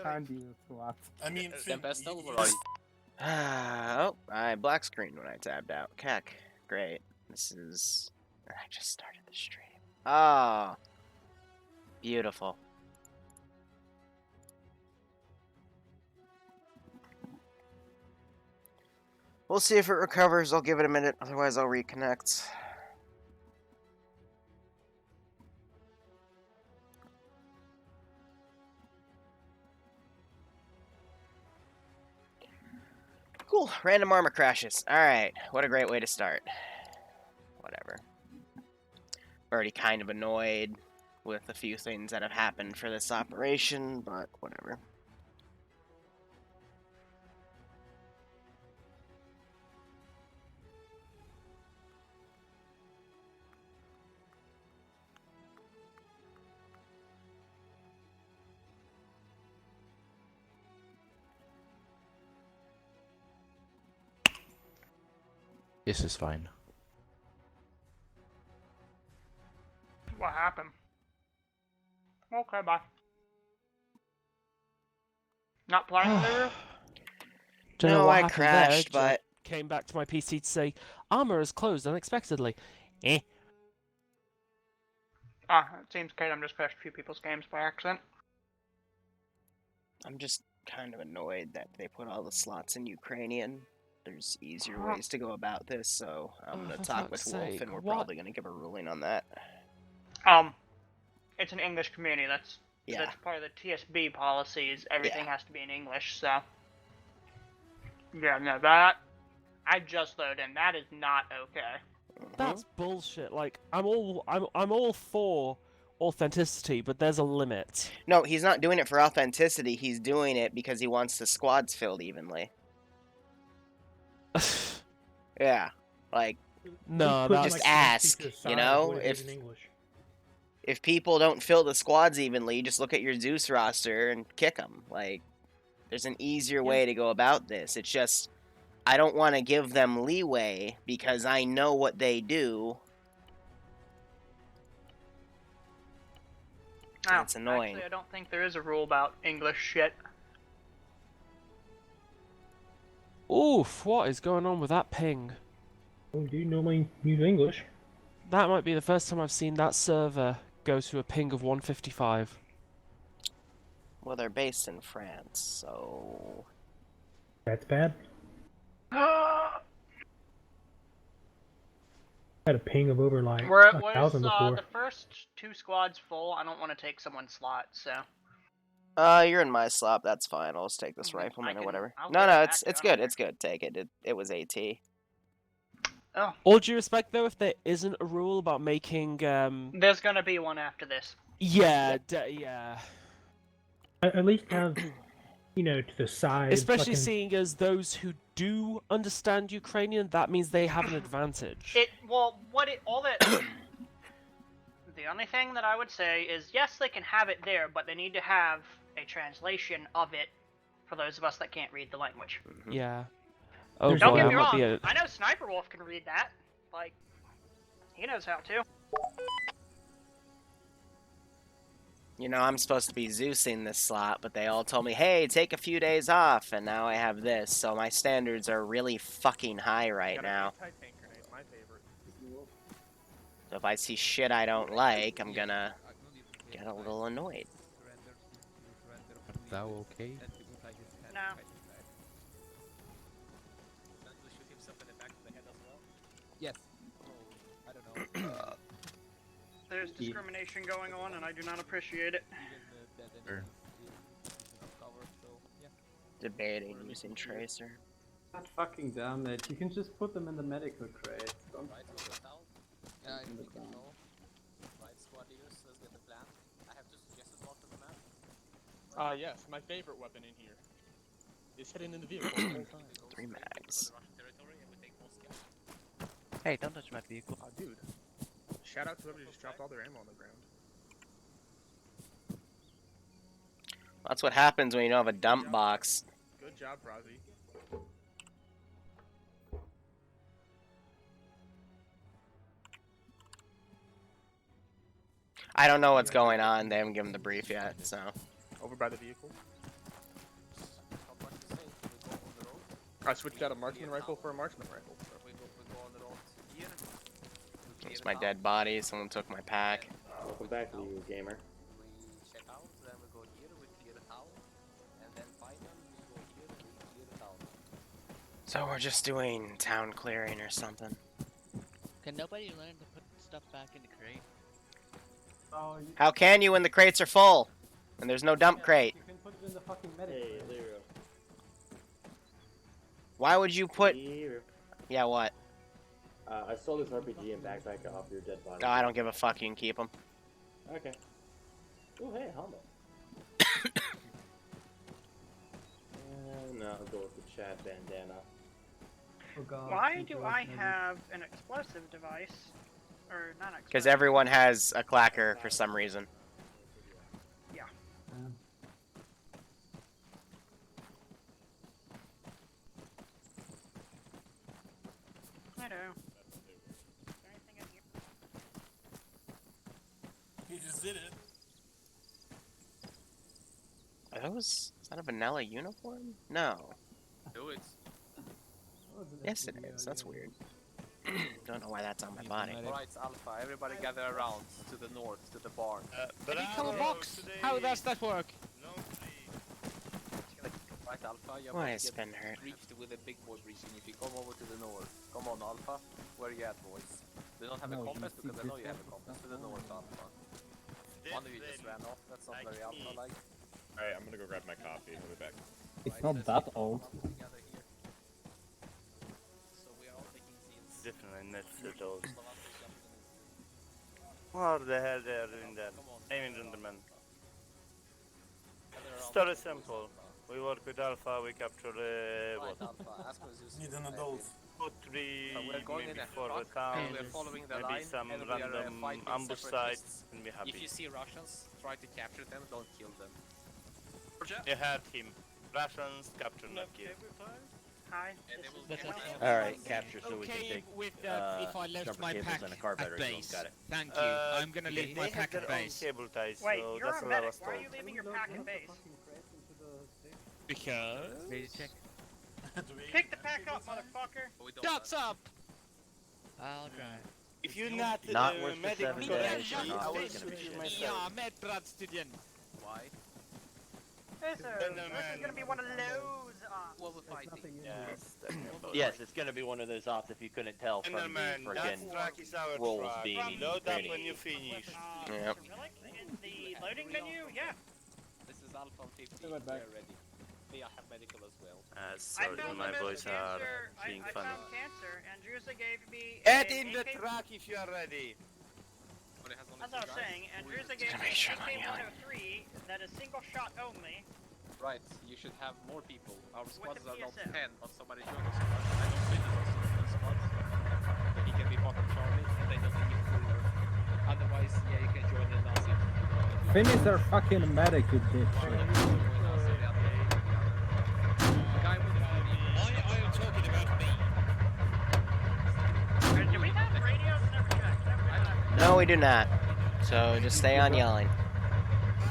found you, Swat. I mean, Finn, Oh, I black screened when I tabbed out. Keck. Great. This is... I just started the stream. Oh. Beautiful. We'll see if it recovers. I'll give it a minute. Otherwise, I'll reconnect. Cool. Random armor crashes. Alright. What a great way to start. Whatever. Already kind of annoyed with a few things that have happened for this operation, but whatever. This is fine. What happened? Okay, bye. Not playing Liru? Don't know No, what I happened crashed, there. but... Came back to my PC to say, armor is closed unexpectedly. Eh. Ah, it seems Kate, just crashed a few people's games by accident. I'm just kind of annoyed that they put all the slots in Ukrainian. There's easier ways to go about this, so I'm going to talk with Wolf, and we're probably going to give a ruling on that. It's an English community. That's part of the TSB policies. Everything has to be in English, so... Yeah, no, that... I just loaded in. That is not okay. That's bullshit. Like, I'm all for authenticity, but there's a limit. No, he's not doing it for authenticity. He's doing it because he wants the squads filled evenly. Yeah, like... No, just ask, you know? If people don't fill the squads evenly, just look at your Zeus roster and kick them. Like, there's an easier way to go about this. It's just... I don't want to give them leeway because I know what they do. That's annoying. Actually, I don't think there is a rule about English shit. Oof, what is going on with that ping? Oh, do you normally use English? That might be the first time I've seen that server go to a ping of 155. Well, they're based in France, so... That's bad. Had a ping of over like Where it 1,000 was before. the first two squads full, I don't want to take someone's slot, so... You're in my slot, that's fine. I'll just take this rifleman or whatever. I'll No, get it it's back, good, it's good. Take it. It was AT. Oh. All due respect, though, if there isn't a rule about making, There's gonna be one after this. Yeah, yeah. At least have, you know, to the side. Especially seeing as those who do understand Ukrainian, that means they have an advantage. The only thing that I would say is, yes, they can have it there, but they need to have a translation of it for those of us that can't read the language. Yeah. Oh, Don't Don't boy, get I me might wrong, be a... I know Sniper Wolf can read that. Like, he knows how to. You know, I'm supposed to be Zeusing this slot, but they all told me, hey, take a few days off, and now I have this, so my standards are really fucking high right now. So if I see shit I don't like, I'm gonna get a little annoyed. Are thou okay? No. Yes. I don't know. There's discrimination going on, and I do not appreciate it. Debating using Tracer. God fucking damn it, you can just put them in the medical crate. Don't Yeah, I think we can know. Right, squad leaders, let's get the plan. I have just suggested one to the map. Yes, my favorite weapon in here is hidden in the vehicle the whole time. 3 mags. Hey, don't touch my vehicle. Oh, dude. Shout out to whoever just dropped all their ammo on the ground. That's what happens when you don't have a dump box. Good job, Razi. I don't know what's going on. They haven't given the brief yet, so... Over by the vehicle. I switched out a marksman rifle for a marksman rifle. We go on the road here. We It's clear my the dead town, body. Someone took my pack. Welcome back, Liru gamer. We check out, then we go here, we clear the town, and then finally we go here and we clear the town. So we're just doing town clearing or something. Can nobody learn to put stuff back in the crate? Oh, you, How can you when the crates are full? And there's no dump crate. You can put it in the fucking medic. Hey, crate. Liru. Why would you put... Liru. Yeah, what? I stole this RPG and backpack off your dead body. Oh, I don't give a fuck. You can keep them. Okay. Oh, hey, helmet. No, I'll go with the Chad bandana. Oh god. Why keep do your I medic. have an explosive device? Or not explosive. Because everyone has a clacker for some reason. I know. Is there anything in here? He just did it. Are those... Is that a vanilla uniform? No. Do it. Oh, it's an Yes, it SPG, is. That's yeah. weird. Don't know why that's on my body. Alright, Alpha, everybody gather around to the north, to the barn. But Become a box! How does that work? No, Right, Alpha, you're Why about is to Spin get hurt? briefed with a big boy briefing. If you come over to the north. Come on, Alpha. Where you at, boys? They don't have a No, compass you because I see know you have this a compass. To stuff. the north, Alpha. One of you just ran off. That's not very Alpha-like. Alright, I'm gonna go grab my coffee. I'll be back. It's Right, not let's that get old. together here. So we are all taking scenes. definitely not at all. Slovakia captain is- What the hell they are doing there? Come on. Aiming gentlemen. Gather around Story to the north, simple. Alpha. We work with Alpha, we capture Right, what? Alpha. Ask us just Need an maybe. adult. 2, 3 We're going in maybe a 4 truck, town. and we're following the Maybe line, some and we are random fighting ambush separatists. sites and be If happy. you see Russians, try to capture them, don't kill them. You heard him. Russians capture, not kill. Hi. And they This will is get Daniel. us. Alright, capture so we can Okay take with that if I left jumper my cables pack and a car at battery. base. Got it. Thank you. I'm gonna leave my They have pack at their own base. cable ties, Wait, so you're that's a what I medic. was Why are told. you leaving your Load pack one in of the base? fucking crates into the station. Because. Ready to check? Pick the pack up, motherfucker. We don't Shuts up! I'll try. If you're not, Not worth the medic 7 code, days, I not will worth the shoot you shit. myself. Ja, medbradstudien. Why? This is gonna be one of those. Well, we're There's fighting. nothing in Yes, Yes, it's gonna be one of those ops if you couldn't tell from the Gentlemen, that friggin' truck is our rolls truck. being Load up ready. when you finish. Yep. Cyrillic in the loading menu? Yeah. This is Alpha 50. Stay right back. We're ready. They have medical as well. I Sorry, found my the boys best are cancer. being I funny. found cancer, and Druza gave me. Get an in the AK truck if you are ready. But it has only As two I was guys. saying, and Who is Druza it? gave Gotta me make sure an I'm not yelling. AK-103 that is single shot only. Right, you should have more people. Our squads the are not PSF. 10, but somebody join us. I don't fit in the squads. So he can be part of Charlie, and they don't take him forward. Otherwise, yeah, you can join the Nazi. Finish their fucking medic, you bitch. Join Nazi, the other. Guy with the I am talking about me. Do we have radios and everything? No, we do not. So just stay on yelling.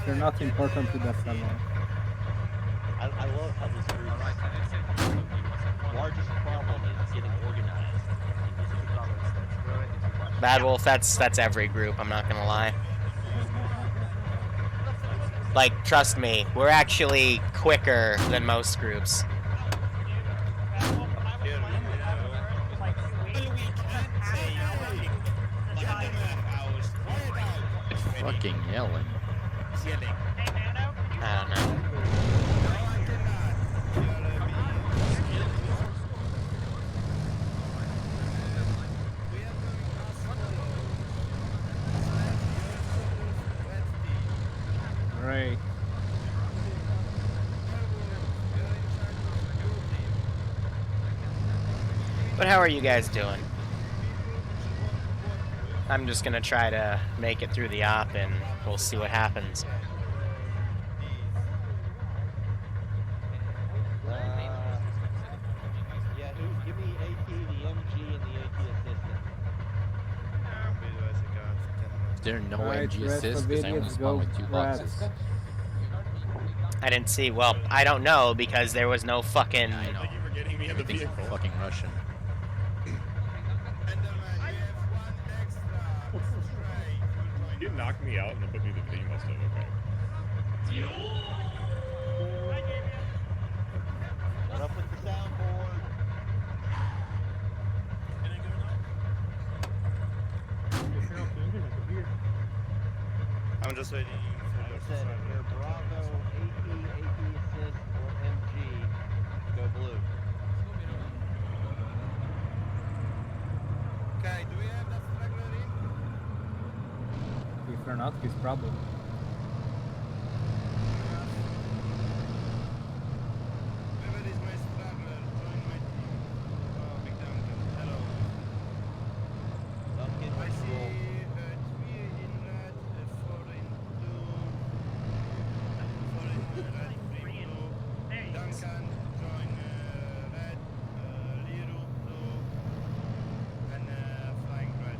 They're not important to that fellow. I love how this group's Alright, and it's in largest problem is getting organized. We're ready to watch. Bad Wolf, that's every group, I'm not gonna lie. Like, trust me, we're actually quicker than most groups. Fucking yelling. Yelling. I don't know. Right. But how are you guys doing? I'm just gonna try to make it through the op and we'll see what happens. Yeah, give me AT, the MG, and the AT assistant. Is there no Alright, MG rest assist? of Because I only idiots spawn go with 2 boxes. I didn't see, well, I don't know because there was no fucking getting me in the vehicle. Fucking Russian. You knocked me out and then put me in the video. You must have. Okay. Shut up with the soundboard. I'm just waiting. Like I said, if you're Bravo, AP, assist, or MG, go blue. Okay, do we have that straggler in? If we're not, his problem. Where is my straggler? Join my team. Oh, big Duncan. Hello. Duncan, I let's see roll. 3 in red, 4 in blue, 4 in red, 3 blue. Duncan, join red, Liru, blue, and flying red.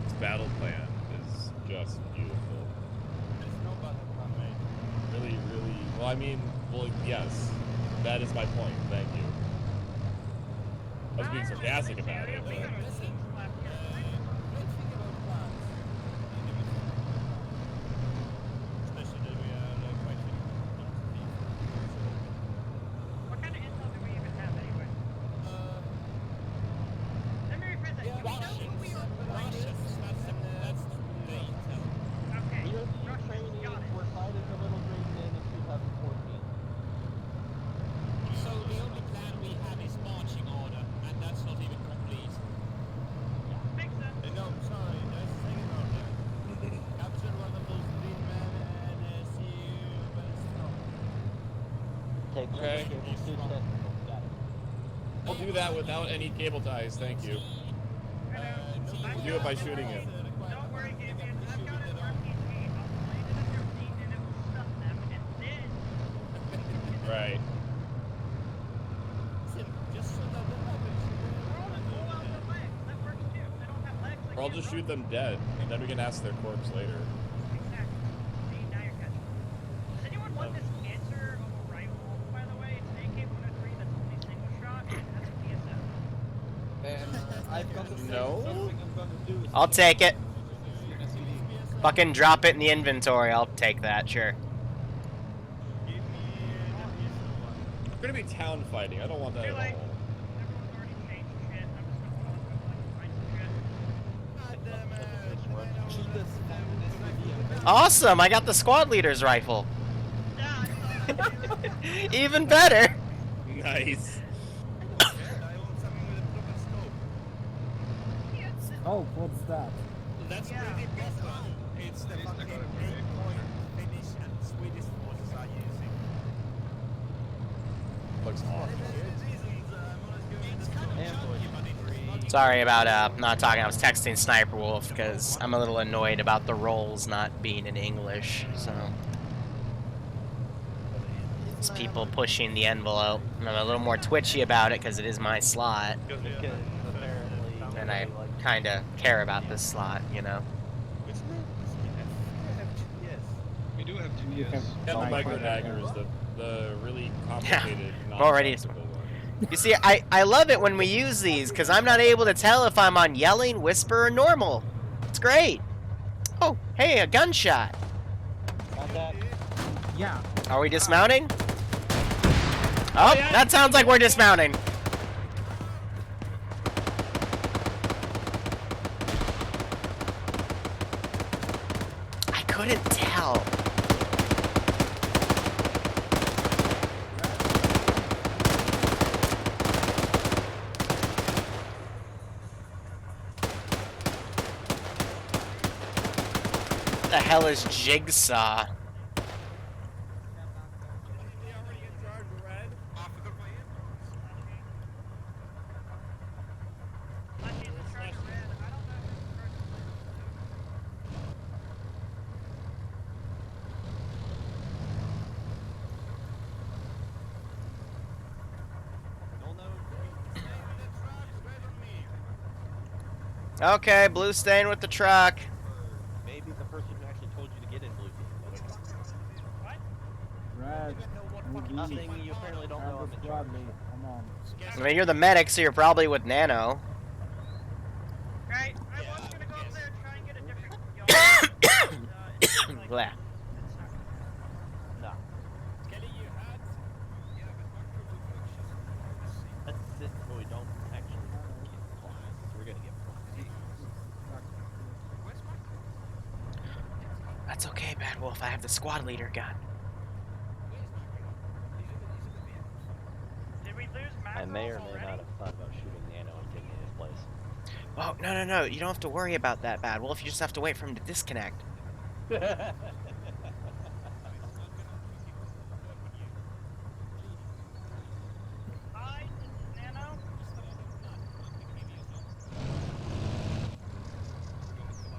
This battle plan is just beautiful. There's no battle plan, mate. Really, really. Well, I mean, well, yes. That is my point. Thank you. I was being sarcastic about it, but. Great thing about plans. Especially that we are fighting What kind of intel do we even have anyway? Let me rephrase that. Do we know who we are fighting? Okay, We are the Russians, got Ukrainians it. were fighting the Little Green Men in 2014. So the only plan we have is marching order, and that's not even complete. Makes sense. No, I'm sorry, there's a second order. Capture one of those green men and see you when it's done. Take Okay. cable suit technical. Got it. I'll do that without any cable ties. Thank you. Do it by shooting it. Don't worry, Gavian. I've got an RPG. I'll land it at their feet and it will stuff them, and then... Right. Just so that the weapons. Or I'll just pull out their legs. That works too. If they don't have legs, I Or I'll can't just throw shoot them dead, and then we can ask their corpse later. Exactly. See, now you're catching. Does anyone want this answer of a rifle, by the way? It's an AK-103 that's only single shot and it has a PSF. I've got to say No? something I'm gonna do is I'll take it. Fucking drop it in the inventory. I'll take that, sure. It's gonna be town fighting. I don't want that Too at late. all. Everyone's already changed shit. I'm just gonna pause real quick and find some shit. Awesome! I got the squad leader's rifle. Even better. Nice. Oh, what's that? That's pretty proper. It's the fucking 8-point Finnish and Swedish forces are using. Looks awesome. Sorry about not talking. I was texting Sniper Wolf because I'm a little annoyed about the roles not being in English. So it's people pushing the envelope, and I'm a little more twitchy about it because it is my slot, because apparently and I kind of care about this slot, you know. We do have 2 years. And the micro dagger is the really complicated, already- nonsensical one. You see, I love it when we use these because I'm not able to tell if I'm on yelling, whisper, or normal. It's great. Oh, hey, a gunshot. Contact. Yeah. Are we dismounting? Oh, that sounds like we're dismounting. I couldn't tell. What the hell is Jigsaw? Okay, blue staying with the truck. Maybe the person who actually told you to get in blue team. Red, Nothing you apparently don't know on the chart. I mean, you're the medic, so you're probably with Nano. Right, I was gonna go up there and try and get a different yard. Blah. No. Kelly, you had. That's it. No, we don't actually get points. We're gonna get points. That's okay, Bad Wolf. I have the squad leader gun. Did we lose Mackerel I may or may already? not have thought about shooting Nano and taking his place. Oh, no. You don't have to worry about that, Bad Wolf. You just have to wait for him to disconnect. Hi, this is Nano.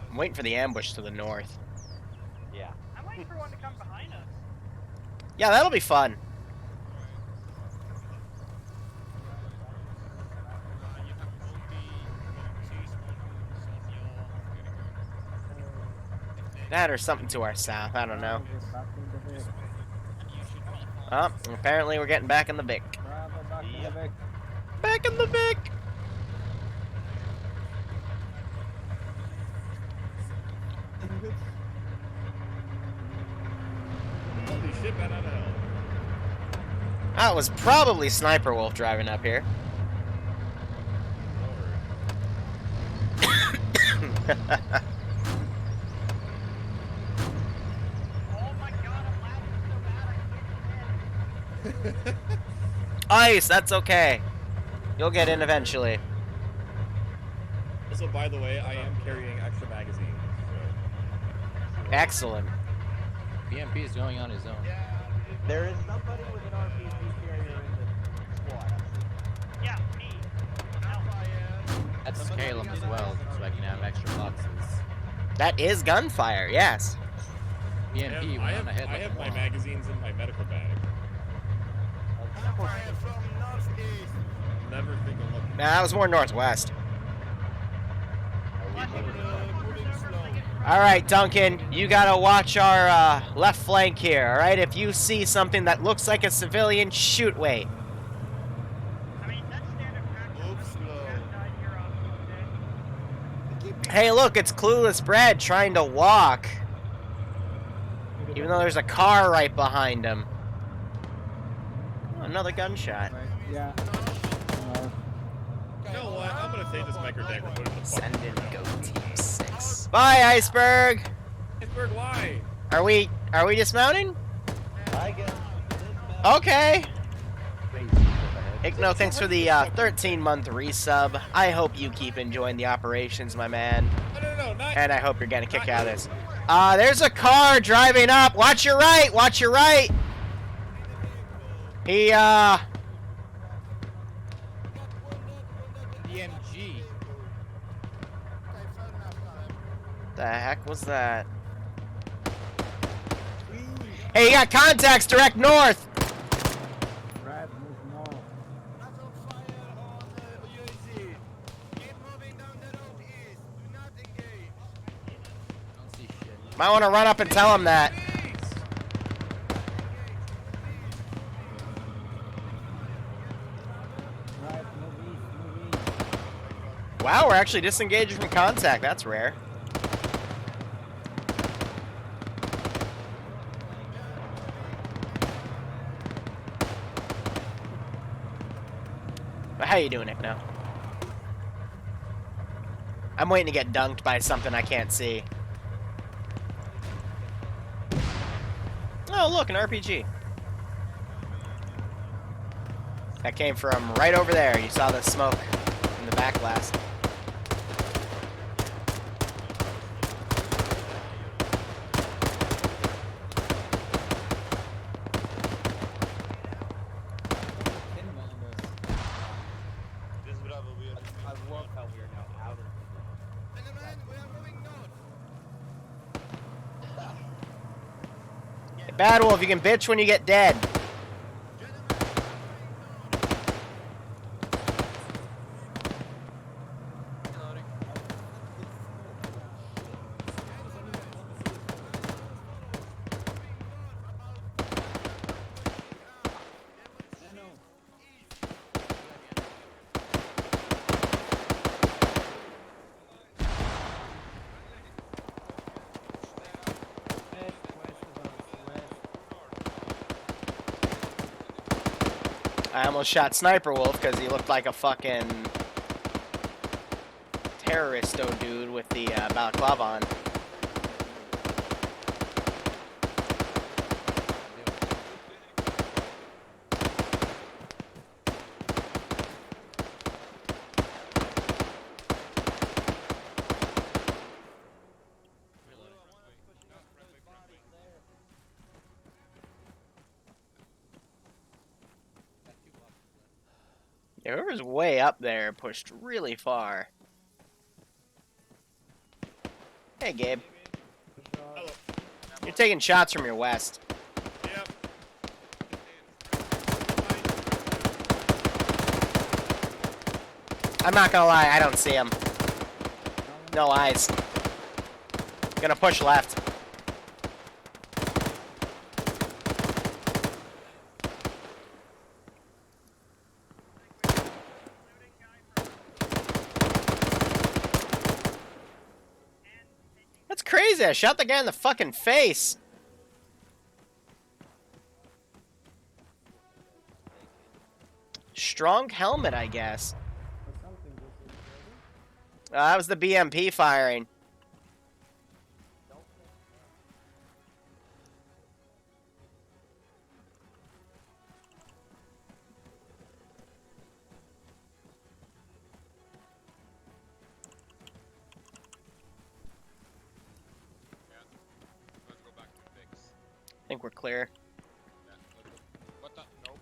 I'm waiting for the ambush to the north. Yeah. I'm waiting for one to come behind us. Yeah, that'll be fun. That or something to our south, I don't know. Oh, apparently we're getting back in the Vic. Yep. Back in the Vic! Holy shit, man, out of hell. That was probably Sniper Wolf driving up here. Oh my god, I'm lagging so bad I can't get in. Ice, that's okay. You'll get in eventually. Also, by the way, I am carrying extra magazines. So. Excellent. BMP is going on his own. There is somebody with an RPG carrier in the squad. Yeah, me. Let's scale him as well, so I can have extra boxes. That is gunfire, yes. BMP I went on ahead have like a my moron. magazines in my medical bag. Never think of looking. Nah, that was more northwest. Alright, Duncan, you gotta watch our left flank here, alright? If you see something that looks like a civilian, shoot wait. I mean, that's standard practice. Hey, look, it's Clueless Brad trying to walk. Even though there's a car right behind him. Oh, another gunshot. Yeah. You know what? I'm gonna take this micro deck and put it in the Send fucking in ground. Go Team 6. Bye, Iceberg! Iceberg, why? Are we dismounting? I guess. Okay. Igno, thanks for the 13-month resub. I hope you keep enjoying the operations, my man. No, not. And I hope you're getting a kick out of this. There's a car driving up. Watch your right. Watch your right. He, BMG. the heck was that? Hey, you got contacts direct north. Brad, move north. Don't see shit. Might want to run up and tell him that. Right, move east. Wow, we're actually disengaged from contact. That's rare. But how you doing, Nick, now? I'm waiting to get dunked by something I can't see. Oh, look, an RPG. That came from right over there. You saw the smoke in the back blast. I love how we are now out of Hey, Bad Wolf, you can bitch when you get dead. I almost shot Sniper Wolf because he looked like a fucking terrorist-o dude with the balaclava on. Yeah, whoever's way up there pushed really far. Hey, Gabe. Hello. You're taking shots from your west. Yep. I'm not gonna lie, I don't see him. No eyes. Gonna push left. That's crazy. I shot the guy in the fucking face. Strong helmet, I guess. That was the BMP firing. Let's go back to fix. I think we're clear. What the? Nope.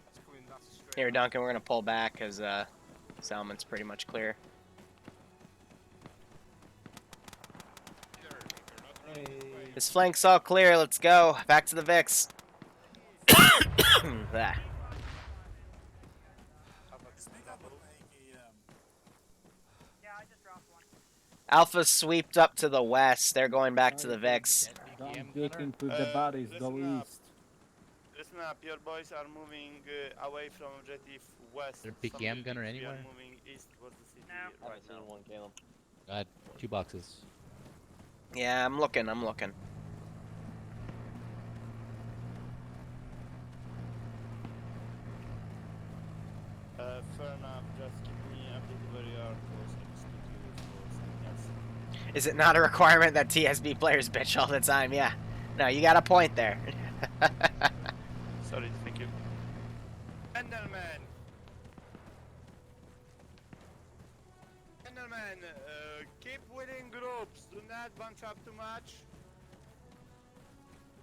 That's clean. That's straight. Here, Duncan, we're gonna pull back because Salmon's pretty much clear. This flank's all clear. Let's go. Back to the Vix. That. Alpha sweeped up to the west. They're going back to the Vix. Don't get into the bodies, go east. Listen up, your boys are moving away from objective west. Is there a PKM gunner anywhere? We are moving east towards the city right now. I had 2 boxes. Yeah, I'm looking. I'm looking. Fair enough, just keep me updated where you are, close next to you for something else. Is it not a requirement that TSB players bitch all the time? Yeah. No, you got a point there. Sorry, thank you. Gentlemen! Gentlemen, keep within groups, do not bunch up too much.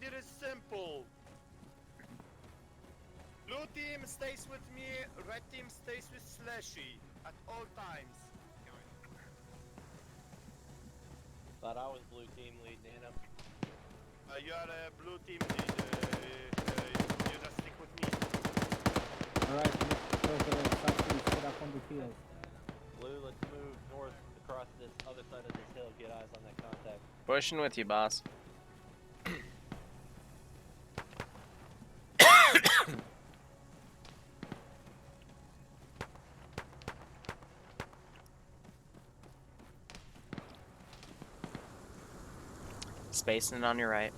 It is simple. Blue team stays with me, red team stays with Slashy at all times. Thought I was blue team lead, Nano. You are a blue team lead, you just stick with me. Alright, let's go to the southeast, get up on the field. Blue, let's move north across this other side of this hill. Get eyes on that contact. Pushing with you, boss. Spacing on your right.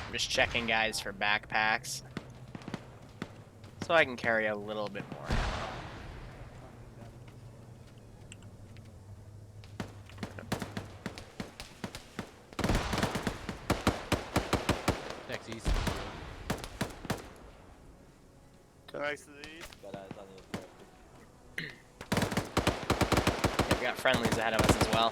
I'm just checking guys for backpacks so I can carry a little bit more. East. Nice to the east. Got eyes on the Yeah, we got friendlies ahead of us as well.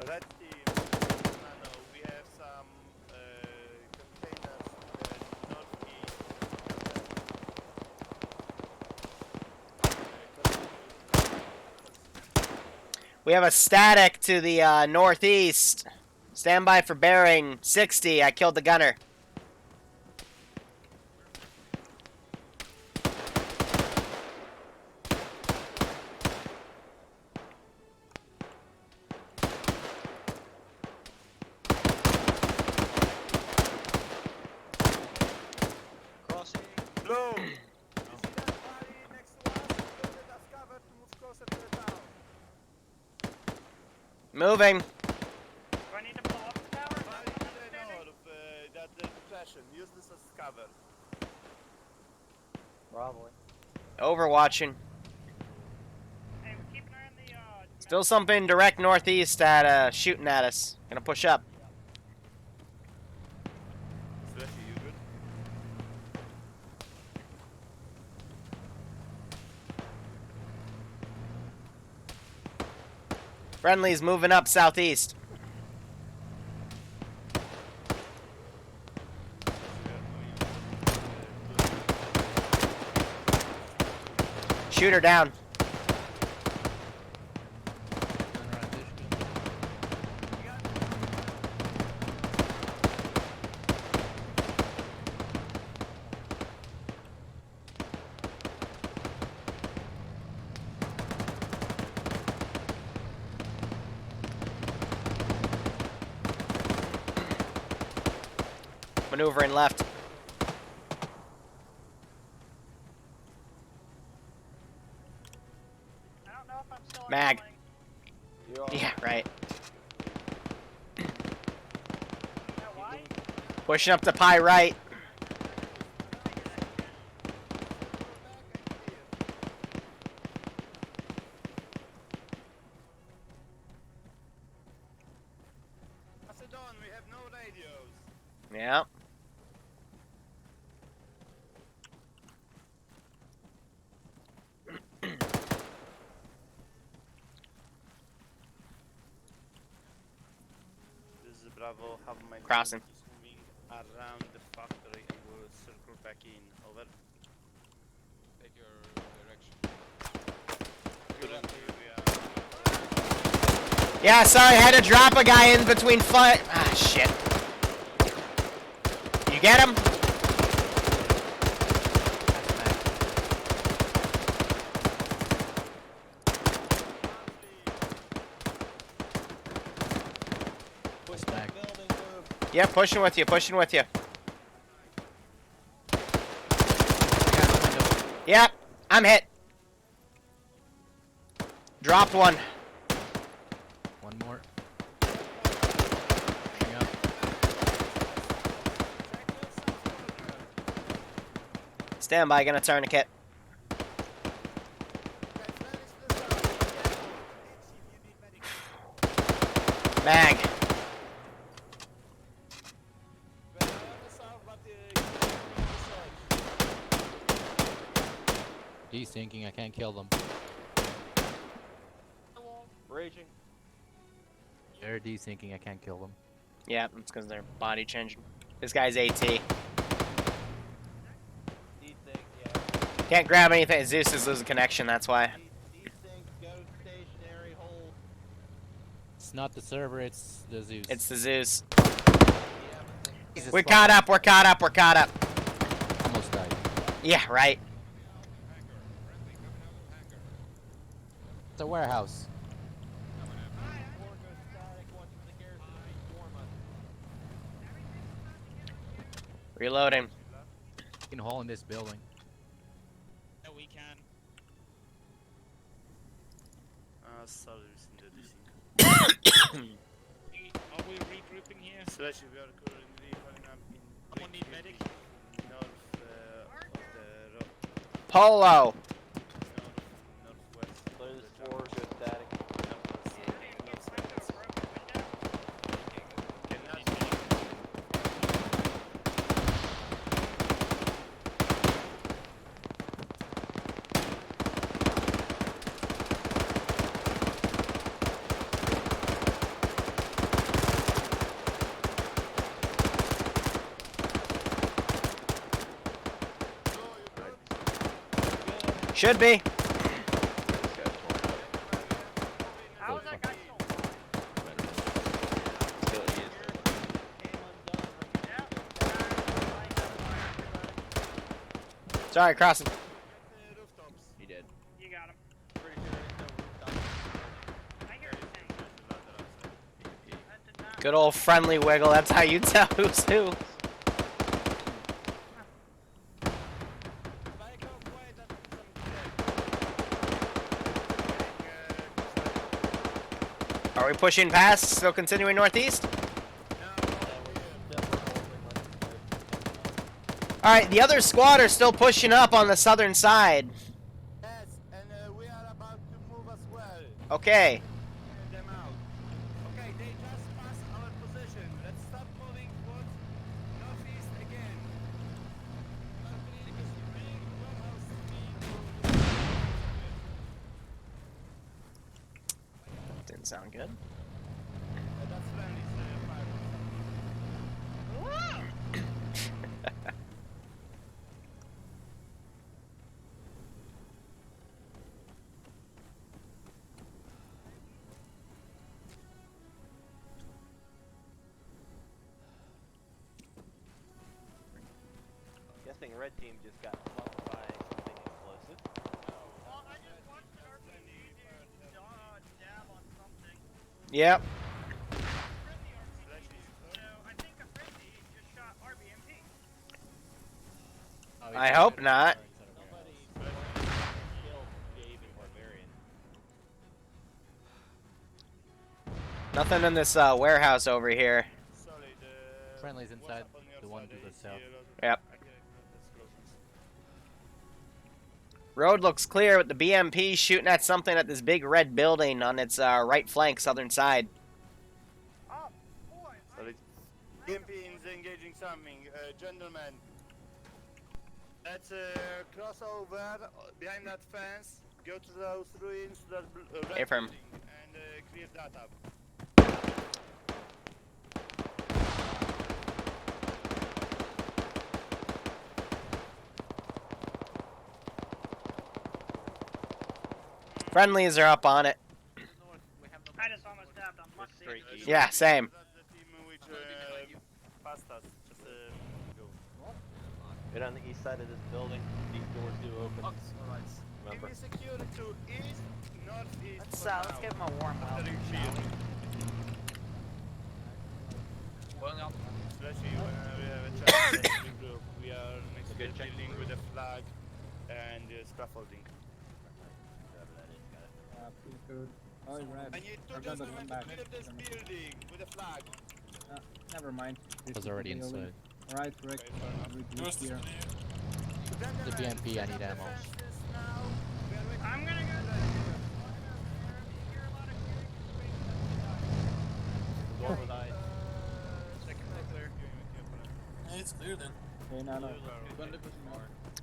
Red team, no, we have some containers to the northeast. We have a static to the northeast. Stand by for bearing 60. I killed the gunner. Moving. Do I need to blow up the tower? That depression. Use this as cover. Probably. Overwatching. Hey, keep an eye on the, Still something direct northeast at shooting at us. Gonna push up. Slashy, you good? Friendly's moving up southeast. Shoot her down. Maneuvering left. I don't know if I'm still Mag. unwilling. Yeah, right. You know why? Pushing up the pie right. Macedon, we have no radios. Yeah. This is Bravo. Have my Crossing. team is moving around the factory and we'll circle back in. Over. Take your direction. Yeah, sorry, I had to drop a guy in between foot. Ah, shit. You get him? Push back. Yeah, pushing with you, pushing with you. Yep, I'm hit. Dropped one. One more. Pushing up. Stand by, gonna tourniquet. Mag. Desyncing, I can't kill them. Raging. They're desyncing, I can't kill them. Yeah, it's because they're body changing. This guy's AT. Desync, yeah. Can't grab anything. Zeus is losing connection, that's why. Desync, go stationary, hold. It's not the server, it's the Zeus. It's the Zeus. Jesus We're fuck. caught up, we're caught up, we're caught up. Almost died. Yeah, right. It's a warehouse. Reloading. You can haul in this building. Yeah, we can. Sorry, in the desync. Are we regrouping here? Slashy, we are currently running up in. Someone need medic? North of the road. Polo. Northwest. There's 4, good static. Should be. How is that guy Sorry, crossing. He did. You got him. Pretty sure it's no rooftop. I hear you. Good old friendly wiggle. That's how you tell who's who. Are we pushing past? Still continuing northeast? Alright, the other squad are still pushing up on the southern side. Yes, and we are about to move as well. Okay. Them out. Okay, they just passed our position. Let's stop moving towards northeast again. Didn't sound good. That's friendly, fire. Guessing red team just got slumped by something explosive. Well, I just watched an RPG dab on something. Yep. Friendly RPG. So I think a friendly just shot RBMP. I hope not. Nothing in this warehouse over here. Friendly's inside, the one to the south. Yep. Road looks clear with the BMP shooting at something at this big red building on its right flank, southern side. BMP is engaging something. Gentlemen, let's cross over behind that fence, go to those ruins, to that red Affirm. building, and clear that up. Friendlies are up on it. I just almost dabbed on Muxie. Yeah, same. That's the team which passed us just go. Right on the east side of this building. These doors do open. Remember. Give me secure to east, northeast. Let's give him a warm up. Going up. Especially when we have a chance to regroup. We are next to the building with a flag and scaffolding. Good. Oh, you're right. I need two I've got the gentlemen one to back. clear this building with a flag. Never mind. I was already inside. Alright, Rick. Regroup here. The BMP, I need ammo. I'm gonna go. Door with eyes. Second floor clear. It's clear then. Hey, no.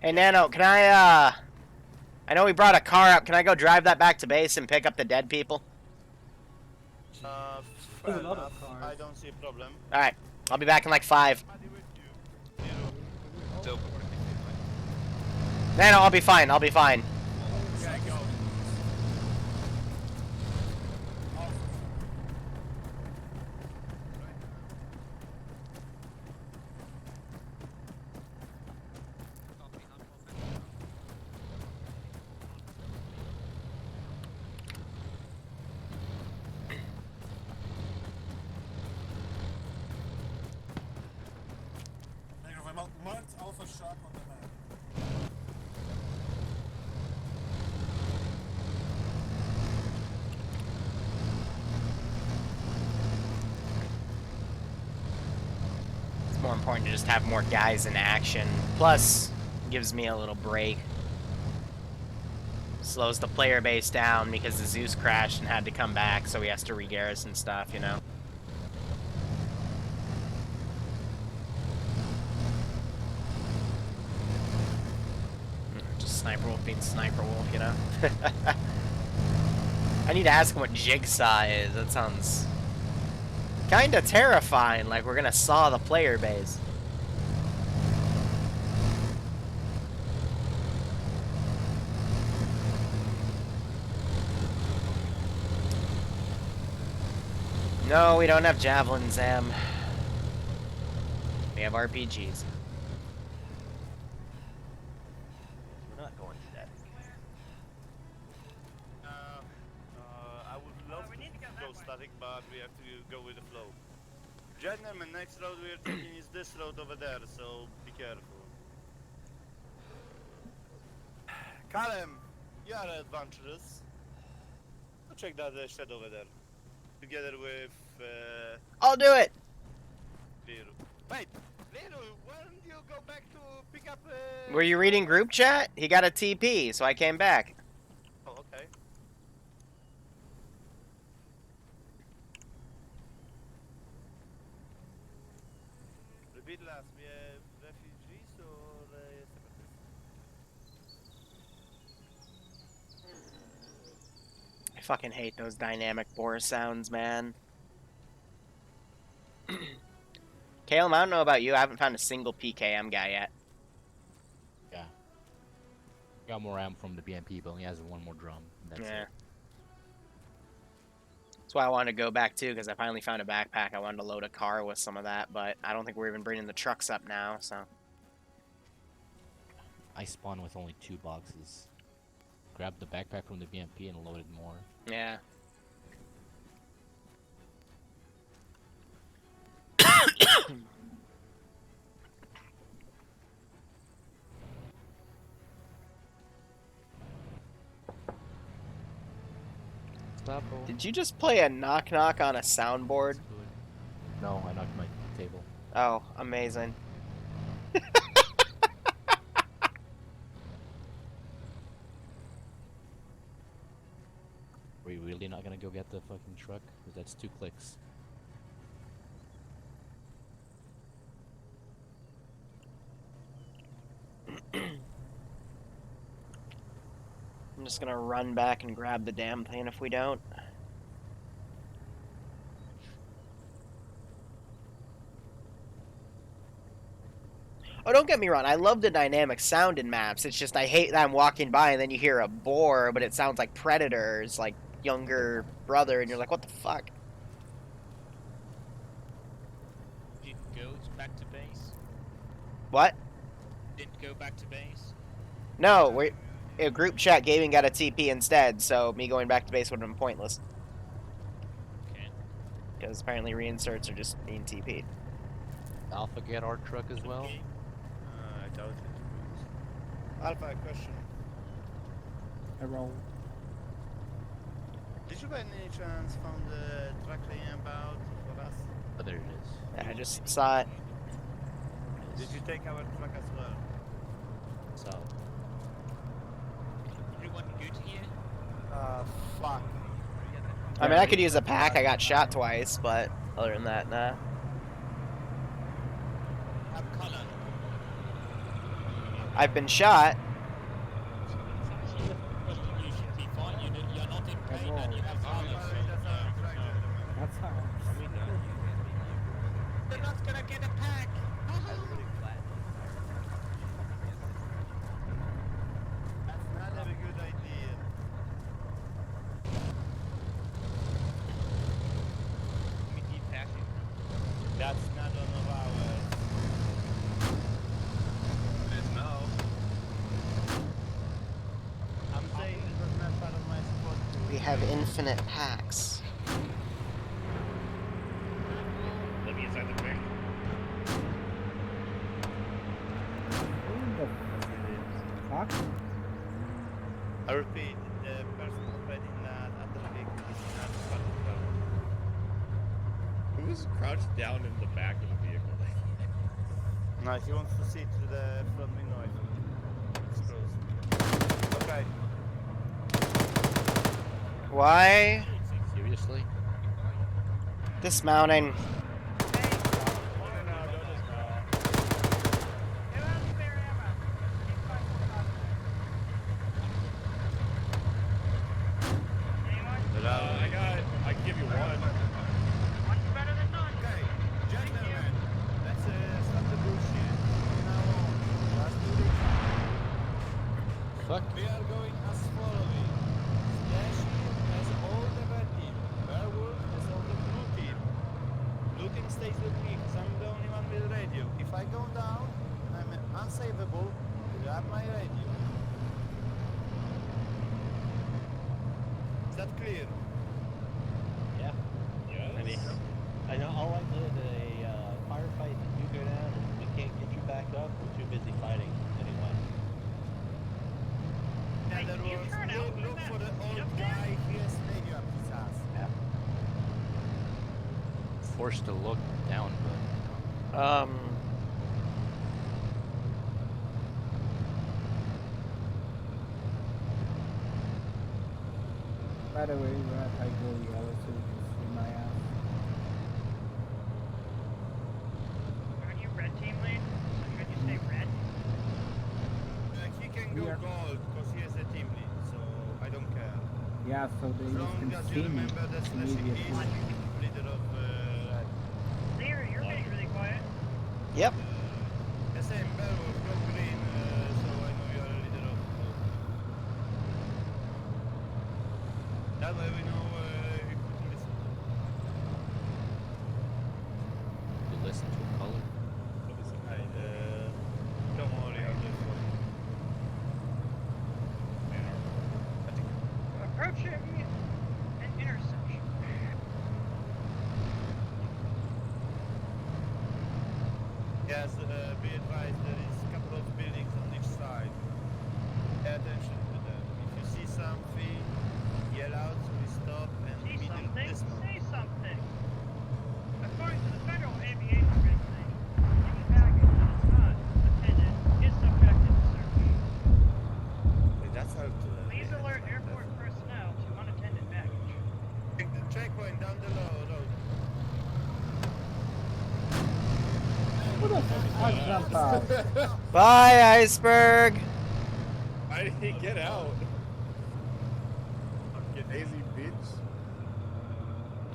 Hey, Nano, can I know we brought a car up. Can I go drive that back to base and pick up the dead people? Fair There's a lot of enough. cars. I don't see a problem. Alright, I'll be back in like 5. Nano, I'll be fine. I'll be fine. Marked Alpha Shark on the map. It's more important to just have more guys in action. Plus, gives me a little break. Slows the player base down because the Zeus crashed and had to come back, so he has to re-garrison stuff, you know? Just Sniper Wolf being Sniper Wolf, you know? I need to ask him what Jigsaw is. That sounds kinda terrifying, like we're gonna saw the player base. No, we don't have javelins, Zam. We have RPGs. We're not going static. I would love to go static, but we have to go with the flow. Gentlemen, next road we are taking is this road over there, so be careful. Callum, you are adventurous. Go check that shed over there. together with I'll do it. Liru. Wait, Liru, when do you go back to pick up? Were you reading group chat? He got a TP, so I came back. Oh, okay. Repeat last. We have refugees or separatists? I fucking hate those dynamic bore sounds, man. Caleb, I don't know about you. I haven't found a single PKM guy yet. Yeah. Got more ammo from the BMP, but only has one more drum. That's Yeah. it. That's why I wanted to go back too, because I finally found a backpack. I wanted to load a car with some of that, but I don't think we're even bringing the trucks up now, so. I spawned with only 2 boxes. Grabbed the backpack from the BMP and loaded more. Yeah. Did you just play a knock knock on a soundboard? No, I knocked my table. Oh, amazing. Are you really not gonna go get the fucking truck? Because that's 2 clicks. I'm just gonna run back and grab the damn thing if we don't. Oh, don't get me wrong. I love the dynamic sound in maps. It's just I hate that I'm walking by and then you hear a boar, but it sounds like Predator's like younger brother, and you're like, what the fuck? Didn't go back to base. What? Didn't go back to base. No, we're a group chat gaming got a TP instead, so me going back to base would have been pointless. Okay. Because apparently reinserts are just being TP'd. Alpha get our truck as well? I doubt it. Alpha, a question. Hello. Did you by any chance found the truck laying about for us? Oh, there it is. Yeah, I just saw it. Did you take our truck as well? So, Everyone good here? Fuck. I mean, I could use a pack. I got shot twice, but other than that, nah. Have color. I've been shot. You should be fine. You're not in pain and you have color. That's how. They're not gonna get a pack. That's not a good idea. We need packing. That's not one of ours. There's no. I'm saying it was not part of my support. We have infinite packs. Let me inside the bank. Fuck. I repeat, the person operating that other vehicle is not part of the problem. Who was crouched down in the back of the vehicle? No, he wants to see through the front window. It's closed. Okay. Why? seriously? Dismounting. I can give you one. One's better than none. Okay, gentlemen, let's stop the bullshit. Now on, last 2 days. Fuck. We are going as following. Slashy has all the red team. Werewolf has all the blue team. Blue team stays with me because I'm the only one with radio. If I go down, I'm unsavable. Grab my radio. Is that clear? Yeah. Yes. I know all I did a firefight and you go down and we can't get you back up. We're too busy fighting anyway. And there you was turn out look for for the that. old Yep. guy. He has radio up his ass. Yeah. forced to look down, but By the way, Rat, I go yellow so you can see my ass. Aren't you red team lead? So should you stay red? He can go gold because he is a team lead, so I don't care. Yeah, so they As long can as see you me remember that slashing immediately. is leader of red. Liru, you're getting really quiet. Yep. The same Belwood, go green, so I know you are a leader of gold. That way we know if we can listen. you listen to a color. Right, don't worry, I'll just work. Approaching an intersection. Yes, be advised, there is a couple of buildings on each side. Pay attention to them. If you see something, yell out so we stop and See immediately something? dismount. Say something. According to the Federal Aviation Regulation, any baggage that is not attended is subjected to search. That's how to Please alert airport personnel to unattended baggage. Take the checkpoint down the road. Who the fuck jumped out? Bye, Iceberg. I didn't get out. Get lazy bitch.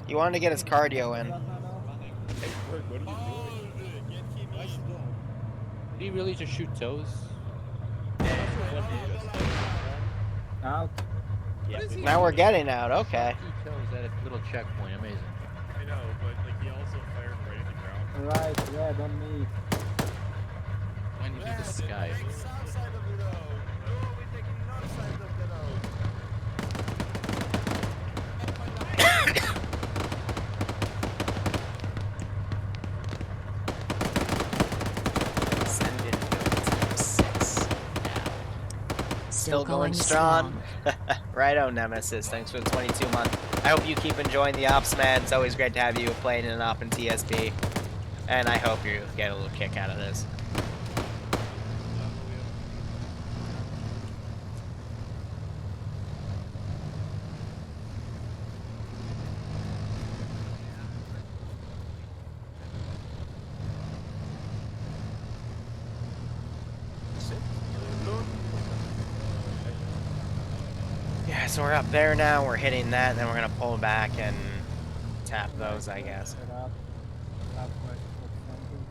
He wanted to get his cardio in. Hey, Berg, what are you doing? Nice done. Do you really just shoot toes? Out. Now we're getting out. Okay. Shoot toes at a little checkpoint. Amazing. I know, but like he also fired right at the ground. Right, red on me. When you hit the sky. Take south side of the road. No, we're taking north side of the road. Still going strong. Righto, Nemesis. Thanks for the 22 month. I hope you keep enjoying the ops, man. It's always great to have you playing in an op in TSB. And I hope you get a little kick out of this. Yeah, so we're up there now. We're hitting that, and then we're gonna pull back and tap those, I guess. Set up. Southwest of something.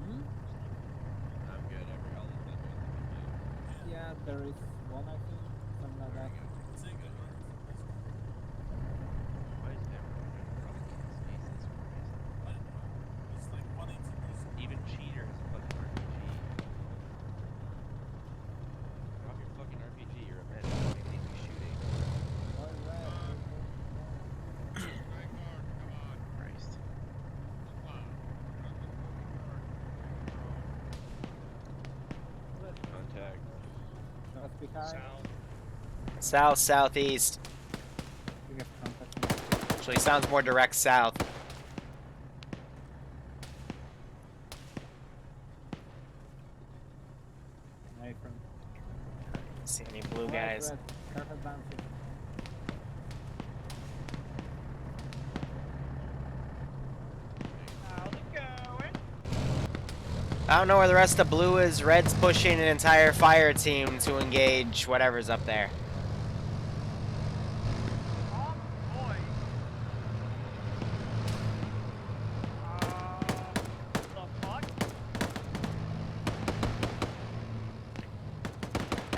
Hmm? I'm good. Yeah, there is one, I think. Something like that. Even cheaters fucking RPG. Drop your fucking RPG, you're a man. What do you think you're shooting? Christ. Contact. South behind. South, southeast. We have contact. Actually, sounds more direct south. Right from. See any blue guys? Red. Careful bouncing. How's it going? I don't know where the rest of blue is. Red's pushing an entire fire team to engage whatever's up there. Oh boy. The fuck?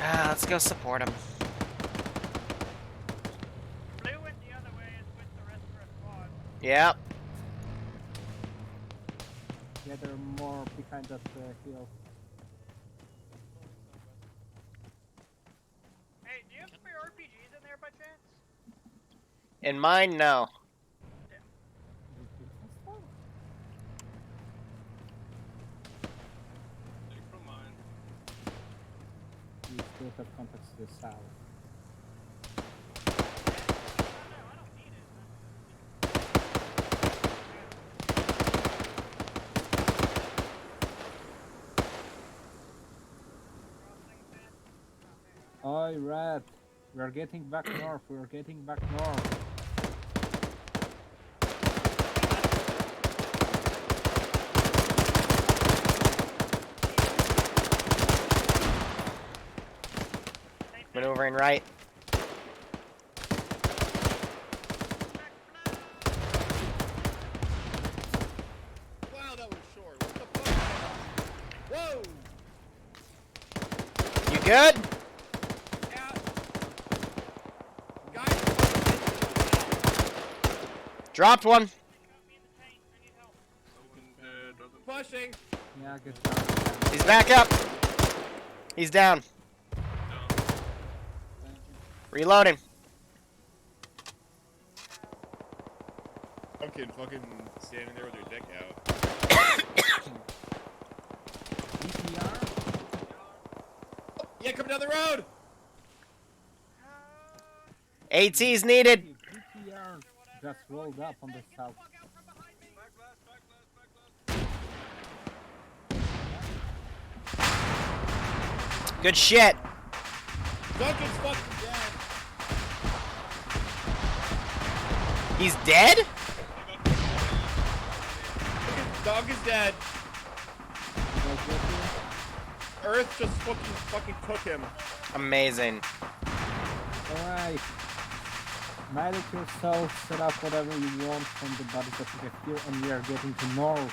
Ah, let's go support him. Blue went the other way as with the rest of our squad. Yep. Yeah, they're more behind that hill. Hey, do you have spare RPGs in there by chance? In mine, no. You still have contacts to the south. No, I don't need rat. We're getting back north. We're getting back north. Maneuvering right. Wow, that was short. What the fuck? Whoa! You good? Yeah. Dropped one. Pushing. Yeah, good job. He's back up. He's down. Reloading. Fucking standing there with your dick out. Yeah, come down the road. AT's needed. BTR just rolled up on the south. Good shit. Duncan's fucking dead. He's dead? Dog is dead. Earth just fucking took him. Amazing. Alright. Medic yourself, set up whatever you want from the bodies that you get here, and we are getting to north.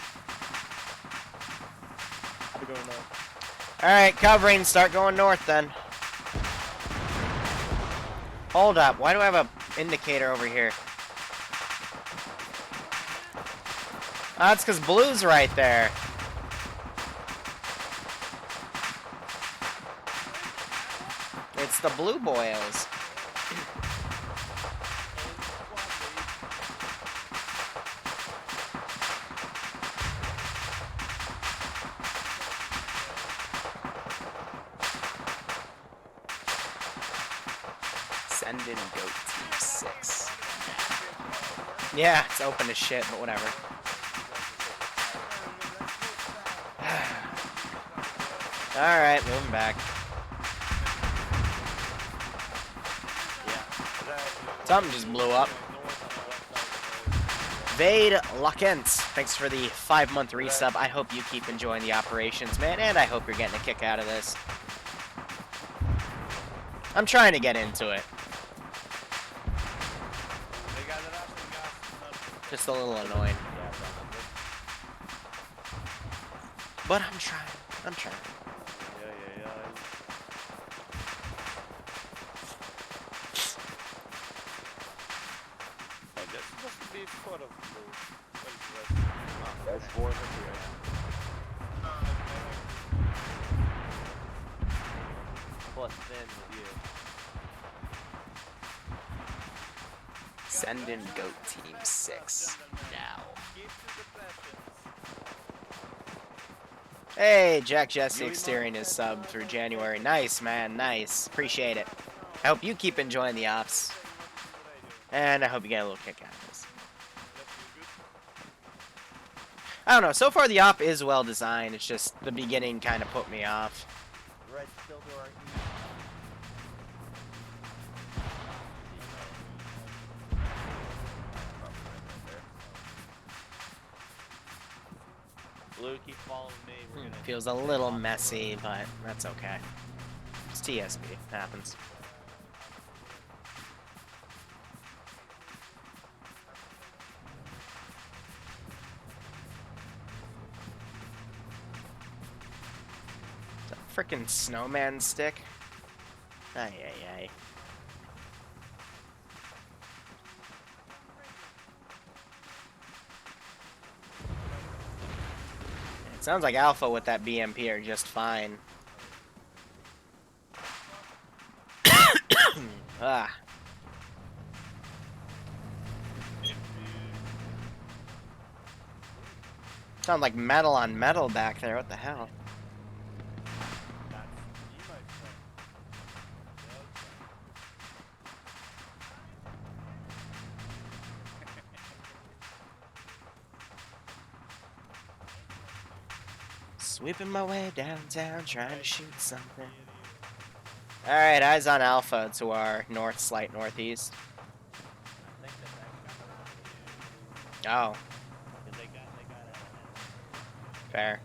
I'll be going north. Alright, covering. Start going north then. Hold up. Why do I have a indicator over here? Oh, that's because blue's right there. It's the blue boils. Send in goat team 6. Yeah, it's open as shit, but whatever. Alright, moving back. Something just blew up. Vade Lakent, thanks for the 5-month resub. I hope you keep enjoying the operations, man, and I hope you're getting a kick out of this. I'm trying to get into it. Just a little annoying. But I'm trying. I'm trying. That's 400 plus then with you. Send in goat team 6 now. Hey, Jack Jesse exterior is sub through January. Nice, man. Nice. Appreciate it. I hope you keep enjoying the ops. And I hope you get a little kick out of this. I don't know. So far, the op is well designed. It's just the beginning kind of put me off. Red still to our east. Blue, keep following me. We're gonna Feels a little messy, but that's okay. It's TSB. It happens. Frickin' snowman stick. Ay, ay, ay. It sounds like Alpha with that BMP are just fine. Ah. Sound like metal on metal back there. What the hell? Sweeping my way downtown, trying to shoot something. Alright, eyes on Alpha to our north, slight northeast. Oh. Fair.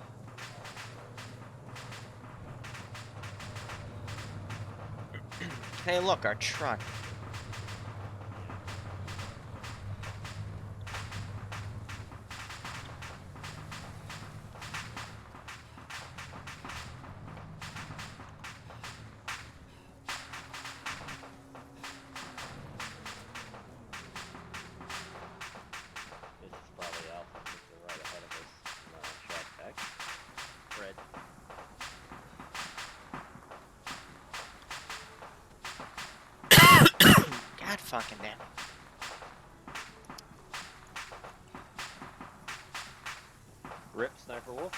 Hey, look, our truck. This is probably Alpha because they're right ahead of us. Shot back. Red. God fucking damn. Rip, Sniper Wolf.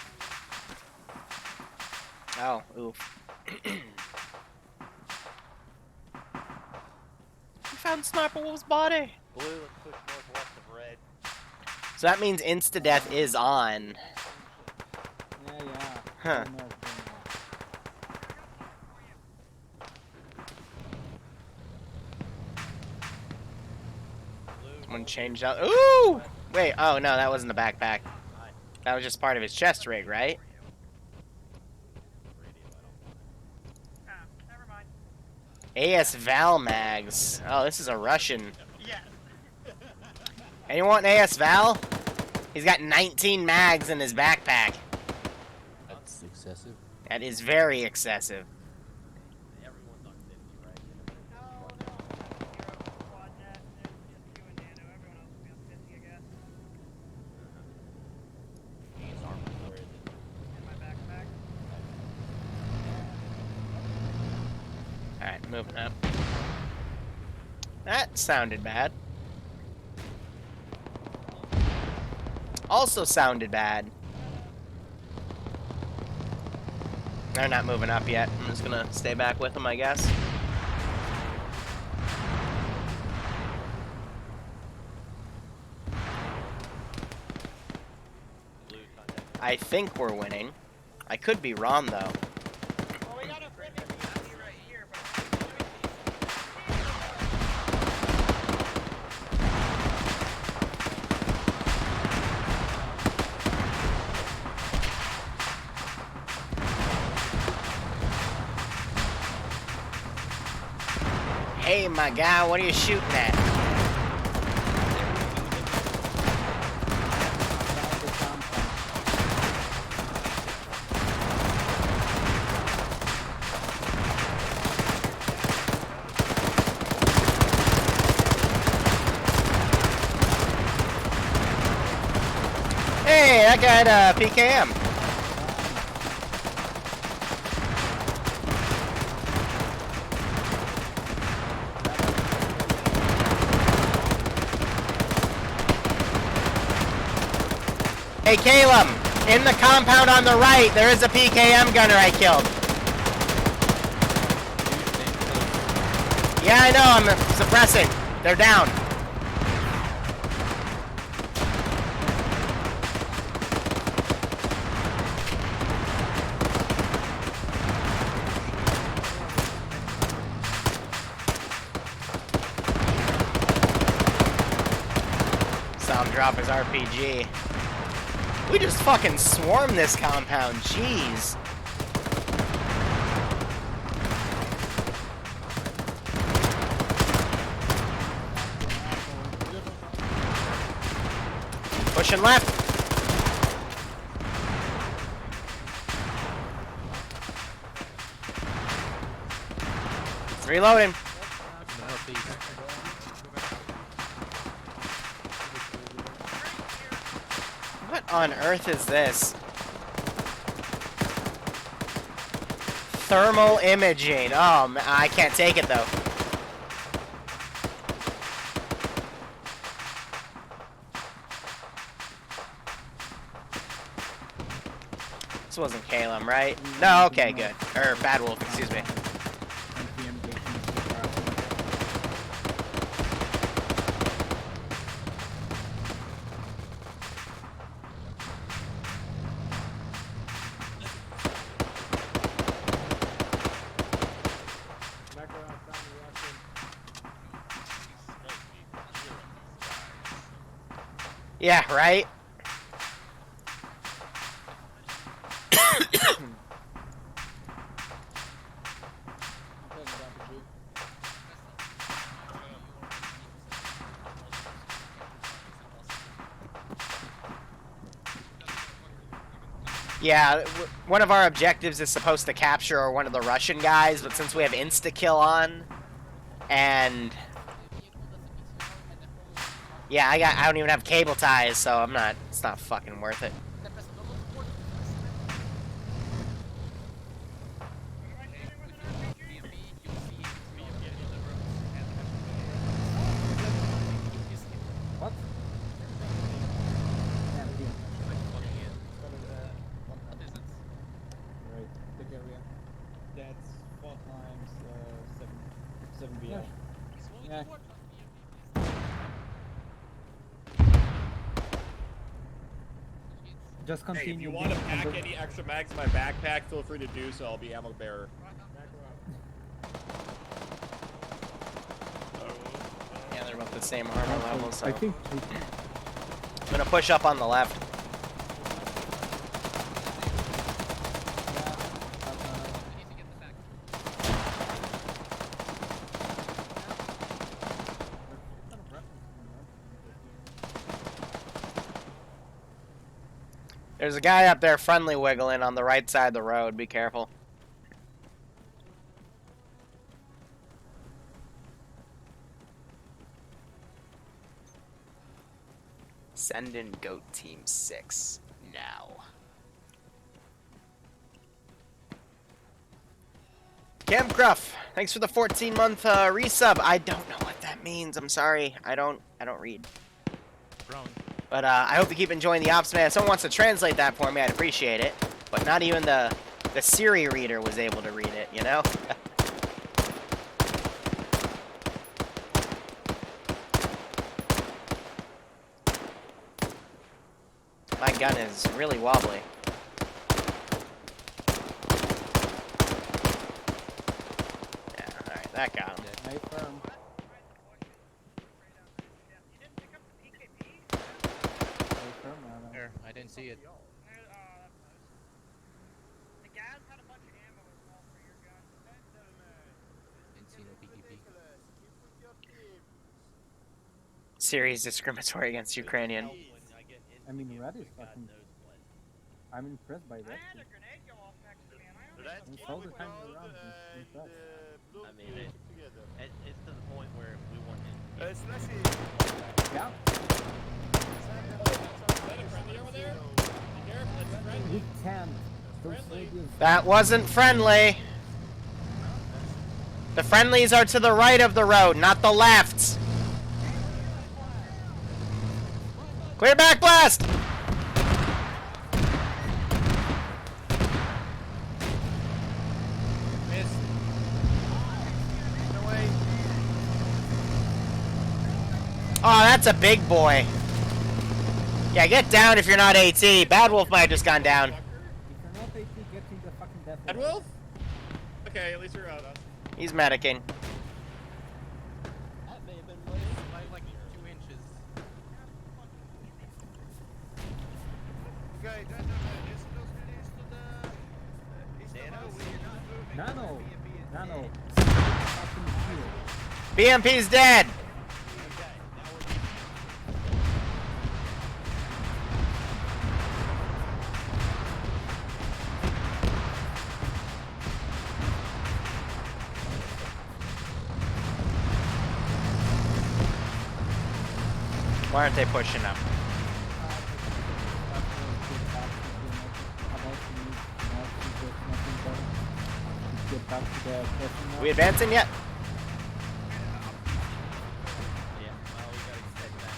Oh, oof. We found Sniper Wolf's body. Blue, let's push northwest of red. So that means insta-death is on. Yeah. Huh. Someone changed out. Ooh! Wait, oh no, that wasn't the backpack. That was just part of his chest rig, right? AS Val mags. Oh, this is a Russian. Yes. Anyone want an AS Val? He's got 19 mags in his backpack. That's excessive. That is very excessive. Everyone's on 50, right? He's armored. Where is it? In my backpack. Alright, moving up. That sounded bad. Also sounded bad. They're not moving up yet. I'm just gonna stay back with them, I guess. I think we're winning. I could be wrong, though. Well, we got a friendly PvP right here, but Hey, my guy, what are you shooting at? Hey, that guy had a PKM. Hey, Caleb, in the compound on the right, there is a PKM gunner I killed. Yeah, I know, I'm suppressing. They're down. Saw him drop his RPG. We just fucking swarmed this compound, jeez. Pushing left. It's reloading. What on earth is this? Thermal imaging. Oh, I can't take it though. This wasn't Calum, right? No, okay, good. Or Bad Wolf, excuse me. Yeah, right? Yeah, one of our objectives is supposed to capture one of the Russian guys, but since we have insta-kill on, and yeah, I don't even have cable ties, so it's not fucking worth it. What? Right, the area. That's 4 times 7 BL. Yeah. Just continue. Hey, if you want to pack any extra mags in my backpack, feel free to do so. I'll be ammo bearer. Yeah, they're about the same armor level, so I think I'm gonna push up on the left. There's a guy up there friendly wiggling on the right side of the road. Be careful. Send in Goat Team 6 now. Cam Cruff, thanks for the 14-month resub. I don't know what that means. I'm sorry. I don't read. But I hope you keep enjoying the ops, man. If someone wants to translate that for me, I'd appreciate it. But not even the Siri reader was able to read it, you know? My gun is really wobbly. Yeah, alright, that got him. Here, I didn't see it. Didn't see no PKP. Siri is discriminatory against Ukrainian. I mean, Red is fucking. I'm impressed by that. And all the time around, I'm impressed. I mean, it's to the point where we want him. Yeah. We can't. Those radios. That wasn't friendly. The friendlies are to the right of the road, not the left. Clear back blast! Oh, that's a big boy. Yeah, get down if you're not AT. Bad Wolf might have just gone down. If you're not AT, get in the fucking death. Bad Wolf? Okay, at least you're out. He's medicing. That may have been way by like 2 inches. Okay, gentlemen, is those released to the east of us? Nano. BMP's dead. Why aren't they pushing up? We advancing yet? Yeah, well, we gotta get back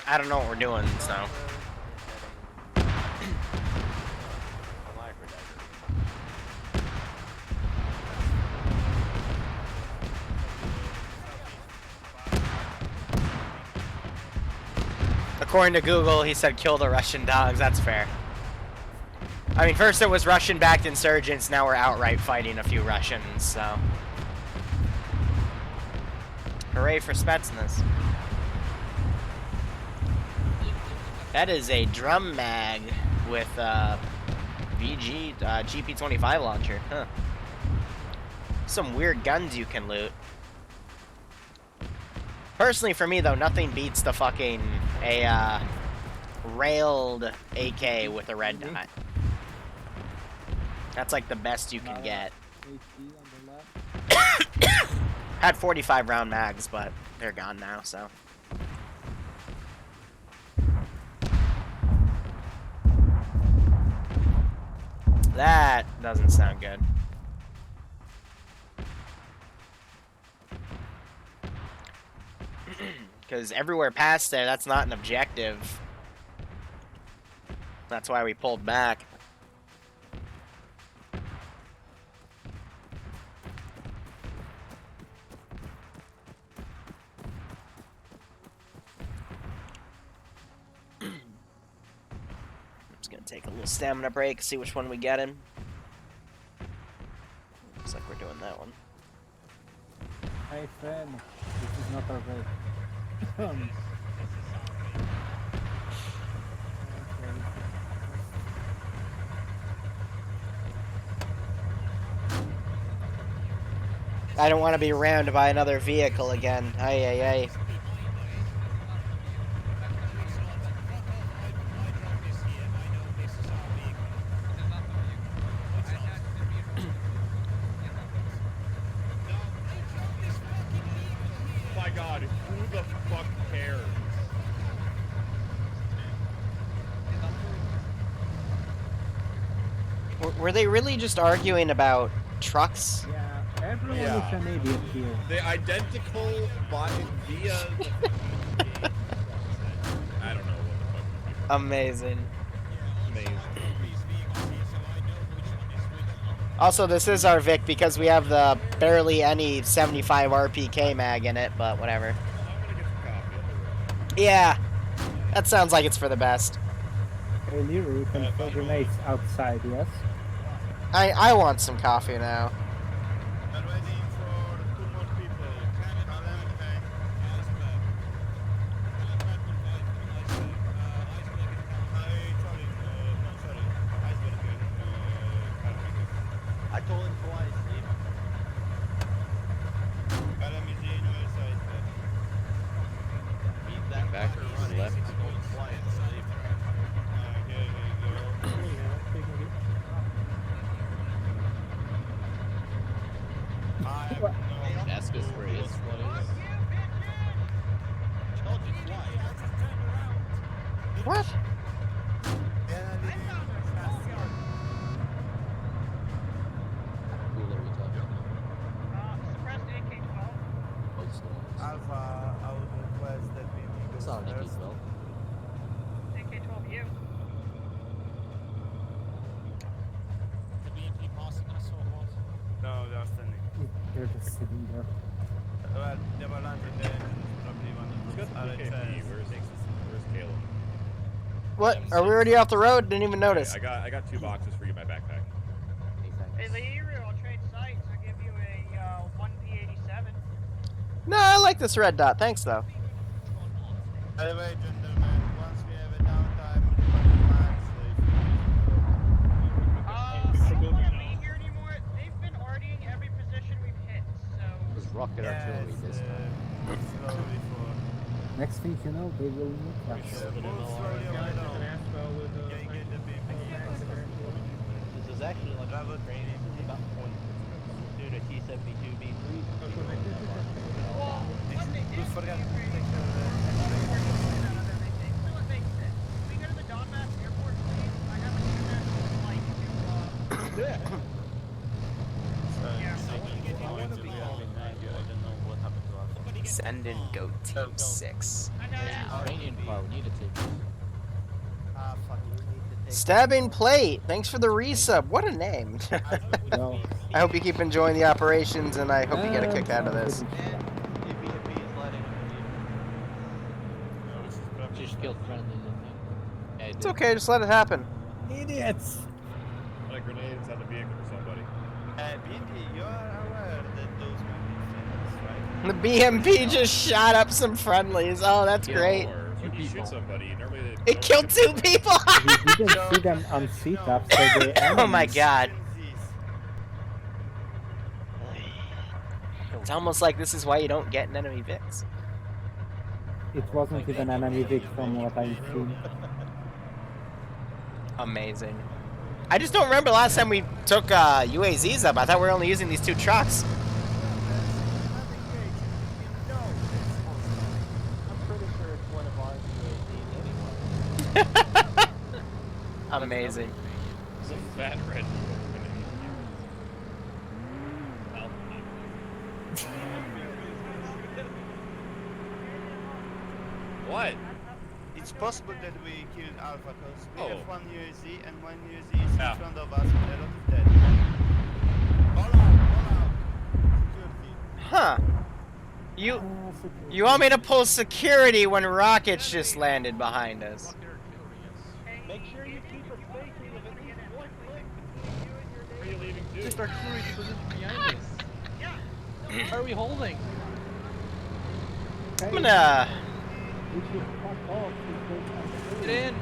I don't know what we're doing, so. According to Google, he said kill the Russian dogs. That's fair. I mean, first it was Russian-backed insurgents, now we're outright fighting a few Russians, so... Hooray for Spetsnaz. That is a drum mag with GP25 launcher. Huh. Some weird guns you can loot. Personally, for me though, nothing beats the fucking railed AK with a red dot. That's like the best you can get. Had 45 round mags, but they're gone now, so. That doesn't sound good. Because everywhere past there, that's not an objective. That's why we pulled back. Take a little stamina break, see which one we get in. Looks like we're doing that one. Hey Finn, this is not our way. I don't want to be rammed by another vehicle again. Ay, ay, ay. Were they really just arguing about trucks? Yeah, everyone is an idiot here. They're identical via I don't know what the fuck. Amazing. Amazing. Also, this is our Vic because we have the barely any 75 RPK mag in it, but whatever. Yeah, that sounds like it's for the best. Hey Liru, you can throw grenades outside, yes? I want some coffee now. I'm waiting for 2 more people. I told him twice, leave. Alan is in your side. He's that Back fucking or running. left? He's going quiet, leave. Here we go. I have no... Ask us where his what is. Told you twice. What? Who are we talking about? Suppressed AK-12. What's Alpha, I would request that we go It's not an first. AK-12. AK-12U. The BMP passing us or what? No, they are standing. They're just sitting there. Well, they were landing there, probably one of Who's got the PKP? Where's Caleb? What? Are we already off the road? Didn't even notice. I got 2 boxes for you in my backpack. Hey, Liru, I'll trade sites. I'll give you a 1P87. No, I like this red dot. Thanks, though. By the way, gentlemen, once we have a downtime, we'll I don't want to be here anymore. They've been RDing every position we've hit, so... It was rocket artillery this time. slowly for... Next thing you know, they will nuke us. This is actually like a training. It's about 20. Dude, a T-72B3. Well, what they did forgot to to me- take care of that. So what they said, we go to the Donbass airport, please. I have an international flight to, Yeah. yeah. Send in Goat Team 6. I know. Ukrainian car, we need to take it. Ah, fuck, you need to take... Stabbing Plate. Thanks for the resub. What a name. No. I hope you keep enjoying the operations, and I hope you get a kick out of this. And if he is letting him Just kill killed friendlies, I think. Yeah, It's okay, just let it happen. Idiots! Put a grenade inside the vehicle for somebody. BNP, you are aware that those will be friends, right? The BMP just shot up some friendlies. Oh, that's Yeah, great. or when you shoot somebody, normally It killed 2 people! We didn't see them on setup, so they Oh my enemies. god. It's almost like this is why you don't get an enemy VIX. It wasn't even enemy Vic from what I've seen. Amazing. I just don't remember last time we took UAZs up. I thought we were only using these 2 trucks. I'm pretty sure it's one of our UAVs anyway. Amazing. Some fat red. What? It's possible that we killed Alpha because we Oh. have one UAZ and one UAZ is Yeah. in front of us with a lot of dead. All out, security. Huh. You want me to pull security when rockets just landed behind us? Make sure you keep us facing with at least one click. Where are you leaving to? Just artillery position behind us. What are we holding? I'm gonna... We should fuck off Get in!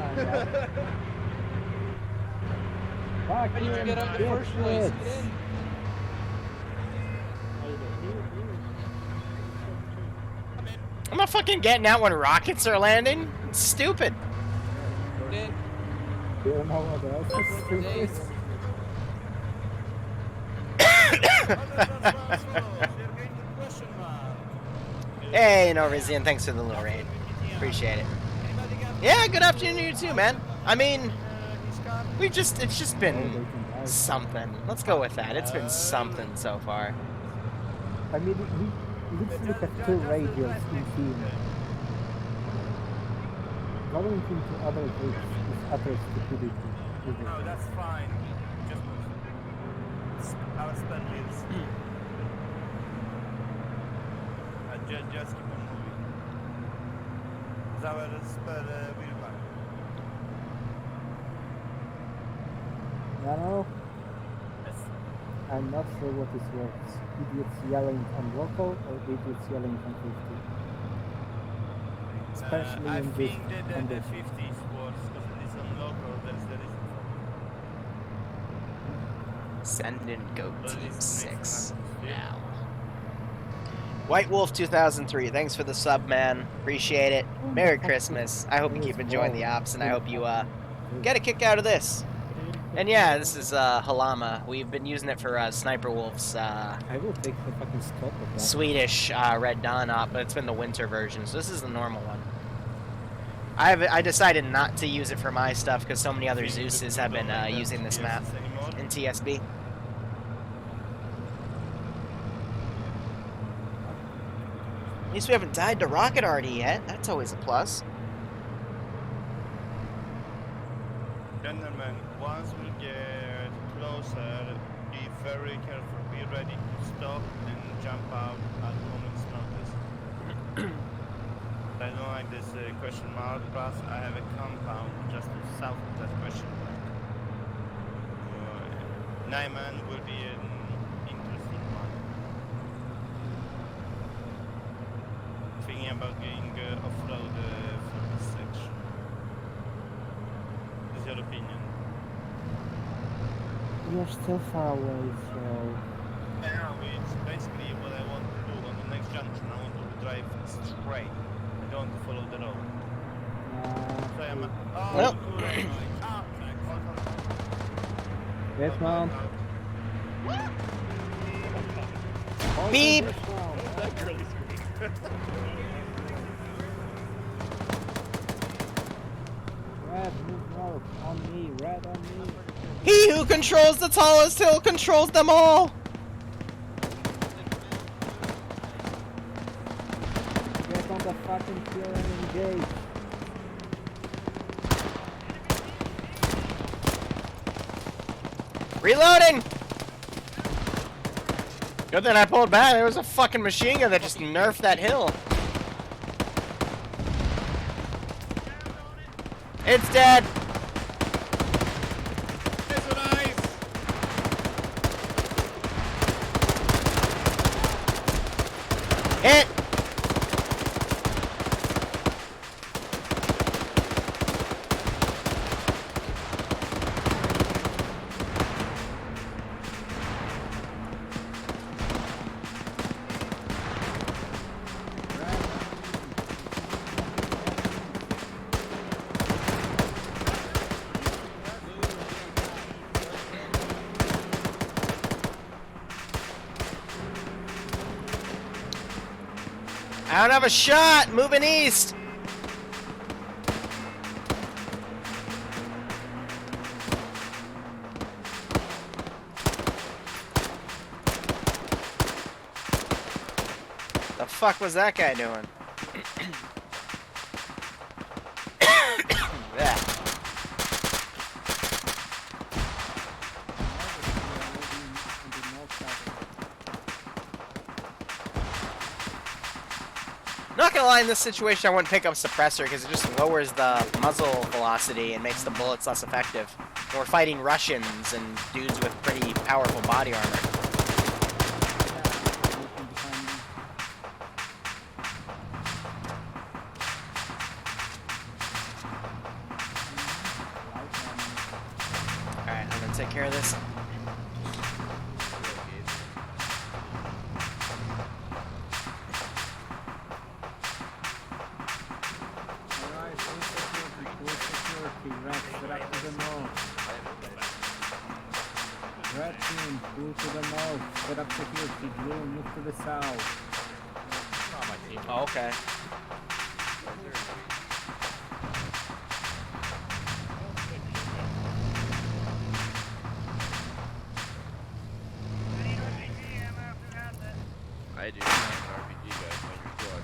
Fuck How did you get up in the first place? Get in! I'm not fucking getting out when rockets are landing. It's stupid. Get in! You don't know what else is stupid? Hey, Norvizian, thanks for the little raid. Appreciate it. Yeah, good afternoon to you too, man. I mean, it's just been something. Let's go with that. It's been something so far. I mean, we literally have 2 radios in team. Going into other groups is utter stupidity. No, that's fine. Just our spend wheels. Just keep on moving. It's our spare wheel back. You know, I'm not sure what is worse. Idiots yelling on local or idiots yelling on 50. Especially I in this think that the condition. 50s was because it is on local, that's the reason for Send in Goat But Team it's 6 nice now. White Wolf 2003, thanks for the sub, man. Appreciate it. Merry Christmas. I hope you keep enjoying the ops, and I hope you get a kick out of this. And yeah, this is Halama. We've been using it for Sniper Wolf's I will take the fucking scope of that. Swedish Red Dawn op, but it's been the winter version, so this is the normal one. I decided not to use it for my stuff because so many other Zeuses have been using this map in TSB. At least we haven't died to rocket already yet. That's always a plus. Gentlemen, once we get closer, be very careful. Be ready to stop and jump out at moment's notice. I don't like this question mark, plus I have a compound just south of that question mark. Nyman will be an interesting one. Thinking about going off-road for this section. What's your opinion? You're still far away, so... Yeah, it's basically what I want to do on the next junction. I want to drive straight. I don't want to follow the road. So I'm... Oh, Well. Yes, man. Beep! That girly screamed. Red, move north. On me, red on me. He who controls the tallest hill controls them all! Get on the fucking hill and engage. Reloading! Good thing I pulled back. There was a fucking machine gun that just nerfed that hill. It's dead. It's nice. Hit. I don't have a shot. Moving east. The fuck was that guy doing? Yeah. Not gonna lie, in this situation I wouldn't pick up suppressor because it just lowers the muzzle velocity and makes the bullets less effective. And we're fighting Russians and dudes with pretty powerful body armor. Alright, I'm gonna take care of this. Red team, move to the north. Set up security. Blue, move to the south. Oh, okay. I do. RPG guys, on your squad.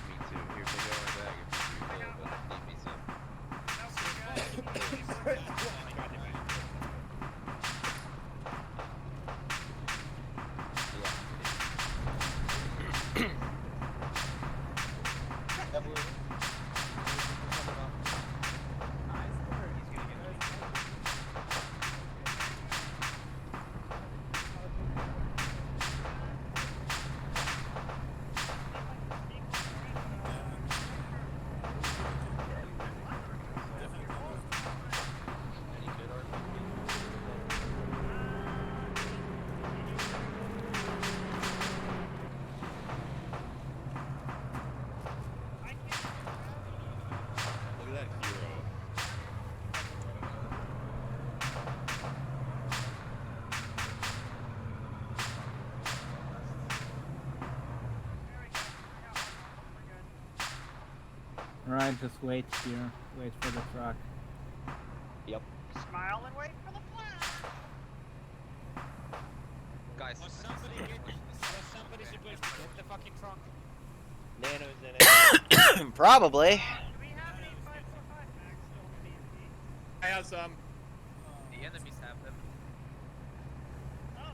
Me too. Here, take out my bag if you feel, but leave me some. Look at that hero. Alright, just wait here. Wait for the truck. Yep. Smile and wait for the flash. Guys, Was somebody supposed to get the fucking trunk? Nano's in it. Probably. Do we have any 545 mags still in the DMP? I have some. the enemies have them. Oh,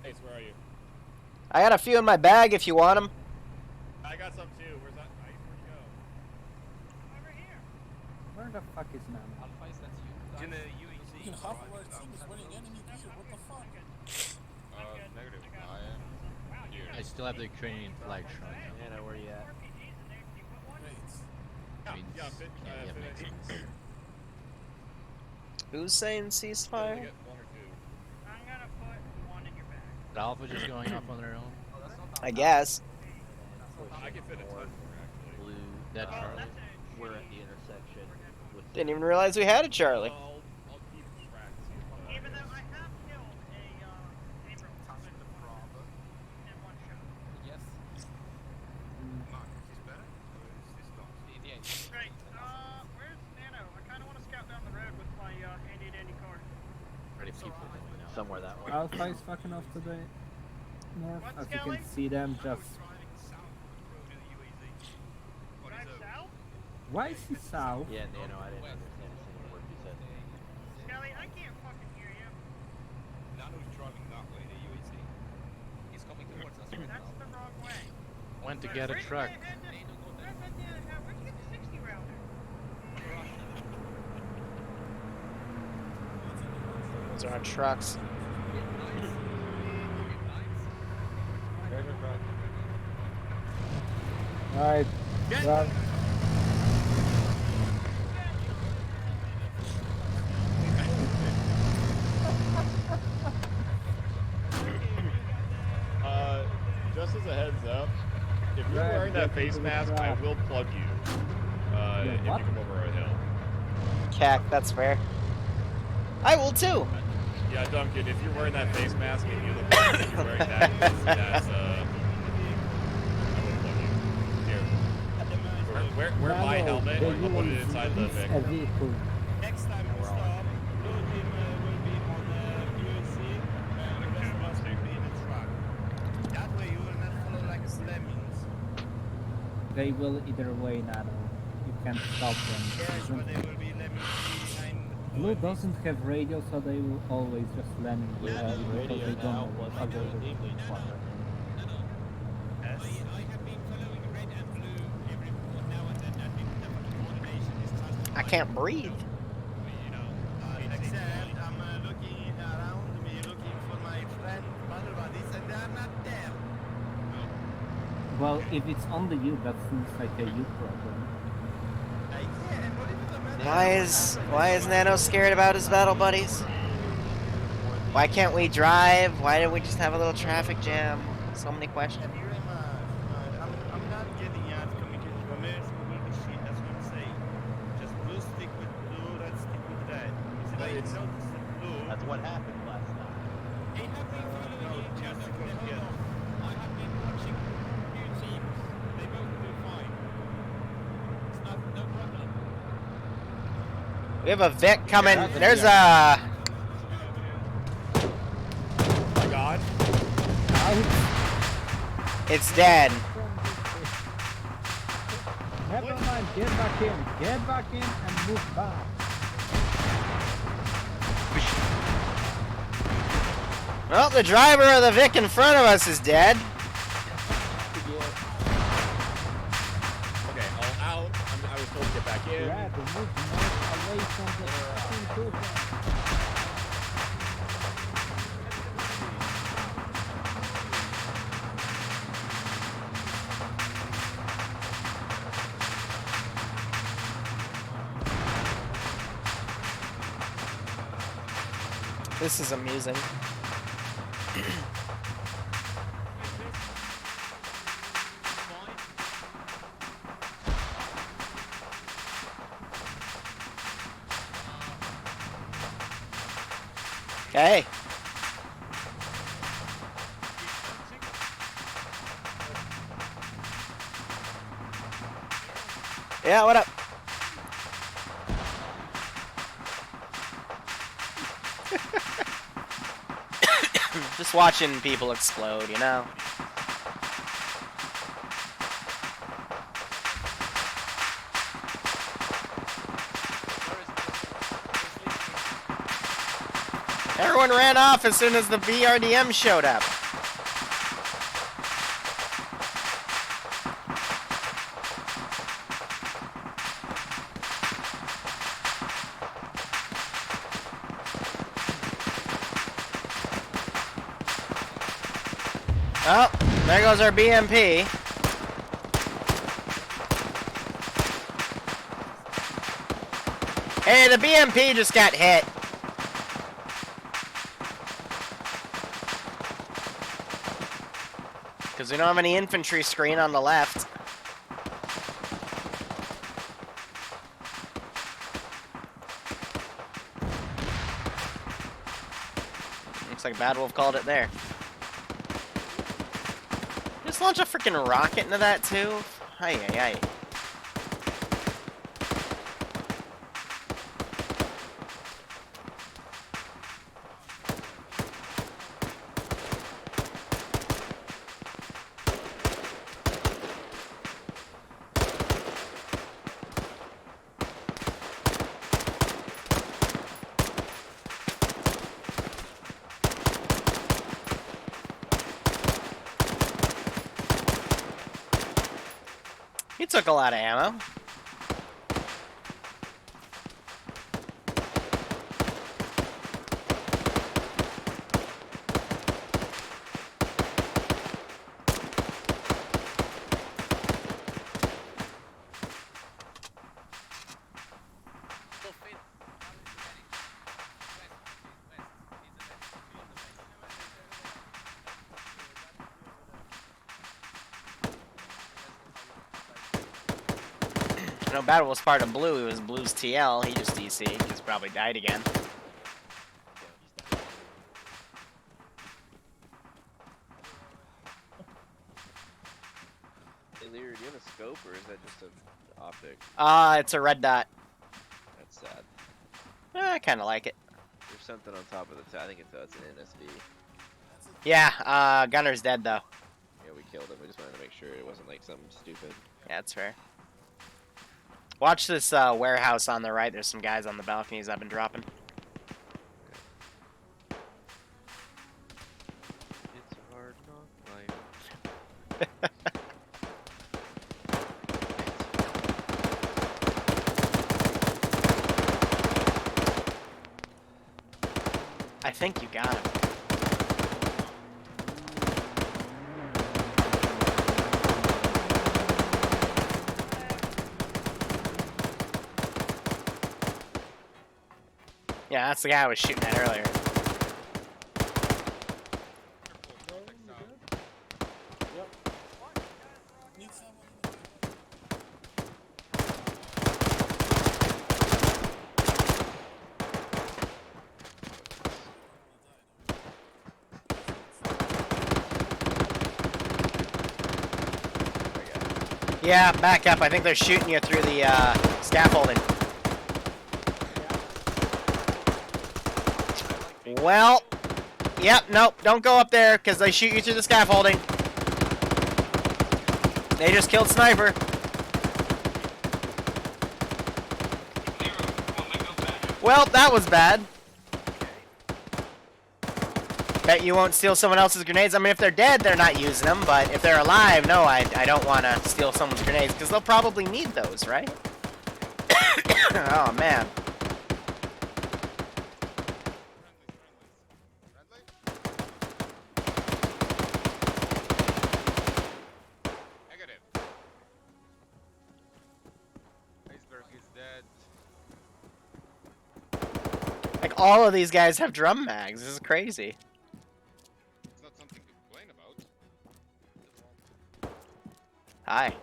no. Ace, where are you? I got a few in my bag if you want them. I got some too. Where's that? Ice? Where'd you go? Over here. Where the fuck is Nano? Alpha, is that you? In the UEC. Half of our team is winning enemy gear. What the fuck? Negative. I still have the Ukrainian flag shrine. Nano, where you at? Yeah, I mean, yeah, fit. yeah, Fit makes it. sense. Who's saying Only ceasefire? get one or two. I'm gonna put one in your bag. Is Alpha just going off on their own? I guess. I can fit a ton more actually. Blue. That Charlie? We're at the intersection. With Didn't even realize we had a Charlie. I'll keep track. See if Even though I have killed a Abrams in one shot. Yes. Great. Where's Nano? I kind of want to scout down the road with my handy dandy car. Pretty people going now. somewhere that way. Alpha is fucking off to the north. What, As you Skelly? can see them just... Drive south? Why is he south? Yeah, Nano, I didn't understand a single word you said. Skelly, I can't fucking hear you. Nano's driving that way, the UAC. He's coming towards us right That's now. the wrong way. Went to get a truck. Those are our trucks. Alright, run. Just as a heads up, if you're Right, wearing that get face into the mask, I trap. will plug you. If you what? come over a hill. Cack, that's fair. I will too. Yeah, Duncan, if you're wearing that face mask and you look like you're wearing that, that's, I will plug you. Here. Wear my helmet, They I'll put it use inside the a Vic. vehicle. Next time we stop, blue team will be on USC, and the rest of us will be in the truck. That way you will not follow like lemmings. They will either way, Nano. You can't stop them. Yes, but they will be lemmings behind. Blue doesn't have radio, so they will always just lemming Blue because has they radio don't now, know plus how it's they a will deeply smarter. Yes. I have been following red and blue every now and then. I think the coordination is just I can't breathe. except I'm looking around me, looking for my friend battle buddies, and they are not there. Well, if it's only you, that seems like a you problem. Why is Nano scared about his battle buddies? Why can't we drive? Why did we just have a little traffic jam? So many questions. Thank you very much. I'm not getting at communication from it, we will be shit, that's what I'm saying. Just blue stick with blue, red stick with red. If I notice the blue... That's what happened last time. They have been following each other the whole lot. I have been watching few teams. They both do fine. It's not, no problem. We have a Vic coming. There's a... My God. It's dead. Never mind, get back in and move back. Well, the driver of the Vic in front of us is dead. Okay, all out. I was told to get back in. Yeah, move north away from the fucking cruiser. This is amusing. Okay. Yeah, what up? Just watching people explode, you know? Everyone ran off as soon as the VRDM showed up. Oh, there goes our BMP. Hey, the BMP just got hit. Because we don't have any infantry screen on the left. Looks like Bad Wolf called it there. Just launch a freaking rocket into that too? Ay, ay, ay. He took a lot of ammo. No, Battle was part of Blue. It was Blue's TL. He just DC. He's probably died again. Hey, Liru, do you have a scope or is that just an optic? It's a red dot. That's sad. I kind of like it. There's something on top of the I think it's an NSV. Yeah, Gunner's dead though. Yeah, we killed him. We just wanted to make sure it wasn't like something stupid. Yeah, that's fair. Watch this warehouse on the right. There's some guys on the balconies I've been dropping. It's a hard knock life. I think you got him. Yeah, that's the guy I was shooting at earlier. Yeah, back up. I think they're shooting you through the scaffolding. Well, yep, nope, don't go up there because they shoot you through the scaffolding. They just killed Sniper. Well, that was bad. Bet you won't steal someone else's grenades. I mean, if they're dead, they're not using them, but if they're alive, no, I don't want to steal someone's grenades because they'll probably need those, right? Oh, man. Like, all of these guys have drum mags. This is crazy. It's not something to complain about. Hi.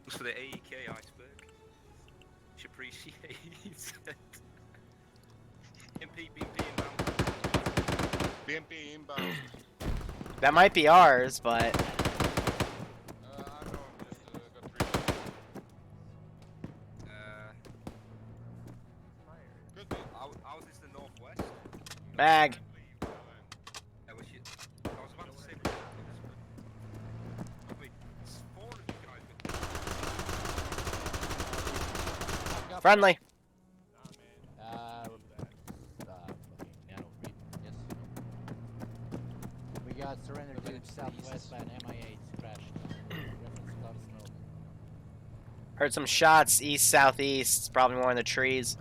For the AEK iceberg. She appreciates it. BMP inbound. BMP inbound. That might be ours, but... I know, just got 3. Could be. Ours is the northwest. Mag. I was about to say wait, it's 4 of you guys. Friendly. We got surrendered to southwest by an MI8 crashed. Reference cloud of smoke. Heard some shots east, southeast. Probably more in the trees.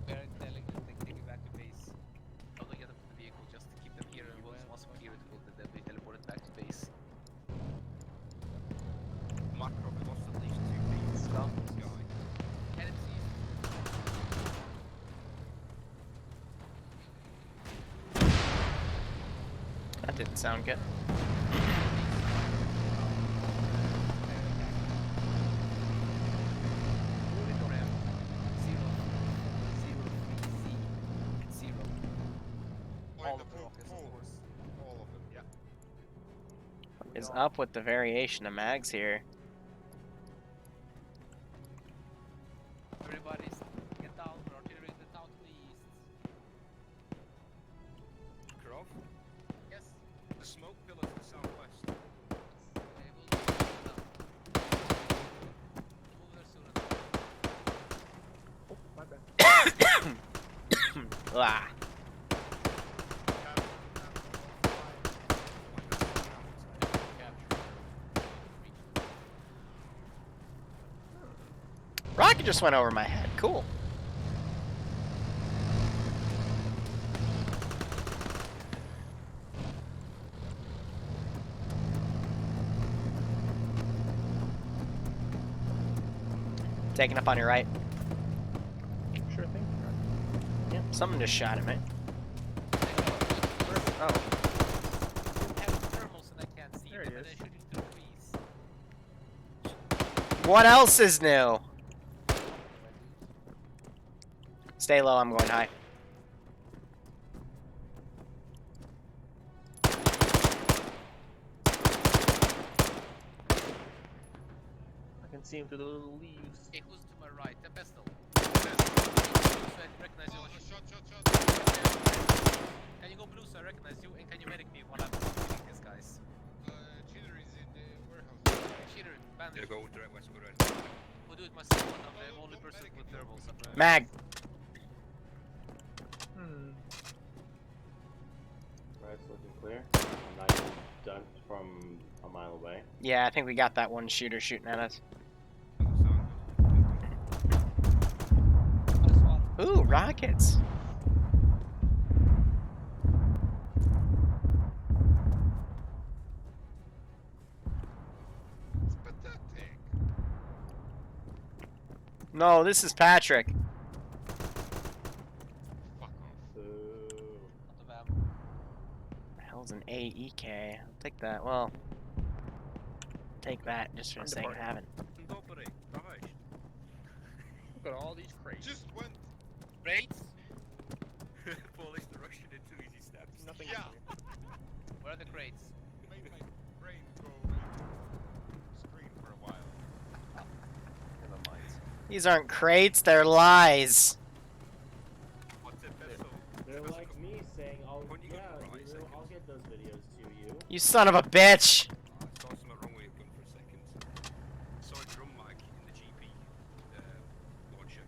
We're telling them to take it back to base. How to get them to the vehicle just to keep them here and once we're here to then we teleport it back to base. Macro, we lost at least 2 people. Stop this guy. That didn't sound good. What is up with the variation of mags here? Everybody get down, artillery in the town to the east. Krov? Yes. The smoke pillar to the southwest. Oh, my bad. Ah. Rocket just went over my head. Cool. Taking up on your right. Sure thing. Yep, someone just shot at me. Oh. There he is. What else is new? Stay low, I'm going high. I can see him through the little leaves. Hey, who's to my right? The pistol. Can you go blue so I recognize you? And can you medic me while I'm shooting these guys? Cheater is in the warehouse. Cheater, bandage. Yeah, go direct west, go right. We'll do it myself. I'm the only person with thermals. Mag. Right's looking clear. Nice dunked from a mile away. Yeah, I think we got that one shooter shooting at us. Ooh, rockets. It's pathetic. No, this is Patrick. Fuck off. The hell's an AEK? I'll take that. Well, take that just for the sake of having. Добрый, товарищ. Look at all these crates. Just went. Crates? Polish the Russian in 2 easy steps. Nothing. Yeah. Where are the crates? Made my brain go screen for a while. Never mind. These aren't crates, they're lies. What's it? They're like me saying, "Oh yeah, Liru, I'll get those videos to you." You son of a bitch! I saw something wrong with your gun for a second. Saw a drum mic in the GP launcher.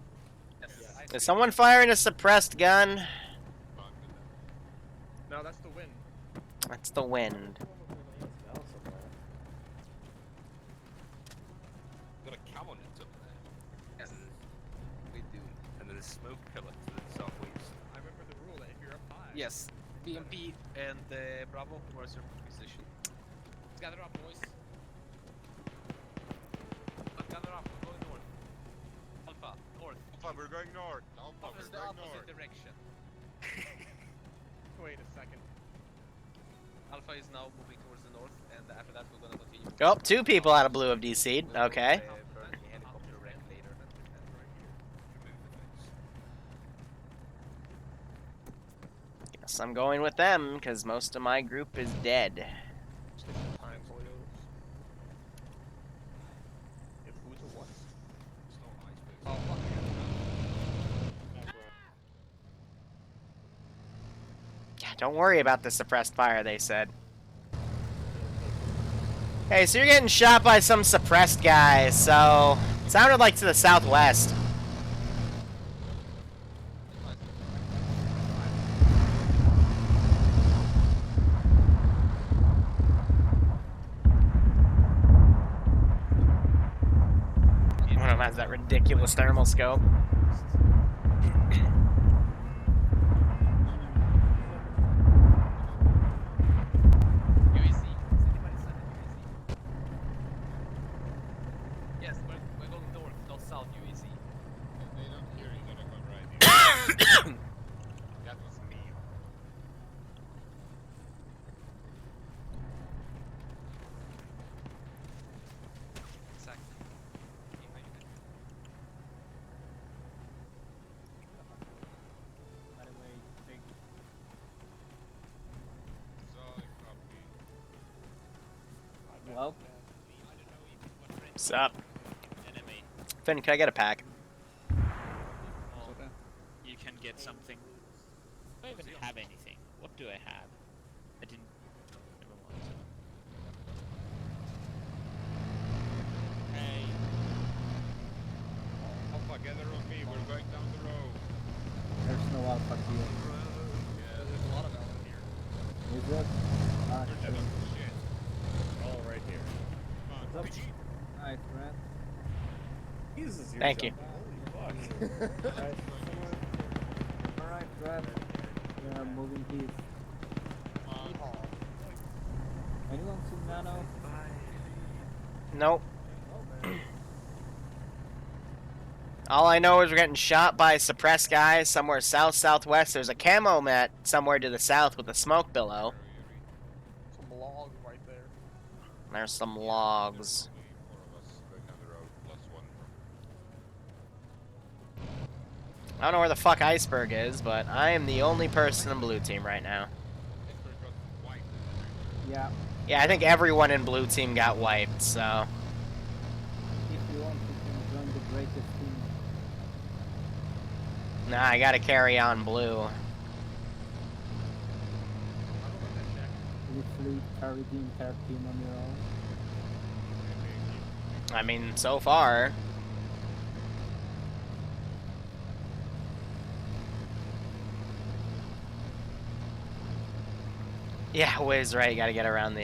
Yes. Is someone firing a suppressed gun? No, that's the wind. That's the wind. Got a cam on it up there. Yes. We do. And then a smoke pillar to the southwest. I remember the rule that if you're up high. Yes. BMP and Bravo, where's your position? Let's gather up, boys. Let's gather up, we're going north. Alpha, north. Alpha, we're going north. Alpha, What is we're the going opposite north. direction? Wait a second. Alpha is now moving towards the north, and after that we're gonna continue. Oh, 2 people out of blue have DC'd. Okay. Burn the helicopter wreck later. Guess I'm going with them, because most of my group is dead. Time for those. If who's a what? Oh, fuck. Yeah, don't worry about the suppressed fire, they said. Hey, so you're getting shot by some suppressed guy, so... It sounded like to the southwest. One of them has that ridiculous thermal scope. Yes, we're going north, not south, UAC. They don't hear you, they're going right. That was me. Exactly. By the way, big Solid copy. well. What's up? Enemy. Finn, can I get a pack? Well, you can get something. Do I even have anything? What do I have? I didn't. Never mind. Hey. Alpha, gather on me, we're going down the road. There's no alpha here. Yeah, there's a lot of Allen here. Is it? Ah, Yeah, shit. shit. All right here. Nice, man. Jesus, you're Thank you. jumping. Holy fuck. Alright, Brad. Yeah, moving piece. Anyone seen Nano? Nope. All I know is we're getting shot by suppressed guys somewhere south-southwest. There's a camo mat somewhere to the south with a smoke billow. Some logs right there. There's some logs. I don't know where the fuck Iceberg is, but I am the only person in blue team right now. Yeah. Yeah, I think everyone in blue team got wiped, so... If you want, you can join the greatest team. Nah, I gotta carry on blue. Literally carry the entire team on your own. I mean, so far. Yeah, Wiz, right, you gotta get around the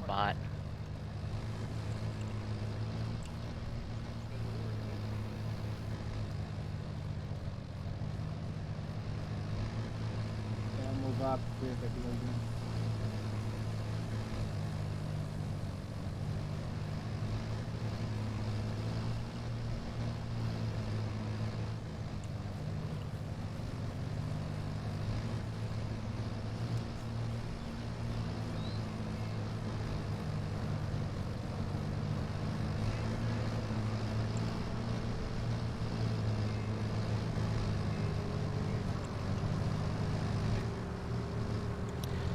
bot. Yeah, move up to the building.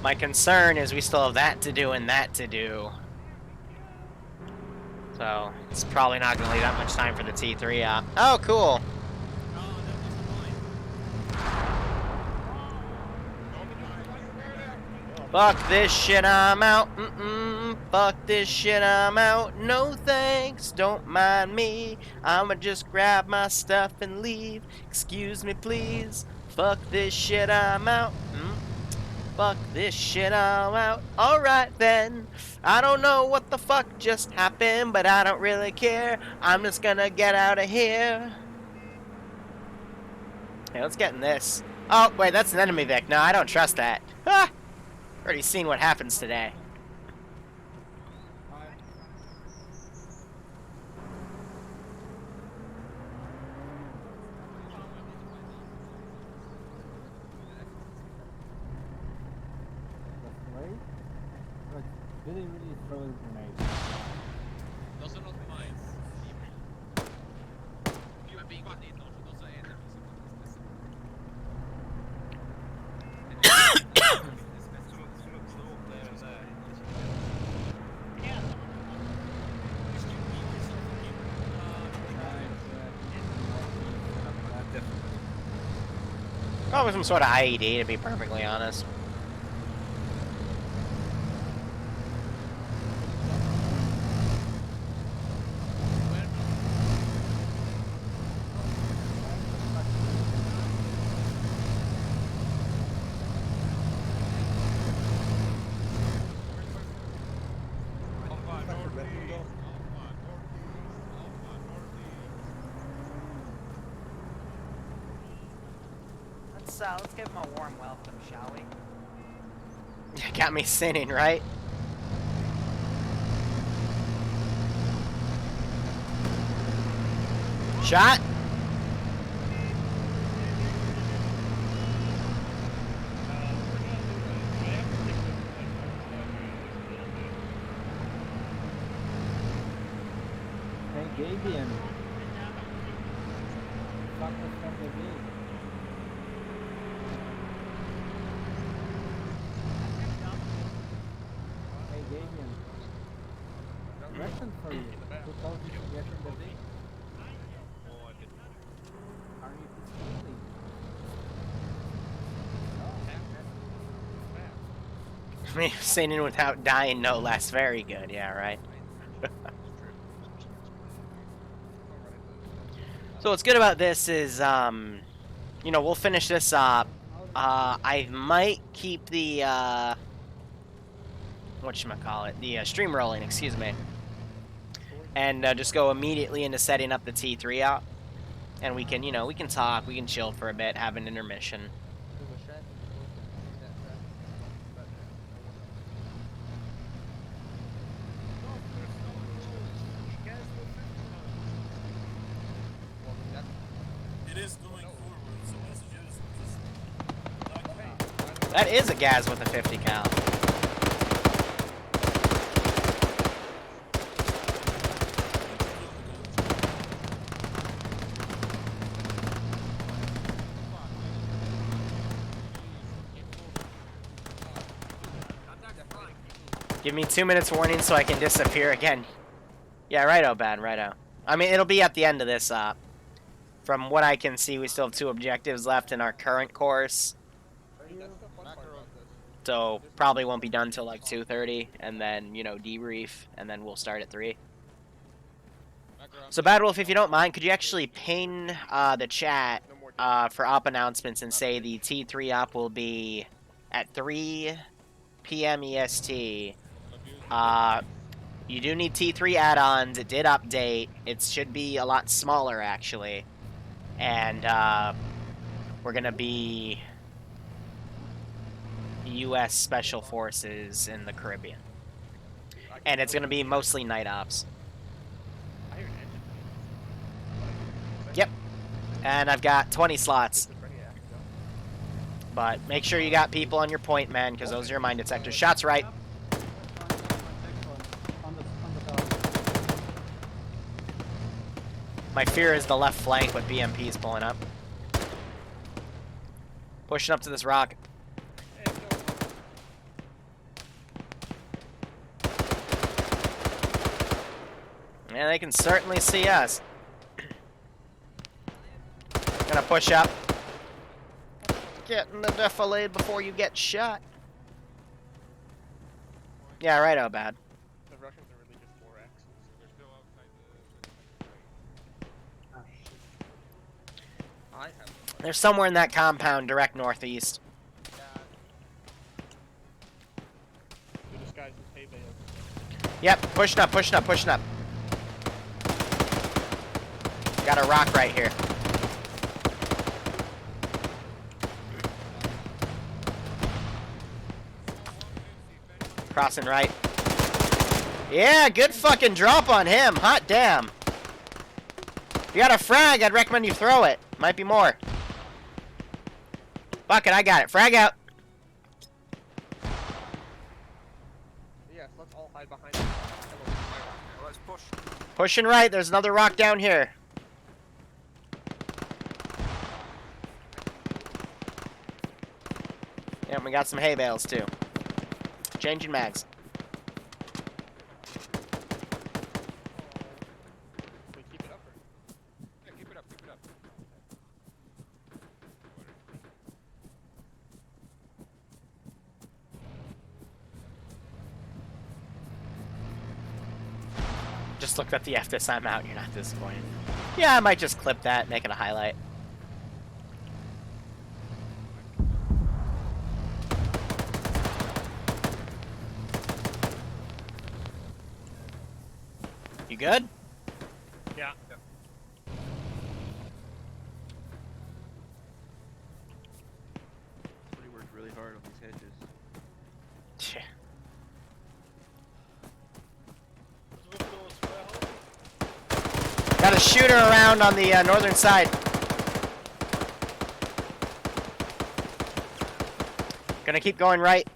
My concern is we still have that to do and that to do. So, it's probably not going to leave that much time for the T3 op. Oh, cool. Fuck this shit, I'm out. Fuck this shit, I'm out. No thanks, don't mind me. I'ma just grab my stuff and leave. Excuse me, please. Fuck this shit, I'm out. Fuck this shit, I'm out. Alright then. I don't know what the fuck just happened, but I don't really care. I'm just gonna get out of here. Hey, let's get in this. Oh, wait, that's an enemy Vic. No, I don't trust that. Ah! Already seen what happens today. Did they really throw a grenade? Those are not mines. You are being funny, no, those are enemies. Probably some sort of IED, to be perfectly honest. Let's give him a warm welcome, shall we? Got me sinning, right? Shot? Hey, Gabian. Fuck us from the game. Hey, Gabian. Question for you. Who told you to get in the game? Are you stealing? I mean, sinning without dying, no less. Very good, yeah, right? So what's good about this is, you know, we'll finish this up I might keep the, whatchamacallit, the stream rolling, excuse me. And just go immediately into setting up the T3 out. And we can, we can talk, we can chill for a bit, have an intermission. It is going forward, so messages just That is a gas with a 50 cal. Give me 2 minutes warning so I can disappear again. Yeah, righto, bad, righto. I mean, it'll be at the end of this, from what I can see, we still have 2 objectives left in our current course. So, probably won't be done till like 2:30, and then, debrief, and then we'll start at 3. So, Bad Wolf, if you don't mind, could you actually ping the chat for op announcements and say the T3 op will be at 3 p.m. EST. You do need T3 add-ons. It did update. It should be a lot smaller, actually. And we're going to be U.S. Special Forces in the Caribbean. And it's going to be mostly night ops. Yep. And I've got 20 slots. But make sure you got people on your point, man, because those are your mine detectors. Shots right. My fear is the left flank with BMPs pulling up. Pushing up to this rock. Yeah, they can certainly see us. Gonna push up. Get in the defilade before you get shot. Yeah, righto, bad. The Russians are really just 4 axles. They're still outside the... They're somewhere in that compound, direct northeast. This guy's with hay bales. Yep, pushing up, pushing up, pushing up. Got a rock right here. Crossing right. Yeah, good fucking drop on him. Hot damn. If you got a frag, I'd recommend you throw it. Might be more. Fuck it, I got it. Frag out. Yes, let's all hide behind it. Let's push. Pushing right. There's another rock down here. Yeah, we got some hay bales too. Changing mags. Wait, keep it up or? Yeah, keep it up, keep it up. Just looked at the FS, I'm out. You're not disappointed. Yeah, I might just clip that, make it a highlight. You good? Yeah. Somebody worked really hard on these hedges. Yeah. Got a shooter around on the northern side. Gonna keep going right.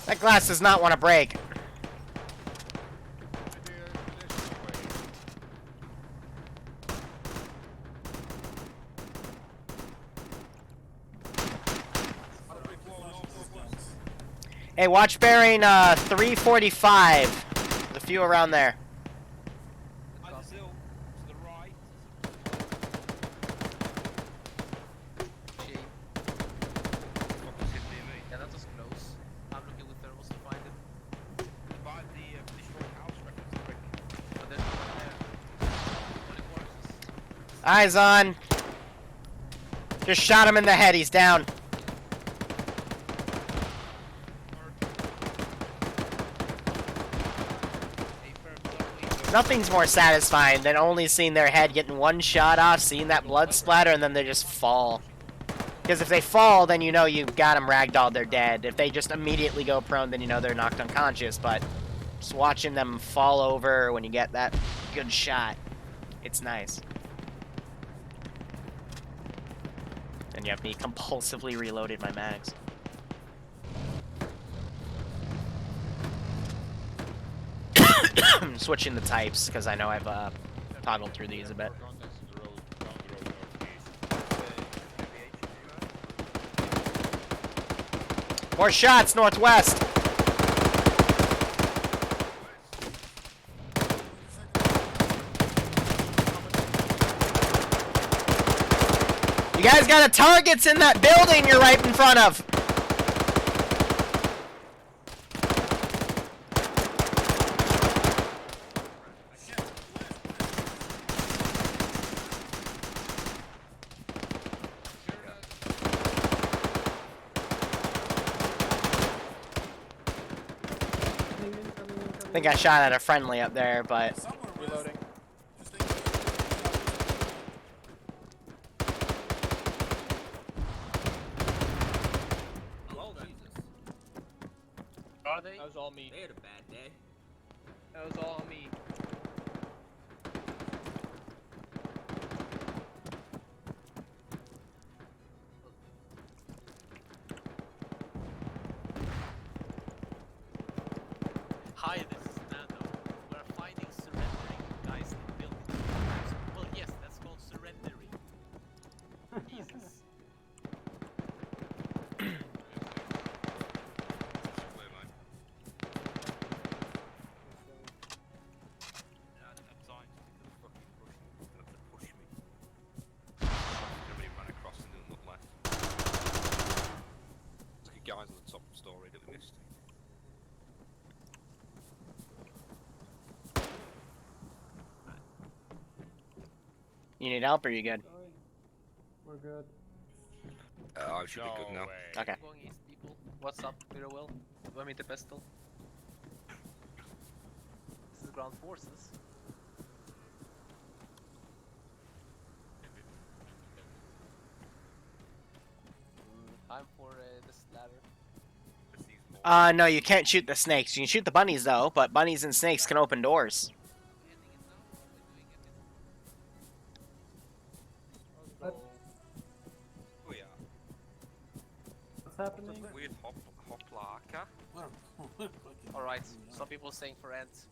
That glass does not want to break. Hey, watch bearing 345. There's a few around there. Yeah, that was close. I'm looking with thermals to find him. By the destroyed house reference brick. But there's no one there. Only corpses. Eyes on. Just shot him in the head. He's down. Nothing's more satisfying than only seeing their head getting one shot off, seeing that blood splatter, and then they just fall. Because if they fall, then you know you got them ragdolled, they're dead. If they just immediately go prone, then you know they're knocked unconscious. But just watching them fall over when you get that good shot, it's nice. And you have me compulsively reloaded my mags. I'm switching the types because I know I've toggled through these a bit. More shots northwest. You guys got a targets in that building you're right in front of. I think I shot at a friendly up there, but Reloading. Well then. Are they? That was all me. They had a bad day. That was all me. Hi, this is Nano. We're finding surrendering guys in buildings. Well, yes, that's called surrendering. Jesus. Guys on the top story that we missed. you need help or you good? We're good. I should be good now. Okay. Going east, people. What's up, Liru? Do I mean the pistol? This is ground forces. Time for this ladder. No, you can't shoot the snakes. You can shoot the bunnies though, but bunnies and snakes can open doors. What? Oh yeah. What's happening? Weird hoplaka. Alright, some people saying for ends.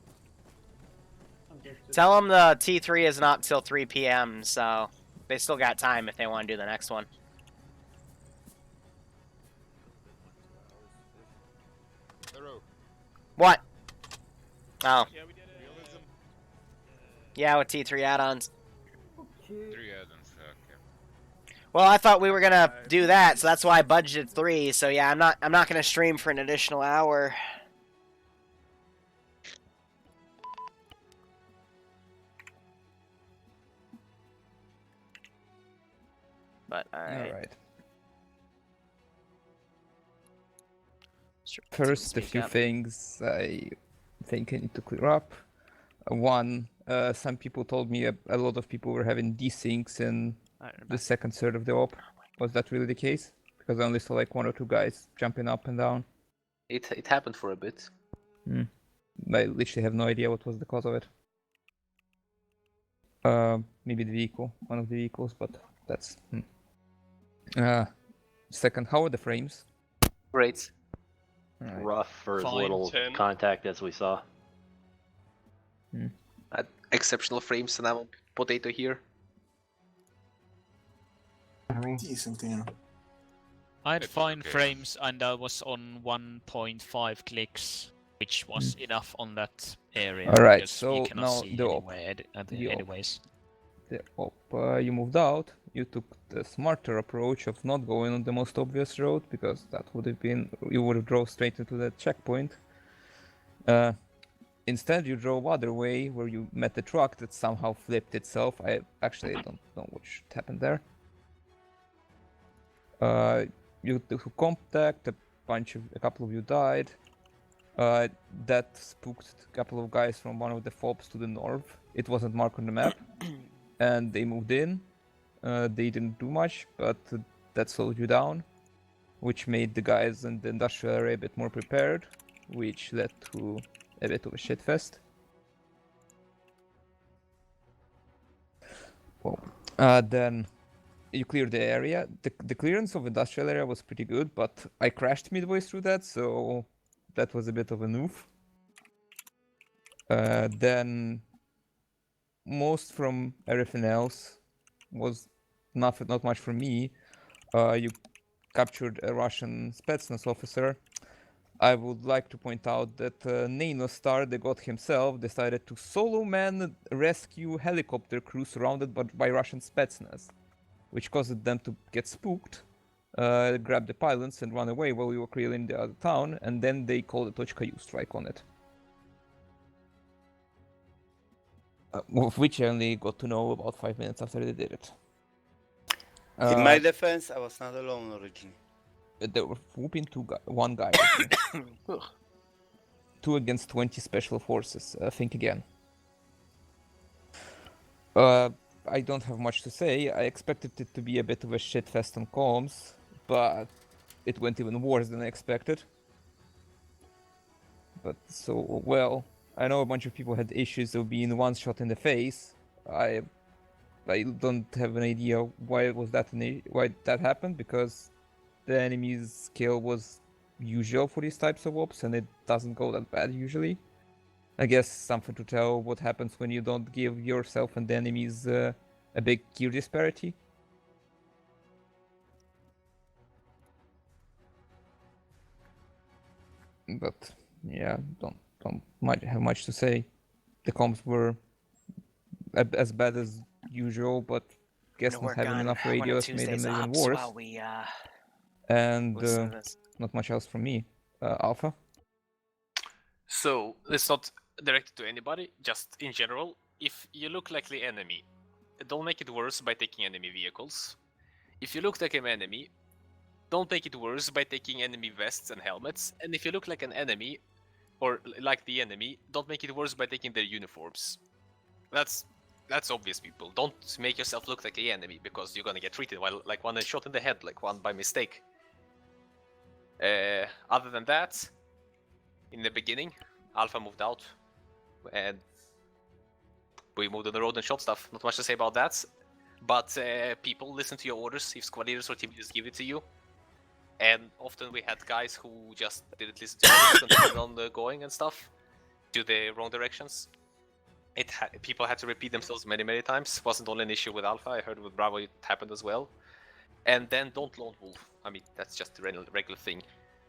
Tell them the T3 is not till 3 p.m., so they still got time if they want to do the next one. What? Oh. Yeah, we did it. Realism. Yeah, with T3 add-ons. Okay. 3 add-ons, okay. Well, I thought we were gonna do that, so that's why I budgeted 3. So yeah, I'm not gonna stream for an additional hour. But alright. First, a few things I think I need to clear up. One, some people told me a lot of people were having desyncs in the second third of the op. Was that really the case? Because I only saw like 1 or 2 guys jumping up and down. It happened for a bit. I literally have no idea what was the cause of it. Maybe the vehicle, one of the vehicles, but that's... Second, how are the frames? Great. rough for as Fine. little 10. contact as we saw. Exceptional frames and I'm on potato here. Decent, yeah. I had fine frames and I was on 1.5 clicks, which was enough on that area. Alright, because so you cannot now see the op. anywhere, The op. anyways. The op. You moved out. You took the smarter approach of not going on the most obvious road, because that would have been, you would have drove straight into that checkpoint. Instead, you drove other way, where you met the truck that somehow flipped itself. I actually don't know what happened there. You took contact. A couple of you died. That spooked a couple of guys from one of the FOBs to the north. It wasn't marked on the map, and they moved in. They didn't do much, but that slowed you down, which made the guys in the industrial area a bit more prepared, which led to a bit of a shitfest. Well, then you cleared the area. The clearance of industrial area was pretty good, but I crashed midway through that, so that was a bit of a noof. Then most from everything else was not much for me. You captured a Russian Spetsnaz officer. I would like to point out that Nanostar, the god himself, decided to solo man rescue helicopter crew surrounded by Russian Spetsnaz, which caused them to get spooked, grab the pilots and run away while we were clearing the other town, and then they called a Tochka-U strike on it. Of which I only got to know about 5 minutes after they did it. In my defense, I was not alone originally. They were whooping one guy. 2 against 20 special forces. Think again. I don't have much to say. I expected it to be a bit of a shitfest on comms, but it went even worse than I expected. But so, well, I know a bunch of people had issues of being one shot in the face. I don't have an idea why that happened, because the enemy's skill was usual for these types of ops, and it doesn't go that bad usually. I guess something to tell what happens when you don't give yourself and the enemies a big gear disparity. But yeah, don't have much to say. The comms were as bad as usual, but guess not having enough radios made them even worse. And not much else from me. Alpha? So, it's not directed to anybody, just in general. If you look like the enemy, don't make it worse by taking enemy vehicles. If you look like an enemy, don't make it worse by taking enemy vests and helmets. And if you look like an enemy, or like the enemy, don't make it worse by taking their uniforms. That's obvious, people. Don't make yourself look like the enemy, because you're gonna get treated like one shot in the head, like one by mistake. Other than that, in the beginning, Alpha moved out, and we moved on the road and shot stuff. Not much to say about that, but people listen to your orders if squad leaders or team leaders give it to you. And often we had guys who just didn't listen to orders and continued on going and stuff to the wrong directions. People had to repeat themselves many times. Wasn't only an issue with Alpha. I heard with Bravo it happened as well. And then don't lone wolf. I mean, that's just a regular thing.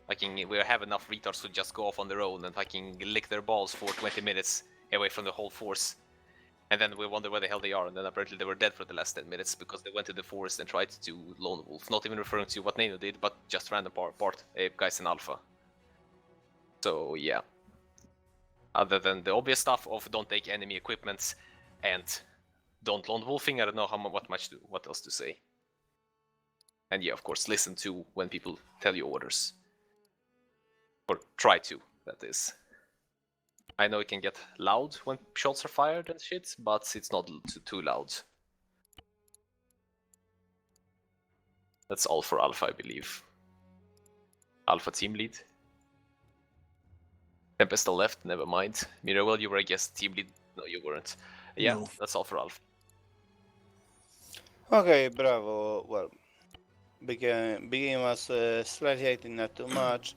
We have enough retards to just go off on their own and lick their balls for 20 minutes away from the whole force. And then we wonder where the hell they are, and then apparently they were dead for the last 10 minutes because they went to the forest and tried to lone wolf. Not even referring to what Nano did, but just random guys in Alpha. So yeah. Other than the obvious stuff of don't take enemy equipment and don't lone wolfing, I don't know what else to say. And yeah, of course, listen to when people tell you orders. Or try to, that is. I know it can get loud when shots are fired and shit, but it's not too loud. That's all for Alpha, I believe. Alpha team lead. Tempest left, never mind. Mirabel, you were, I guess, team lead. No, you weren't. Yeah, no. That's all for Alpha. Okay, Bravo. Well, beginning was slightly hating, not too much.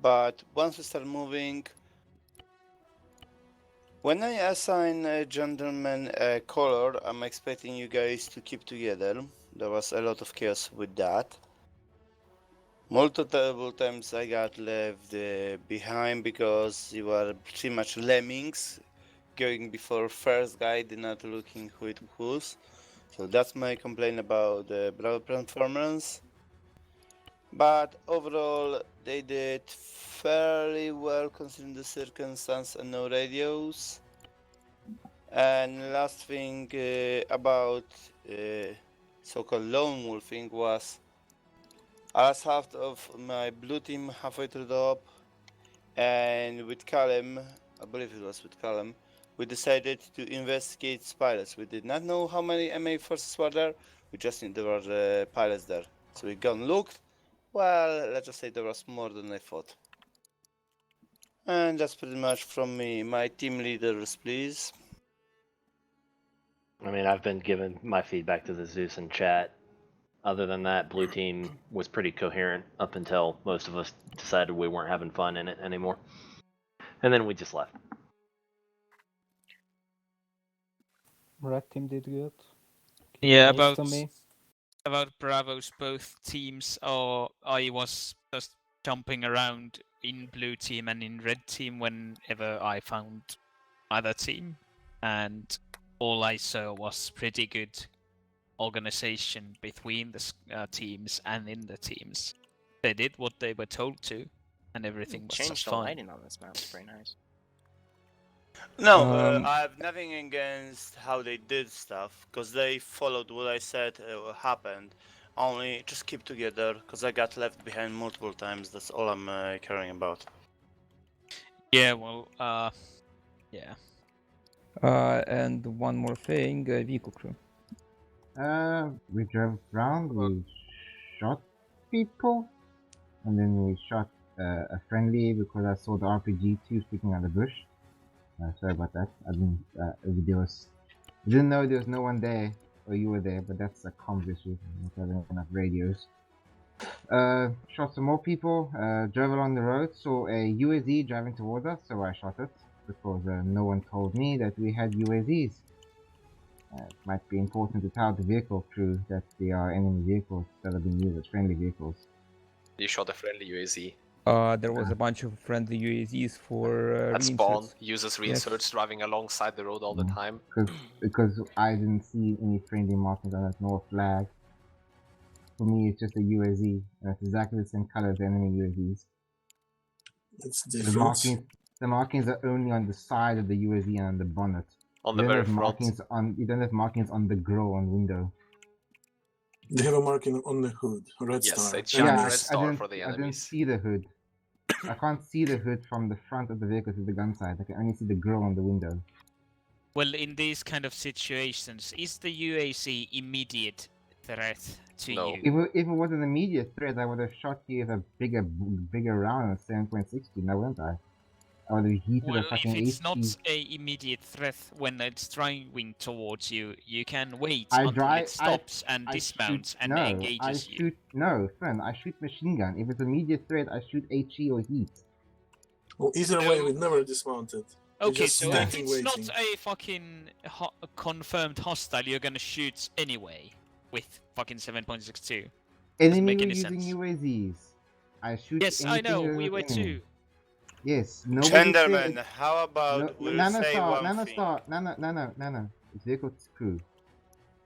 but once we start moving, when I assign a gentleman a color, I'm expecting you guys to keep together. There was a lot of chaos with that. Multiple times I got left behind because you were pretty much lemmings, going before first guy, not looking who it was. So that's my complaint about the Brawl performance. But overall, they did fairly well considering the circumstance and no radios. And last thing about so-called lone wolfing was I was half of my blue team halfway through the op, and with Callum, I believe it was with Callum, we decided to investigate pilots. We did not know how many MA forces were there, we just knew there were pilots there. So we gone looked, well, let's just say there was more than I thought. And that's pretty much from me. My team leaders, please. I mean, I've been giving my feedback to the Zeus in chat. Other than that, blue team was pretty coherent up until most of us decided we weren't having fun in it anymore. And then we just left. Red team did good. Yeah, Next to me. about Bravos, both teams are. I was just jumping around in blue team and in red team whenever I found either team, and all I saw was pretty good organization between the teams and in the teams. They did what they were told to, and everything was just Changed the fine. lighting on this map. It's pretty nice. No, I have nothing against how they did stuff, because they followed what I said happened. Only just keep together, because I got left behind multiple times. That's all I'm caring about. Yeah, well, yeah. And one more thing, vehicle crew. We drove around, we shot people, and then we shot a friendly because I saw the RPG-2 sticking out of the bush. Sorry about that. I didn't. Didn't know there was no one there, or you were there, but that's a comms issue. Not having enough radios. Shot some more people. Drove along the road, saw a UAZ driving towards us, so I shot it because no one told me that we had UAZs. It might be important to tell the vehicle crew that they are enemy vehicles that are being used as friendly vehicles. You shot a friendly UAZ. There was a bunch of friendly UAZs for At spawn, reinserts. uses reinserts driving alongside the road all the time. Because I didn't see any friendly markings on that north flag. For me, it's just a UAZ, and it's exactly the same color as the enemy UAZs. It's The different. markings are only on the side of the UAZ and on the bonnet. On the very front. You don't have markings on the grille on window. They have a marking on the hood, a red Yes, star. it's shiny red star for the I didn't enemies. see the hood. I can't see the hood from the front of the vehicle to the gun side. I can only see the grille on the window. Well, in these kind of situations, is the UAC immediate threat to you? If it was an immediate threat, I would have shot you with a bigger round of 7.16, now wouldn't I? I would have heated Well, a fucking if it's HE. not a immediate threat when it's driving towards you, you can wait I until drive. it stops and dismounts and engages you. No, friend, I shoot machine gun. If it's immediate threat, I shoot HE or heat. Well, either way, we never dismounted. We're Okay, just so if standing it's not waiting. a fucking confirmed hostile, you're gonna shoot anyway with fucking 7.62. Doesn't Enemy make were any using sense. UAZs. I shoot. Yes, I know, anything we that were was enemy. too. Yes, nobody Gentlemen, said. how about we say one thing? No. It's vehicle crew.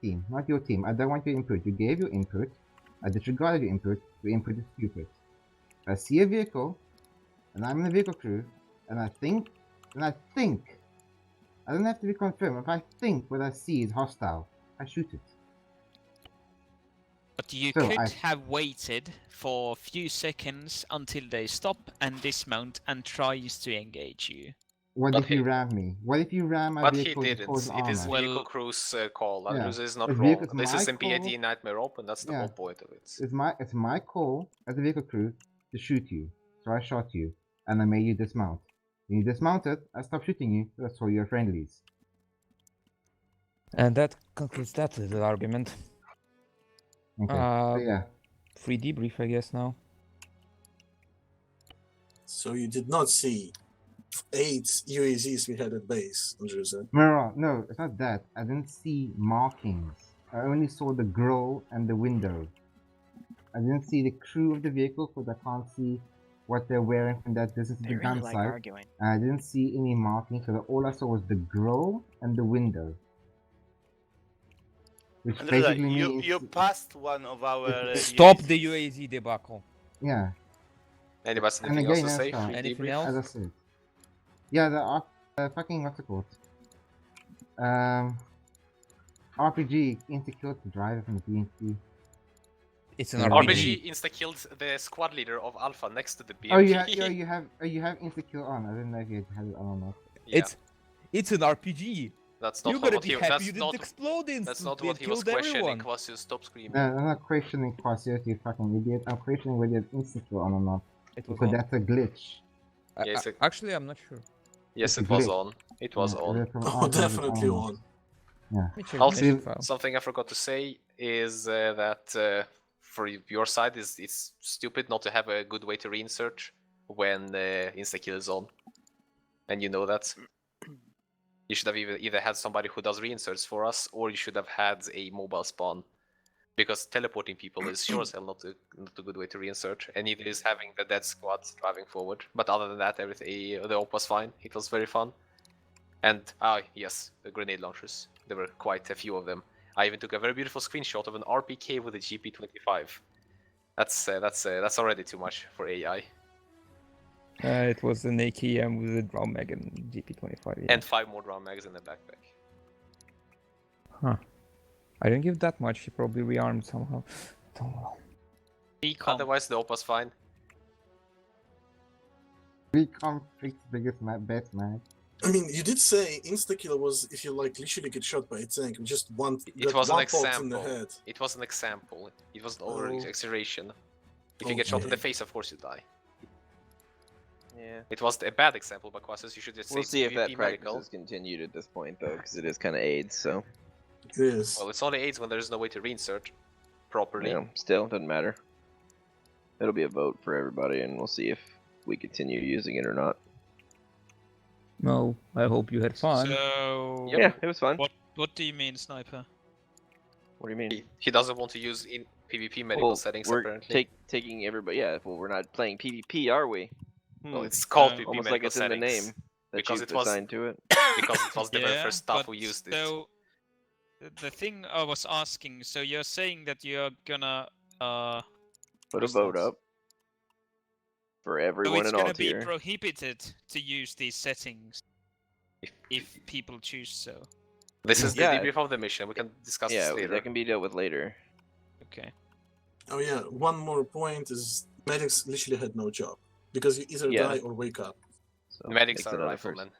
Team, not your team. I don't want your input. You gave your input. I disregarded your input. Your input is stupid. I see a vehicle, and I'm in the vehicle crew, and I think, I don't have to be confirmed. If I think what I see is hostile, I shoot it. But you So could I- have waited for a few seconds until they stop and dismount and tries to engage you. What But if you ram me? What if you ram my But he vehicle didn't. towards It is armor? vehicle crew's call. Yeah. This is not If wrong. vehicle's This my is in PID call- Nightmare Open. That's the Yeah. whole point of it. It's my call as a vehicle crew to shoot you. So I shot you, and I made you dismount. When you dismounted, I stopped shooting you. That's for your friendlies. And that concludes that little argument. Okay. So yeah. Free debrief, I guess now. So you did not see 8 UAZs we had at base, Andrewsa. No, it's not that. I didn't see markings. I only saw the grille and the window. I didn't see the crew of the vehicle because I can't see what they're wearing from that distance to the gun like sight. arguing. I didn't see any markings, so all I saw was the grille and the window. Which basically means... You passed one of our... Stop the UAZ debacle. Yeah. Anybody And anything else again, to say? as, Free Anything debrief? else? as I said. Yeah, the fucking, what's it called? RPG insta-killed the driver from the BNP. It's an RPG insta-killed the squad leader of Alpha next to the BMP. Oh, you have insta-kill on. I didn't know if you had it on or not. Yeah. It's an RPG. That's not You gotta what be he. happy That's you didn't not. explode instantly. That's not and what he was killed questioning. everyone. Quasio, stop screaming. No, I'm not questioning Quasio, you fucking idiot. I'm questioning whether you had insta-kill on or not. It was Because on. that's a glitch. Yes, Actually, I'm not sure. Yes, It's it a was glitch. on. It was Yeah, on. it's from Oh, on to the definitely on. Yeah. Also, something I forgot to say is that for your side, it's stupid not to have a good way to reinsert when insta-kill is on, and you know that. You should have either had somebody who does reinserts for us, or you should have had a mobile spawn, because teleporting people is sure as hell not a good way to reinsert, and neither is having the dead squads driving forward. But other than that, everything the op was fine. It was very fun. And yes, the grenade launchers. There were quite a few of them. I even took a very beautiful screenshot of an RPK with a GP25. That's already too much for AI. It was an AKM with a drum mag and GP25. Yeah. And 5 more drum mags in the backpack. Huh. I didn't give that much. He probably rearmed somehow. Don't know. Otherwise, the op was fine. Recon freaks biggest best man. I mean, you did say insta-kill was if you like literally get shot by a tank and just one. It was an one pulse in the example. head. It was an example. It was an over Oh. exaggeration. If you get shot in the Okay. face, of course you die. Yeah. It was a bad example, but Quasis, you should just We'll say see if that PvP practice medical. is continued at this point, though, because it is kind of AIDS, so. It is. Well, it's only AIDS when there's no way to reinsert properly. Yeah, still, doesn't matter. It'll be a vote for everybody, and we'll see if we continue using it or not. No, I hope you had fun. So Yeah, it was fun. What do you mean, Sniper? What do you mean? He doesn't want to use in PvP medical Well, settings, we're apparently. taking everybody. Yeah, well, we're not playing PvP, are we? Well, it's called PvP almost medical like it's in the settings. name that Because you've it was assigned to it. Because it was the very Yeah, first staff but who used it. So the thing I was asking, so you're saying that you're gonna Put a vote up for so everyone it's in all gonna be tier. prohibited to use these settings if people choose so. This is the Yeah. debrief of the mission. We can discuss Yeah, this later. that can be dealt with later. Okay. Oh yeah, one more point is medics literally had no job because you either Yeah. die or wake up. So Medics makes are another person. riflemen.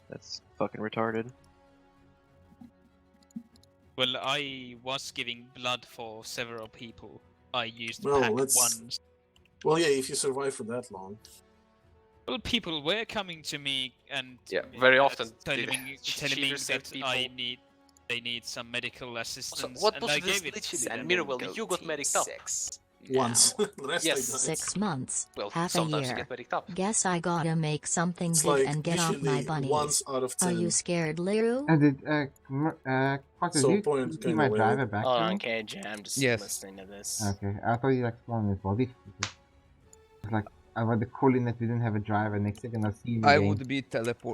That's fucking retarded. Well, I was giving blood for several people. I used Well, pack let's- once. Well, yeah, if you survive for that long. Well, people were coming to me and very often telling the me that people- they need some medical assistance. what and was I this gave it to glitches? them. And Mirwell, you got medicked up. Once. The rest Yes. I died. 6 months, Well, half a sometimes you year. get medicked up. Guess I gotta make something It's good like and get off my usually bunnies. once out of Are 10. you scared, Liru? And did Quattro, So did you point see kinda my way. driver back Hold to on, me? KJ, I'm just Yes. listening to this. Okay, I thought you explained his body. It's like I was the calling that we didn't have a driver. Next second I see you I again. would be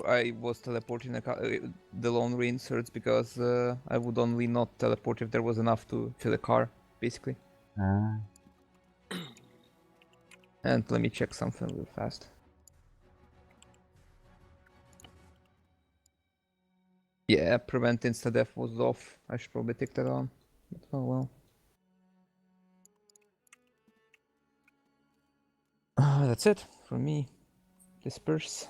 I was teleporting the lone reinserts because I would only not teleport if there was enough to fill a car, basically. Ah. And let me check something real fast. Yeah, prevent insta-death was off. I should probably take that on. But oh well. That's it for me. Disperse.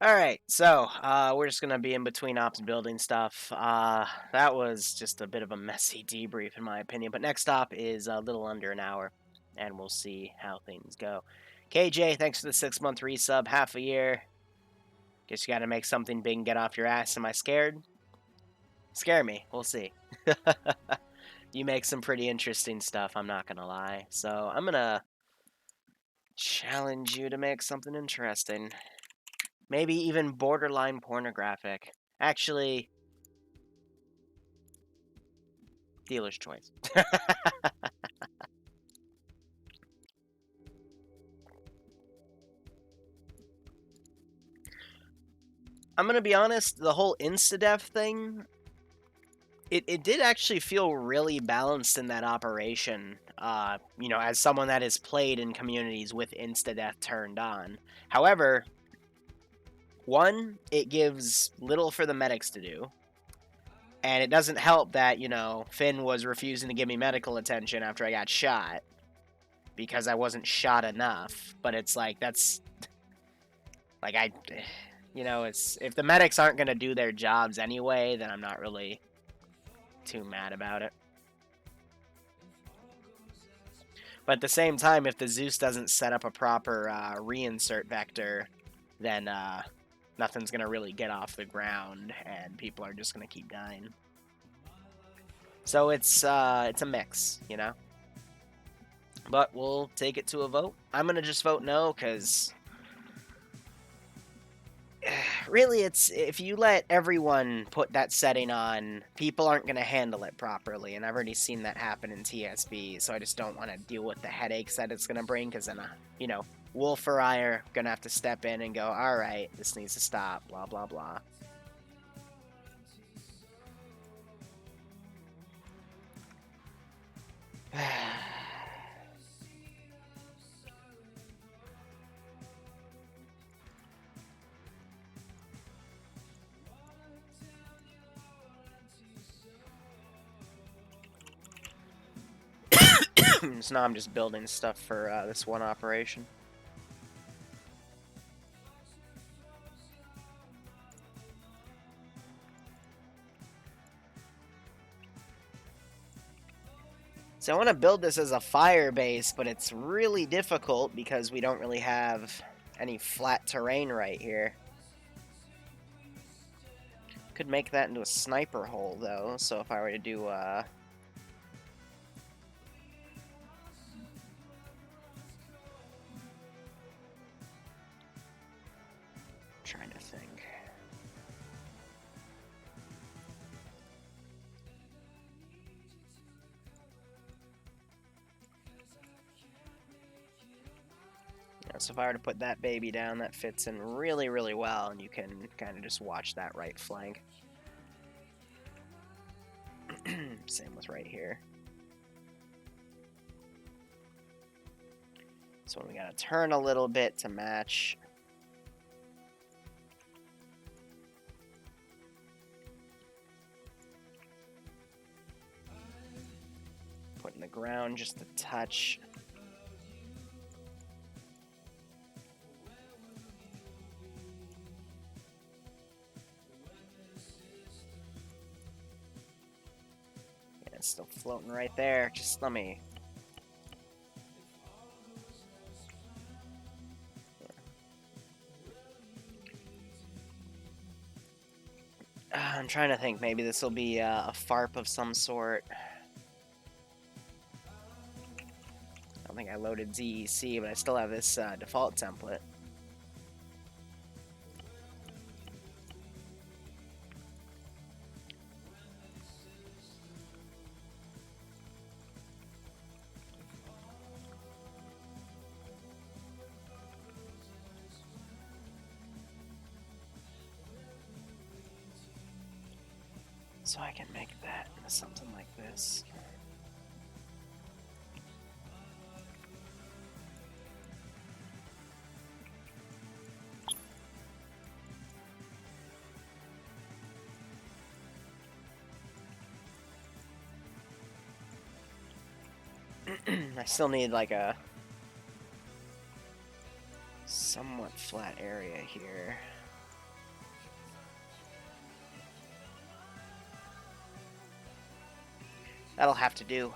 Alright, so we're just gonna be in between ops building stuff. That was just a bit of a messy debrief in my opinion, but next stop is a little under an hour, and we'll see how things go. KJ, thanks for the 6-month resub, half a year. Guess you gotta make something big and get off your ass. Am I scared? Scare me, we'll see. You make some pretty interesting stuff, I'm not gonna lie. So I'm gonna challenge you to make something interesting. Maybe even borderline pornographic. Actually, dealer's choice. I'm gonna be honest, the whole insta-death thing, it did actually feel really balanced in that operation. You know, as someone that has played in communities with insta-death turned on. However, one, it gives little for the medics to do. And it doesn't help that, you know, Finn was refusing to give me medical attention after I got shot. Because I wasn't shot enough. But it's like, that's... Like, you know, it's... If the medics aren't going to do their jobs anyway, then I'm not really too mad about it. But at the same time, if the Zeus doesn't set up a proper reinsert vector, then nothing's going to really get off the ground, and people are just going to keep dying. So it's a mix, you know? But we'll take it to a vote. I'm going to just vote no, because... Really, it's if you let everyone put that setting on, people aren't going to handle it properly, and I've already seen that happen in TSB, so I just don't want to deal with the headaches that it's going to bring, because then, you know, Wolf or I are going to have to step in and go, alright, this needs to stop, blah, blah, blah. So now I'm just building stuff for this one operation. So I want to build this as a fire base, but it's really difficult because we don't really have any flat terrain right here. Could make that into a sniper hole, though, so if I were to do trying to think. Yeah, so if I were to put that baby down, that fits in really, really well, and you can kind of just watch that right flank. Same with right here. So we gotta turn a little bit to match. Putting the ground just a touch. Yeah, it's still floating right there. Just let me... I'm trying to think, maybe this will be a FARP of some sort. I don't think I loaded ZEC, but I still have this default template. So I can make that into something like this. I still need like a somewhat flat area here. That'll have to do.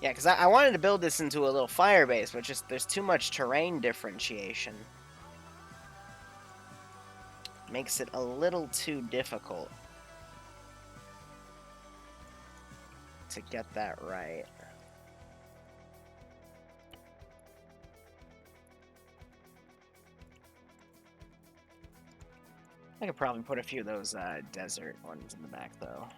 Yeah, because I wanted to build this into a little fire base, but just there's too much terrain differentiation. Makes it a little too difficult to get that right. I could probably put a few of those desert ones in the back, though.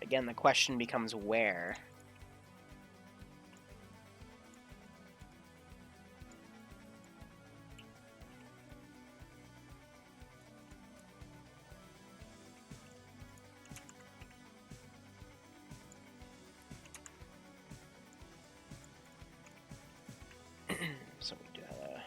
Again, the question becomes where. So we do have a...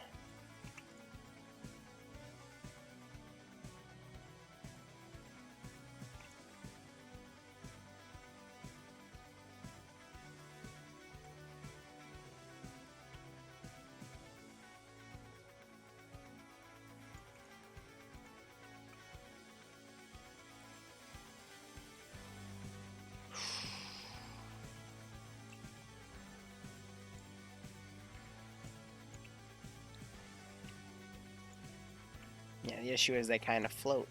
Yeah, the issue is they kind of float.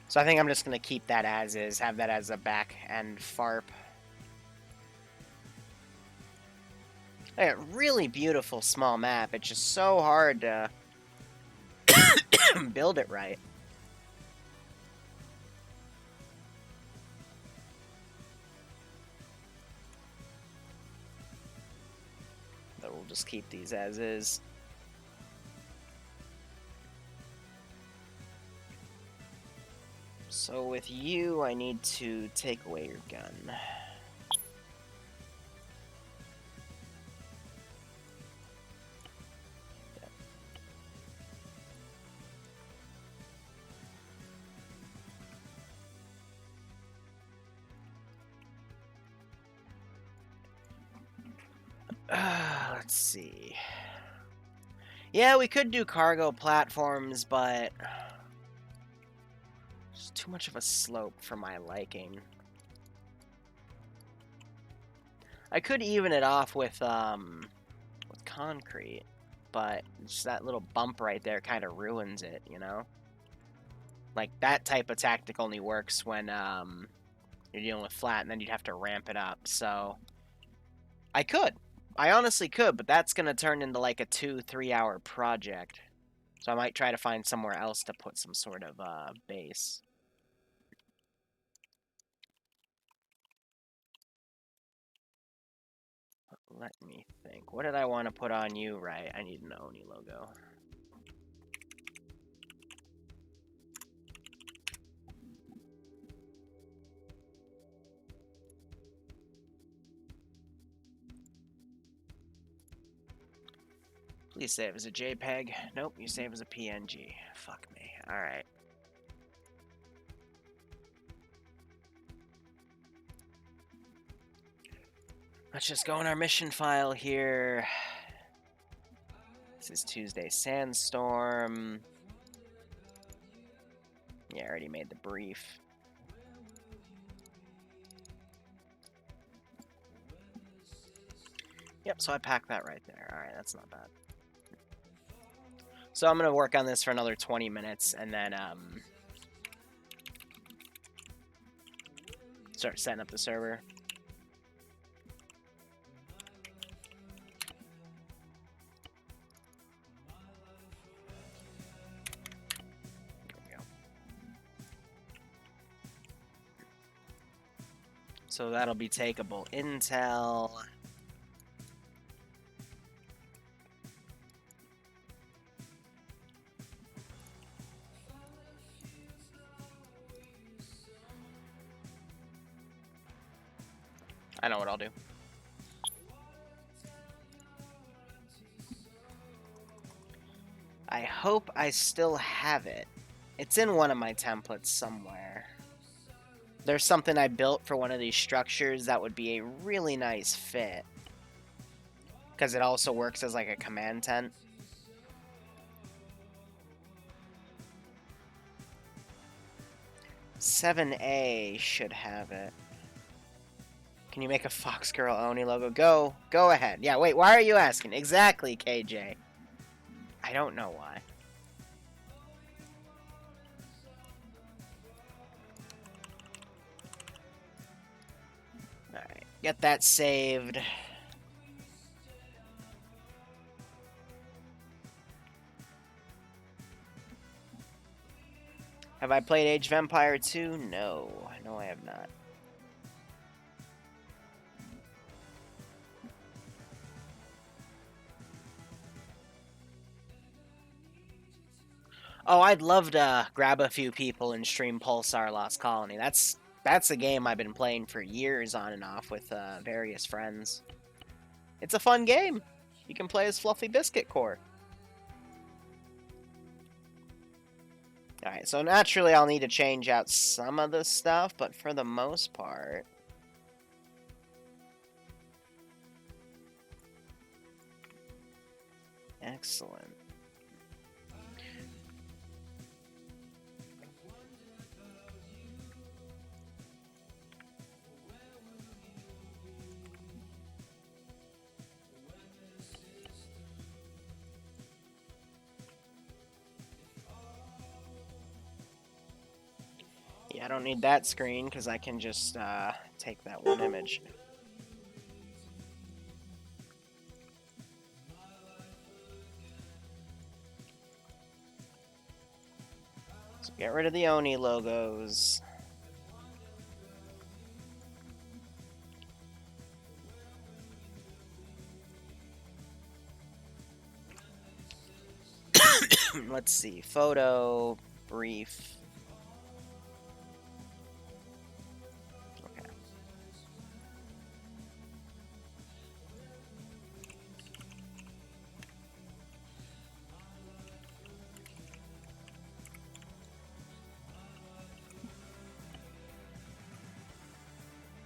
So I think I'm just going to keep that as is, have that as a back end FARP. A really beautiful small map. It's just so hard to build it right. But we'll just keep these as is. So with you, I need to take away your gun. Let's see. Yeah, we could do cargo platforms, but it's too much of a slope for my liking. I could even it off with concrete, but just that little bump right there kind of ruins it, you know? Like, that type of tactic only works when you're dealing with flat, and then you'd have to ramp it up, so... I could. I honestly could, but that's going to turn into like a 2-3 hour project. So I might try to find somewhere else to put some sort of base. Let me think. What did I want to put on you? Right, I need an Oni logo. Please save as a JPEG. Nope, you save as a PNG. Fuck me. Alright. Let's just go in our mission file here. This is Tuesday Sandstorm. Yeah, I already made the brief. Yep, so I packed that right there. Alright, that's not bad. So I'm going to work on this for another 20 minutes, and then start setting up the server. There we go. So that'll be takeable intel. I know what I'll do. I hope I still have it. It's in one of my templates somewhere. there's something I built for one of these structures that would be a really nice fit. Because it also works as like a command tent. "7A should have it. Can you make a Fox Girl Oni logo? Go ahead. Yeah, wait, why are you asking? Exactly, KJ. I don't know why. Alright, get that saved. Have I played Age of Empire 2? No. No, I have not. Oh, I'd love to grab a few people and stream Pulsar Lost Colony. That's a game I've been playing for years on and off with various friends. It's a fun game. You can play as Fluffy Biscuit Core. Alright, so naturally I'll need to change out some of the stuff, but for the most part... Excellent. Yeah, I don't need that screen because I can just take that one image. So get rid of the Oni logos. Let's see, photo, brief. Okay.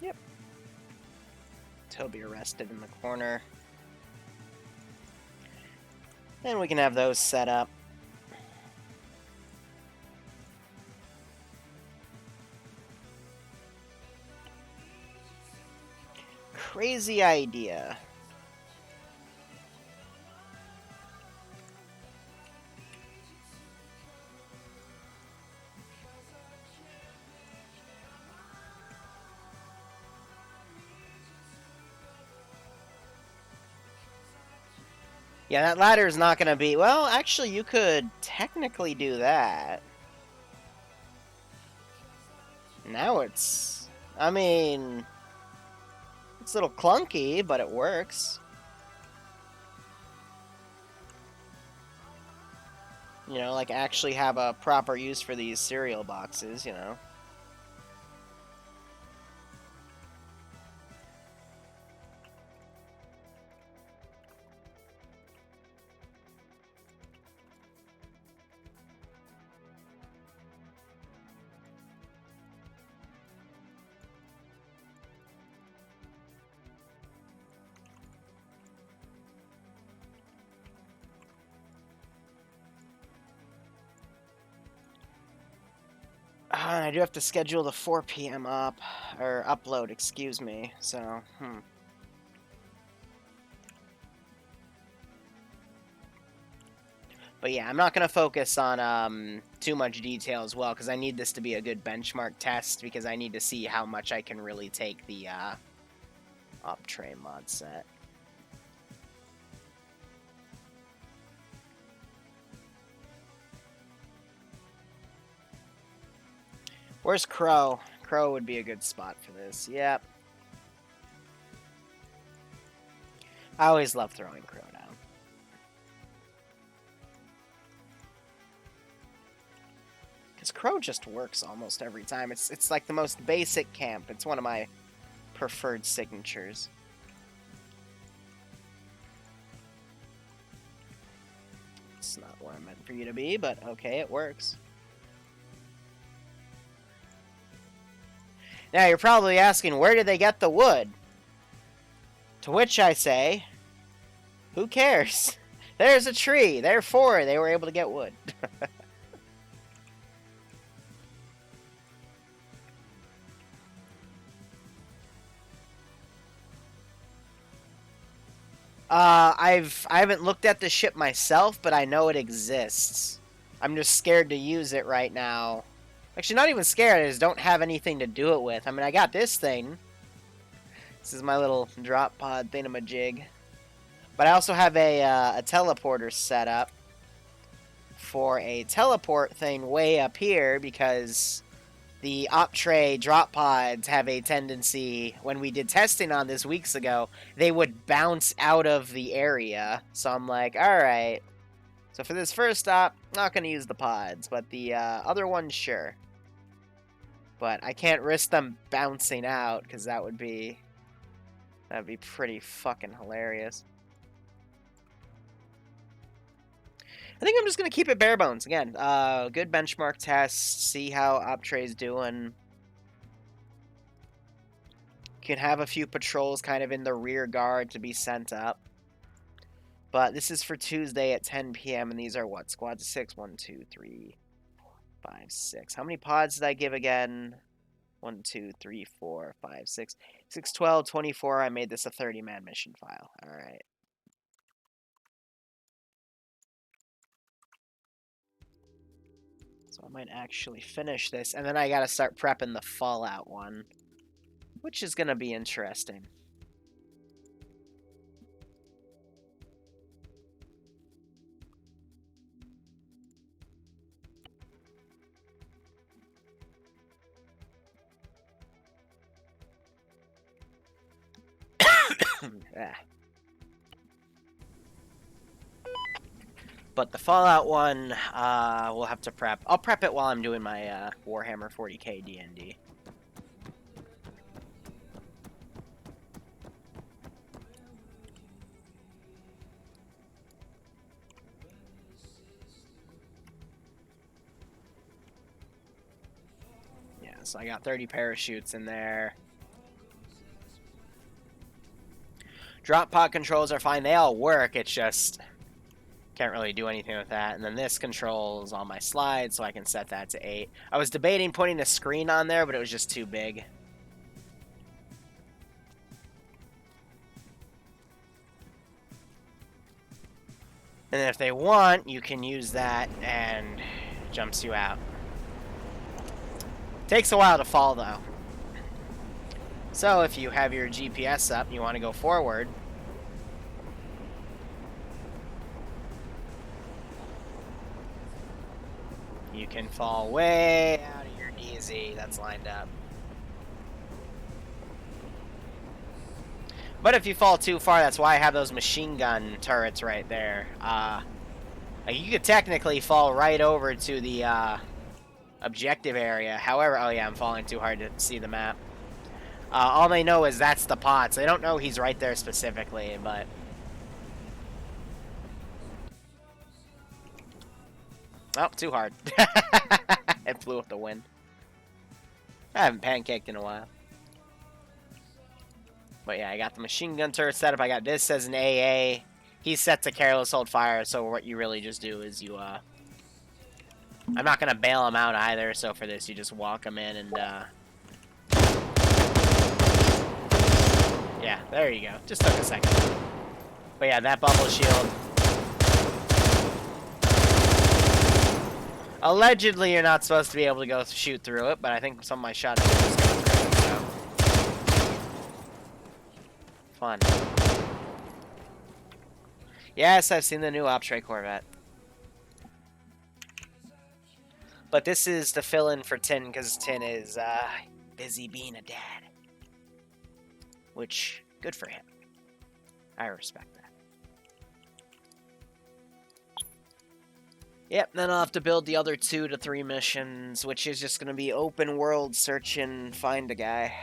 Yep. Toby arrested in the corner. And we can have those set up. Crazy idea. Yeah, that ladder is not going to be... Well, actually, you could technically do that. Now it's... I mean... It's a little clunky, but it works. You know, like actually have a proper use for these cereal boxes, you know. I do have to schedule the 4 p.m. upload, excuse me, so, But yeah, I'm not going to focus on too much detail as well, because I need this to be a good benchmark test, because I need to see how much I can really take the up-train mod set. Where's Crow? Crow would be a good spot for this. Yep. I always love throwing Crow down. Because Crow just works almost every time. It's like the most basic camp. It's one of my preferred signatures. It's not where I'm meant for you to be, but okay, it works. Now, you're probably asking, where did they get the wood? To which I say, who cares? There's a tree. Therefore, they were able to get wood. I haven't looked at the ship myself, but I know it exists. I'm just scared to use it right now. Actually, not even scared. I just don't have anything to do it with. I mean, I got this thing. This is my little drop pod thingamajig. But I also have a teleporter set up for a teleport thing way up here because the op tray drop pods have a tendency, when we did testing on this weeks ago, they would bounce out of the area. So I'm like, alright. So for this first stop, not going to use the pods, but the other ones, sure. But I can't risk them bouncing out, because that'd be pretty fucking hilarious. I think I'm just going to keep it bare bones. Again, good benchmark test, see how Optray's doing. Can have a few patrols kind of in the rear guard to be sent up. But this is for Tuesday at 10 p.m. and these are what? Squad 6, 1, 2, 3, 5, 6. How many pods did I give again? 1, 2, 3, 4, 5, 6. 6, 12, 24. I made this a 30-man mission file. Alright. So I might actually finish this, and then I gotta start prepping the Fallout one, which is gonna be interesting. But the Fallout one, we'll have to prep. I'll prep it while I'm doing my Warhammer 40k D&D. Yeah, so I got 30 parachutes in there. Drop pod controls are fine. They all work. It's just can't really do anything with that. And then this controls all my slides, so I can set that to 8. I was debating putting a screen on there, but it was just too big. And if they want, you can use that and it jumps you out. Takes a while to fall, though. So if you have your GPS up and you want to go forward, you can fall way out of your DZ that's lined up. But if you fall too far, that's why I have those machine gun turrets right there. Like you could technically fall right over to the objective area. However, oh yeah, I'm falling too hard to see the map. All they know is that's the pot, so they don't know he's right there specifically, but... Oh, too hard. It flew with the wind. I haven't pancaked in a while. But yeah, I got the machine gun turret set up. I got this as an AA. He's set to careless hold fire, so what you really just do is you, I'm not going to bail him out either, so for this you just walk him in and, yeah, there you go. Just took a second. But yeah, that bubble shield. Allegedly, you're not supposed to be able to go shoot through it, but I think some of my shots did just go through it, so. Fun. Yes, I've seen the new Optray Corvette. But this is to fill in for Tin, because Tin is busy being a dad. Which, good for him. I respect that. Yep, then I'll have to build the other 2 to 3 missions, which is just going to be open world search and find a guy.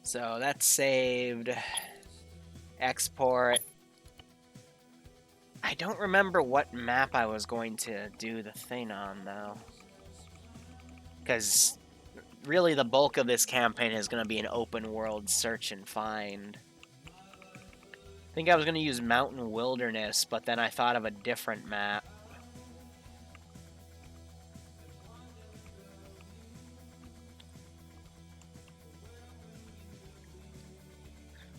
So that's saved. Export. I don't remember what map I was going to do the thing on, though. Because really the bulk of this campaign is going to be an open world search and find. I think I was going to use Mountain Wilderness, but then I thought of a different map.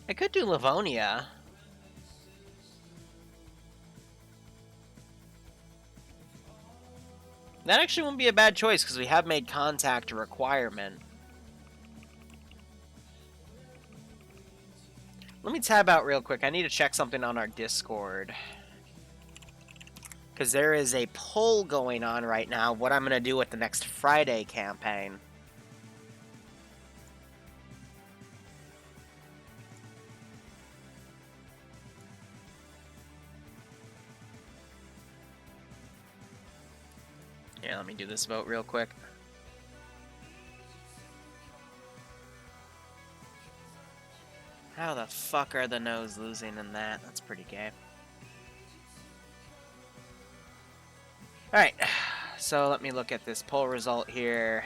I could do Livonia. That actually wouldn't be a bad choice, because we have made contact a requirement. Let me tab out real quick. I need to check something on our Discord. Because there is a poll going on right now, what I'm going to do with the next Friday campaign. Yeah, let me do this vote real quick. How the fuck are the no's losing in that? That's pretty gay. Alright, so let me look at this poll result here.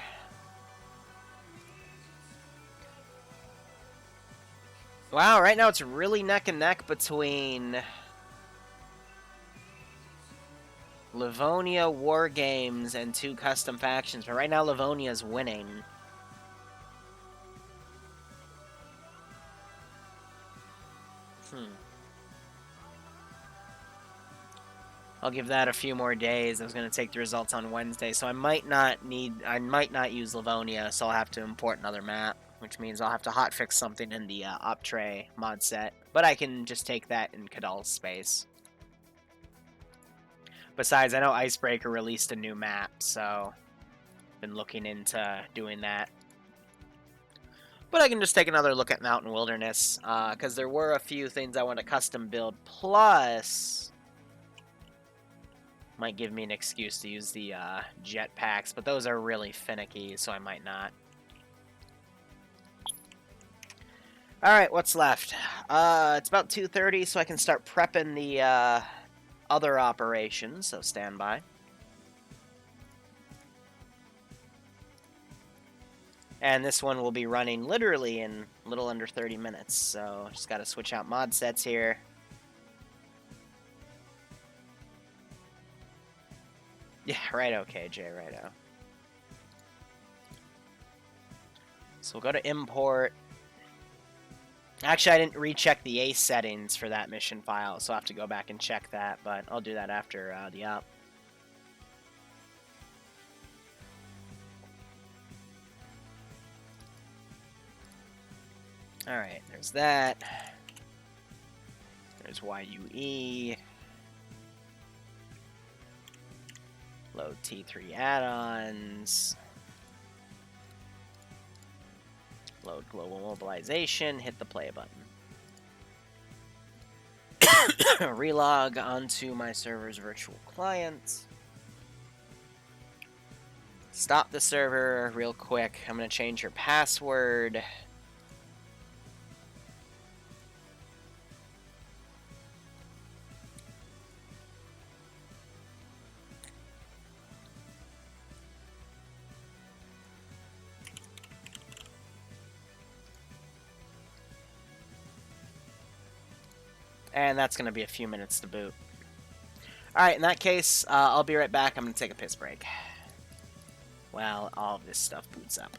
Wow, right now it's really neck and neck between Livonia, War Games, and 2 custom factions, but right now Livonia's winning. I'll give that a few more days. I was going to take the results on Wednesday, so I might not use Livonia, so I'll have to import another map, which means I'll have to hotfix something in the Optray mod set, but I can just take that in Kadal's space. Besides, I know Icebreaker released a new map, so I've been looking into doing that. But I can just take another look at Mountain Wilderness, because there were a few things I want to custom build, plus might give me an excuse to use the jetpacks, but those are really finicky, so I might not. Alright, what's left? It's about 2:30, so I can start prepping the other operations, so stand by. And this one will be running literally in a little under 30 minutes, so just gotta switch out mod sets here. Yeah, righto, KJ, righto. So we'll go to import. Actually, I didn't recheck the ACE settings for that mission file, so I'll have to go back and check that, but I'll do that after the op. Alright, there's that. There's YUE. Load T3 add-ons. Load global mobilization, hit the play button. Relog onto my server's virtual client. Stop the server real quick. I'm going to change your password. And that's going to be a few minutes to boot. Alright, in that case, I'll be right back. I'm going to take a piss break while all of this stuff boots up.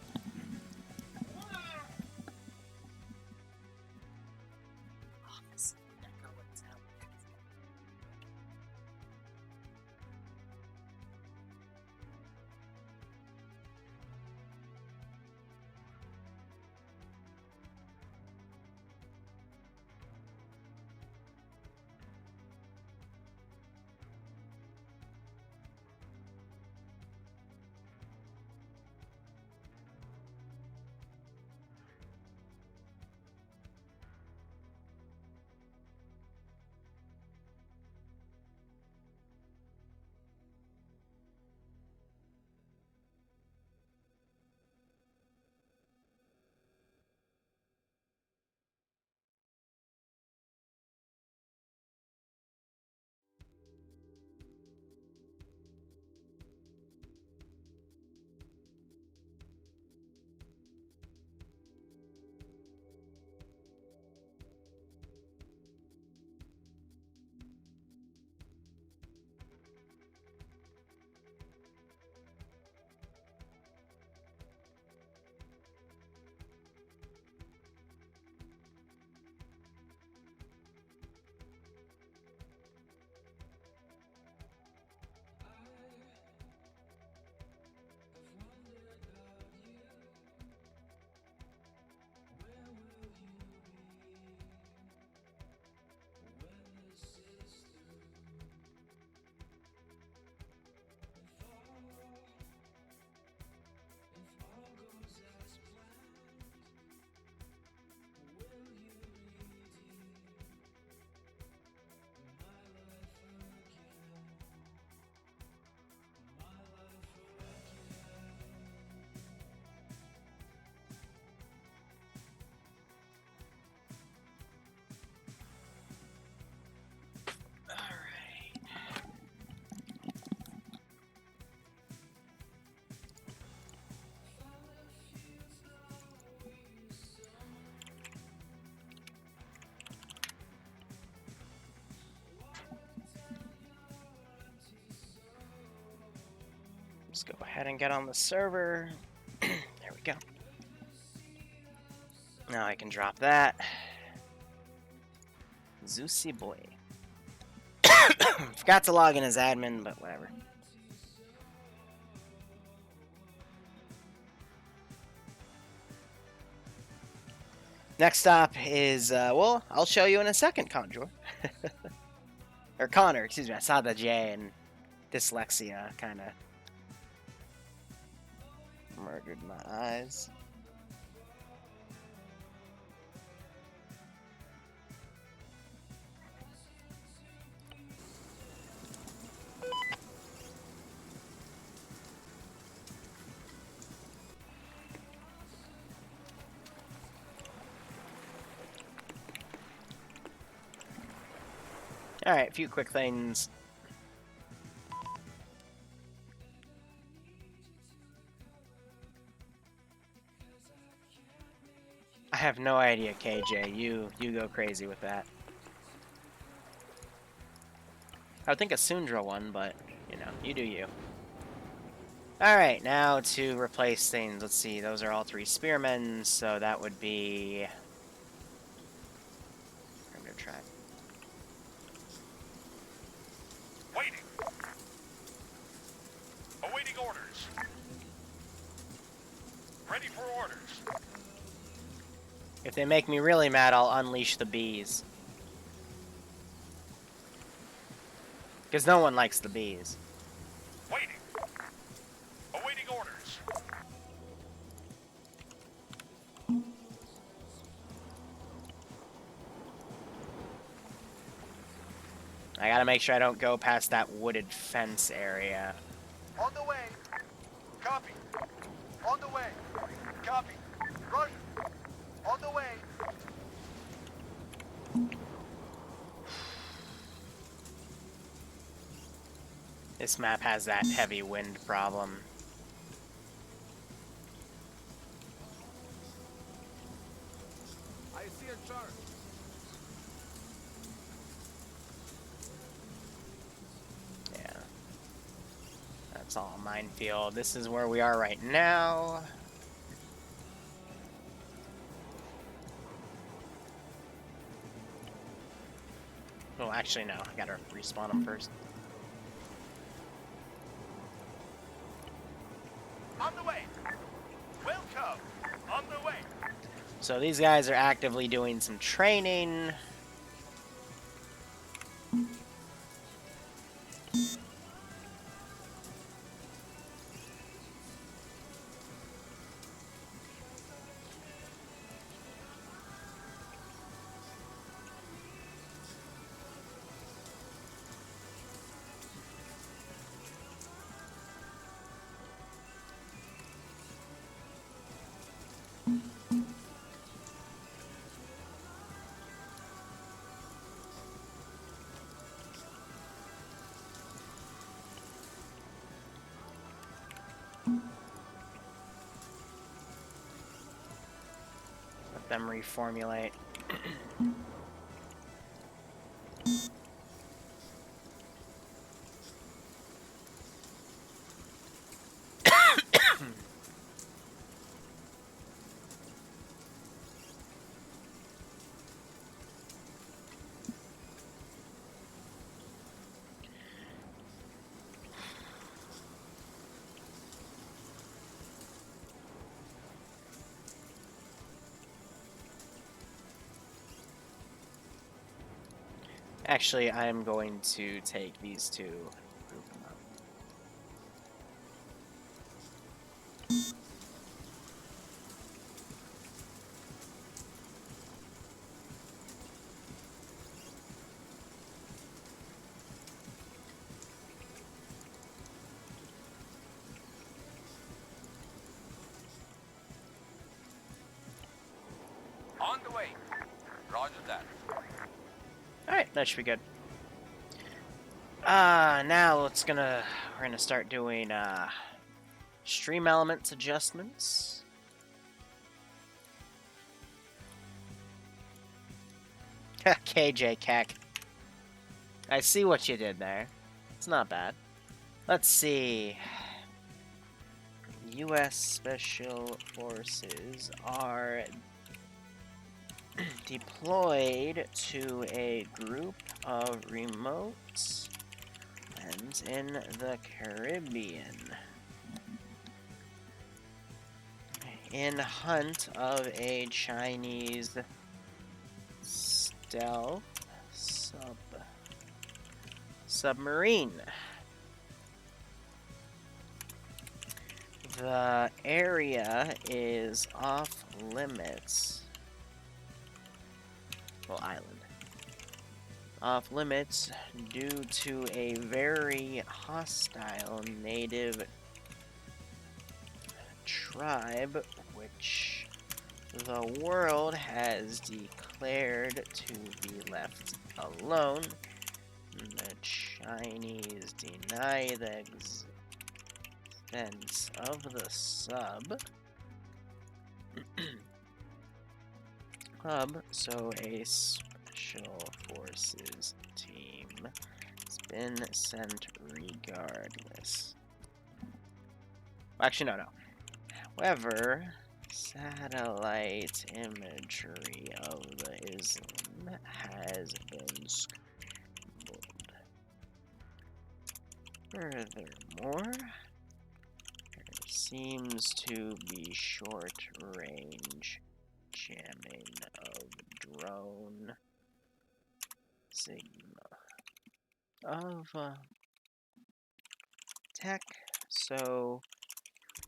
Let's go ahead and get on the server. There we go. Now I can drop that. Zeusy boy. Forgot to log in as admin, but whatever. Next stop is, well, I'll show you in a second, Conjure. Or Connor, excuse me. I saw the J and dyslexia kind of murdered my eyes. Alright, a few quick things. I have no idea, KJ. You go crazy with that. I would think a Sundra one, but, you know, you do you. Alright, now to replace things. Let's see, those are all 3 spearmen, so that would be... I'm gonna try. Waiting. Awaiting orders. Ready for orders. If they make me really mad, I'll unleash the bees. Because no one likes the bees. Waiting. Awaiting orders. I gotta make sure I don't go past that wooded fence area. On the way. Copy. On the way. Copy. Roger. On the way. This map has that heavy wind problem. I see a charge. Yeah. That's all minefield. This is where we are right now. Oh, actually, no. I gotta respawn them first. On the way. Welcome. On the way. So these guys are actively doing some training. Let them reformulate. Actually, I'm going to take these two. Group them up. On the way. Roger that. Alright, that should be good. Now we're gonna start doing stream elements adjustments. KJ Keck. I see what you did there. It's not bad. Let's see. U.S. Special Forces are deployed to a group of remote lands in the Caribbean in hunt of a Chinese stealth submarine. The area is off limits. Well, island. Off limits due to a very hostile native tribe, which the world has declared to be left alone. The Chinese deny the existence of the sub. So a special forces team has been sent regardless. Actually, no. However, satellite imagery of the island has been scrambled. Furthermore, there seems to be short-range jamming of drone signal of tech, so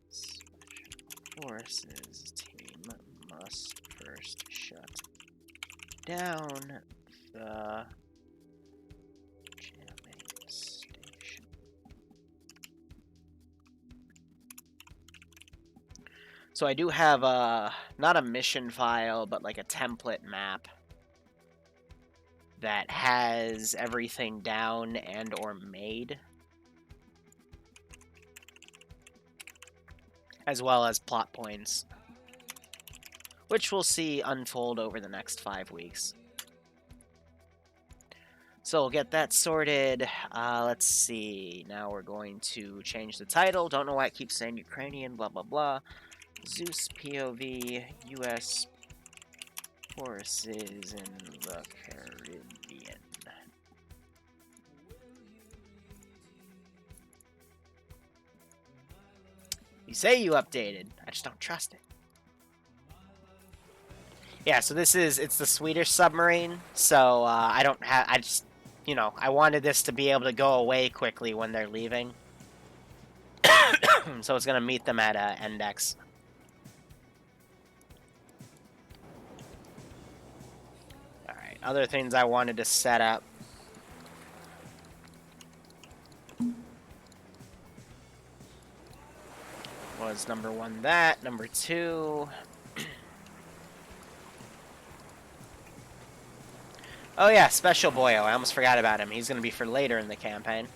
special forces team must first shut down the jamming station. So I do have not a mission file, but like a template map that has everything down and or made, as well as plot points, which we'll see unfold over the next 5 weeks. So we'll get that sorted. Let's see. Now we're going to change the title. Don't know why it keeps saying Ukrainian, blah, blah, blah. Zeus POV, U.S. Forces in the Caribbean. You say you updated. I just don't trust it. Yeah, so it's the Swedish submarine. So I don't have, I just, you know, I wanted this to be able to go away quickly when they're leaving. So it's going to meet them at index. Alright, other things I wanted to set up. Was number 1 that, number 2... Oh yeah, Special Boyo, I almost forgot about him. He's going to be for later in the campaign.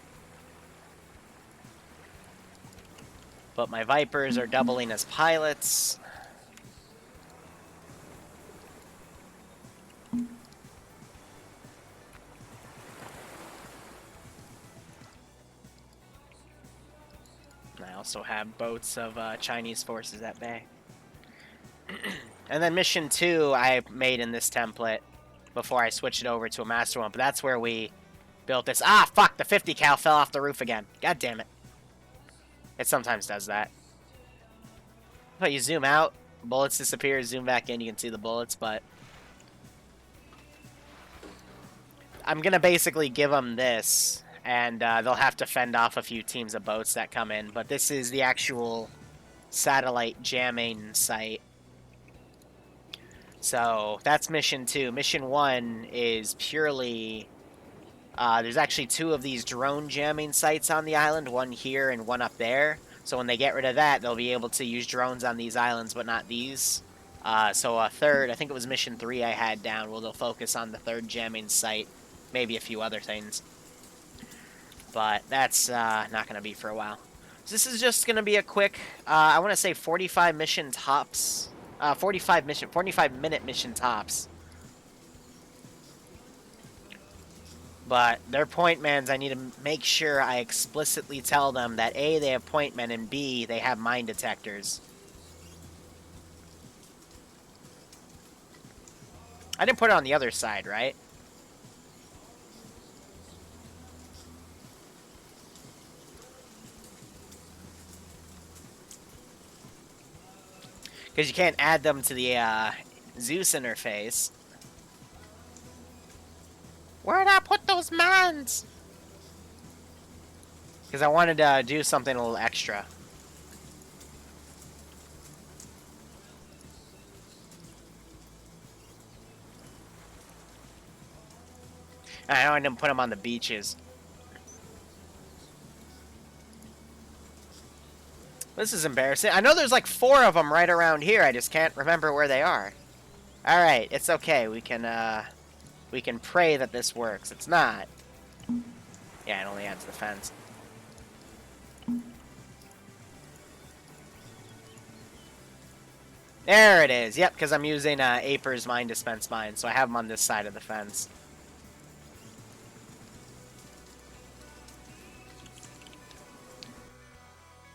But my Vipers are doubling as pilots. I also have boats of Chinese forces at bay. And then mission 2 I made in this template before I switched it over to a master one. But that's where we built this. Ah, fuck! The 50 cal fell off the roof again. God damn it. It sometimes does that. But you zoom out, bullets disappear, zoom back in, you can see the bullets, but... I'm gonna basically give them this, and they'll have to fend off a few teams of boats that come in. But this is the actual satellite jamming site. So that's mission 2. Mission 1 is purely... there's actually 2 of these drone jamming sites on the island, one here and one up there. So when they get rid of that, they'll be able to use drones on these islands, but not these. So a third, I think it was mission 3 I had down, where they'll focus on the 3rd jamming site, maybe a few other things. But that's not going to be for a while. So this is just going to be a quick, I want to say 45 mission tops. 45-minute mission tops. But their point mans, I need to make sure I explicitly tell them that A, they have point men, and B, they have mine detectors. I didn't put it on the other side, right? Because you can't add them to the Zeus interface. Where'd I put those mines? Because I wanted to do something a little extra. I know I didn't put them on the beaches. This is embarrassing. I know there's like 4 of them right around here. I just can't remember where they are. Alright, it's okay. We can pray that this works. It's not. Yeah, it only adds the fence. There it is. Yep, because I'm using Aper's Mine Dispense Mine, so I have them on this side of the fence.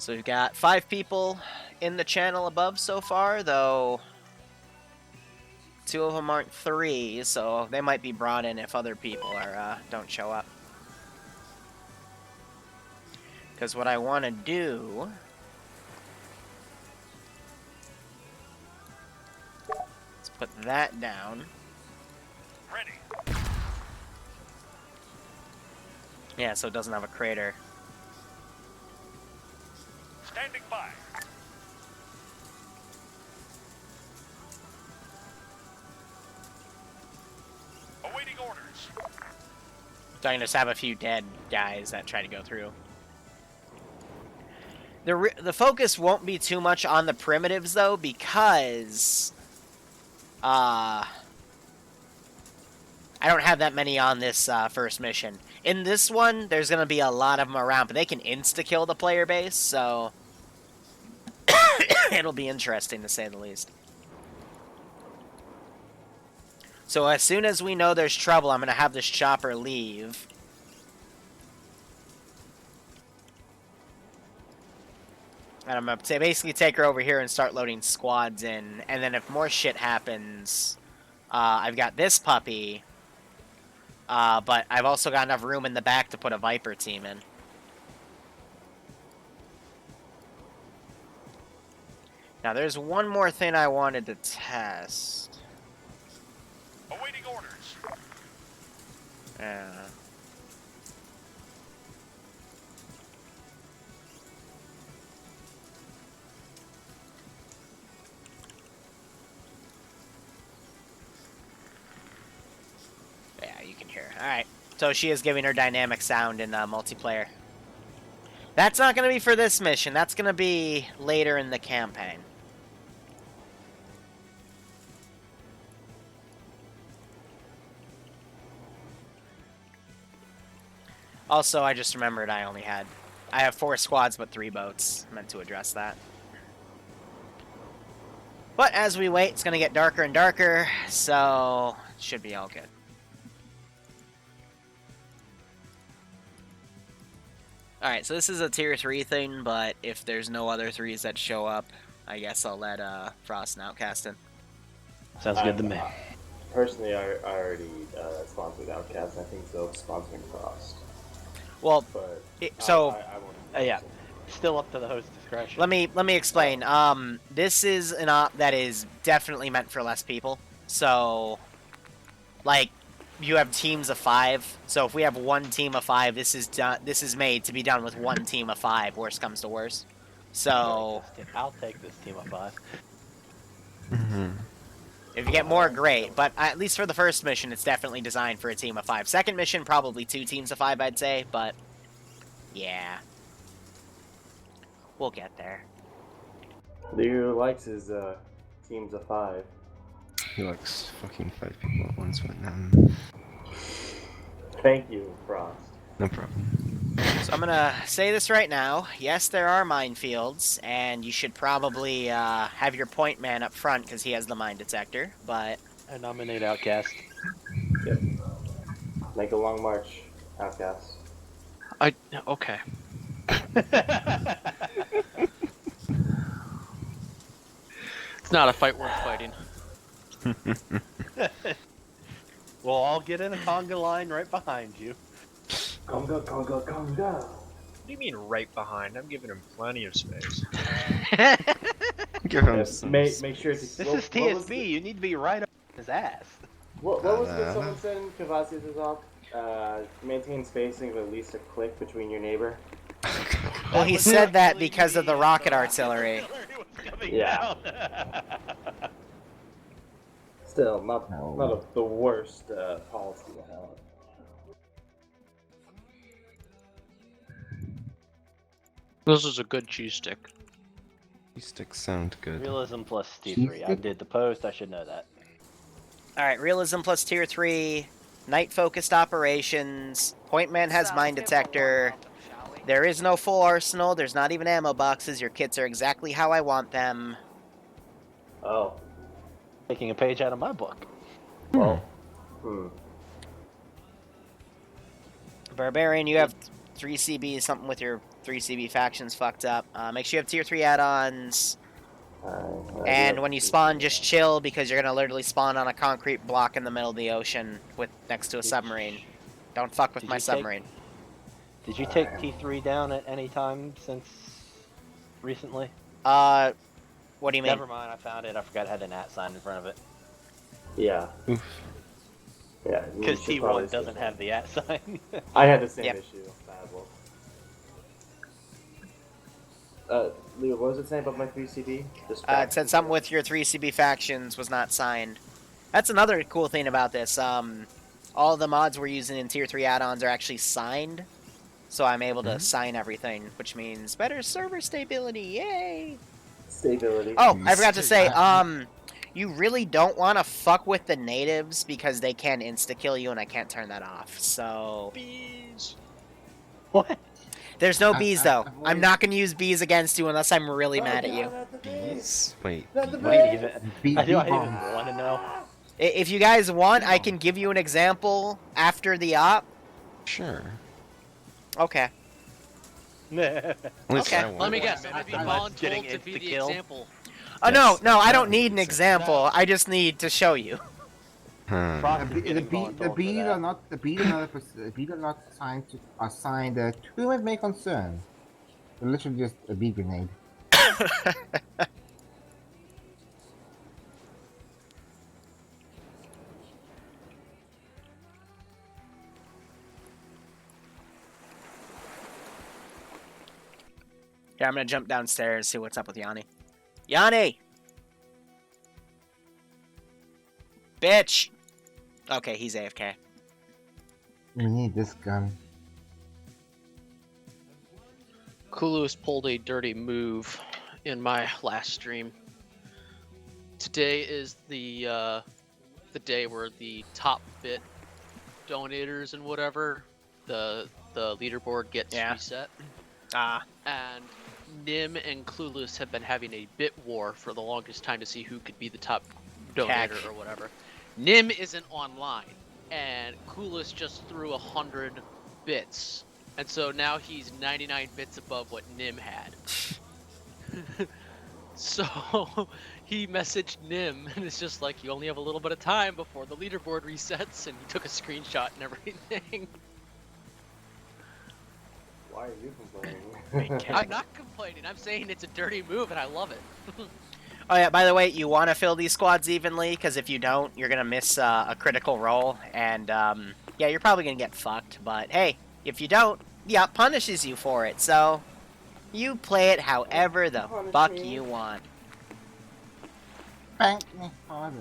So we've got 5 people in the channel above so far, though 2 of them aren't 3, so they might be brought in if other people are don't show up. Because what I want to do... Let's put that down. Ready. Yeah, so it doesn't have a crater. Standing by. Awaiting orders. So I can just have a few dead guys that try to go through. The focus won't be too much on the primitives, though, because... I don't have that many on this first mission. In this one, there's going to be a lot of them around, but they can insta-kill the player base, so... It'll be interesting, to say the least. So as soon as we know there's trouble, I'm going to have this chopper leave. And I'm going to basically take her over here and start loading squads in. And then if more shit happens, I've got this puppy. But I've also got enough room in the back to put a Viper team in. Now, there's one more thing I wanted to test. Awaiting orders. Yeah, you can hear her. Alright. So she is giving her dynamic sound in multiplayer. That's not going to be for this mission. That's going to be later in the campaign. Also, I just remembered I have 4 squads but 3 boats. I meant to address that. But as we wait, it's going to get darker and darker, so it should be all good. Alright, so this is a tier 3 thing, but if there's no other 3s that show up, I guess I'll let Frost and Outcast in. Sounds good to me. Personally, I already sponsored Outcast. I think so sponsoring Frost. Well, but yeah, still up to the host's discretion. Let me explain. This is an op that is definitely meant for less people. So, like, you have teams of 5. So if we have one team of 5, this is made to be done with one team of 5. Worst comes to worst. So I'll take this team of 5. If you get more, great. But at least for the first mission, it's definitely designed for a team of 5. Second mission, probably 2 teams of 5, I'd say. But yeah, we'll get there. Liru likes his teams of 5. He likes fucking 5 people at once with them. Thank you, Frost. No problem. So I'm gonna say this right now. Yes, there are minefields, and you should probably have your point man up front because he has the mine detector. But I nominate Outcast. Yep. Make a long march, outcasts. Okay. It's not a fight worth fighting. We'll all get in a conga line right behind you. Conga, conga, conga. What do you mean right behind? I'm giving him plenty of space. Give him some. Make sure to. This is TSB. You need to be right up his ass. What was it someone said in Cavazzi's talk? Maintain spacing of at least a click between your neighbor. Well, he said that because of the rocket artillery. Yeah. Still, not the worst policy to have. This is a good cheese stick. Cheese sticks sound good. Realism plus T3. I did the post. I should know that. All right, realism plus tier 3, night-focused operations. Point man has mine detector. There is no full arsenal. There's not even ammo boxes. Your kits are exactly how I want them. Oh. Taking a page out of my book. Well. Barbarian, you have 3 CBs. Something with your 3 CB factions fucked up. Make sure you have tier 3 add-ons. And when you spawn, just chill, because you're going to literally spawn on a concrete block in the middle of the ocean next to a submarine. Don't fuck with my submarine. Did you take T3 down at any time since recently? What do you mean? Never mind, I found it. I forgot it had an @ sign in front of it. Yeah. Yeah. Because T1 doesn't have the @ sign. I had the same issue. Leo, what was it saying about my 3 CB? It said something with your 3 CB factions was not signed. That's another cool thing about this. All the mods we're using in tier 3 add-ons are actually signed. So I'm able to sign everything, which means better server stability. Yay! Stability. Oh, I forgot to say, you really don't want to fuck with the natives because they can insta-kill you, and I can't turn that off. So bees. What? There's no bees though. I'm not going to use bees against you unless I'm really mad at you. Bees? Wait. I don't even want to know. If you guys want, I can give you an example after the op. Sure. Okay. Okay. Let me guess. Maybe voluntold to be the example. Oh no, I don't need an example. I just need to show you. The bees are not assigned to make concern. They're literally just a bee grenade. Yeah, I'm gonna jump downstairs, see what's up with Yanni. Yanni! Bitch! Okay, he's AFK. We need this gun. Kulus pulled a dirty move in my last stream. Today is the day where the top bit donators and whatever, the leaderboard gets reset. And Nim and Clueless have been having a bit war for the longest time to see who could be the top donator or whatever. Nim isn't online, and Clueless just threw 100 bits, and so now he's 99 bits above what Nim had. So he messaged Nim, and it's just like, you only have a little bit of time before the leaderboard resets, and he took a screenshot and everything. Why are you complaining? I'm not complaining. I'm saying it's a dirty move, and I love it. Oh yeah, by the way, you want to fill these squads evenly, because if you don't, you're going to miss a critical roll, and yeah, you're probably going to get fucked, but hey, if you don't, the op punishes you for it, so you play it however the fuck you want. Thank me harder.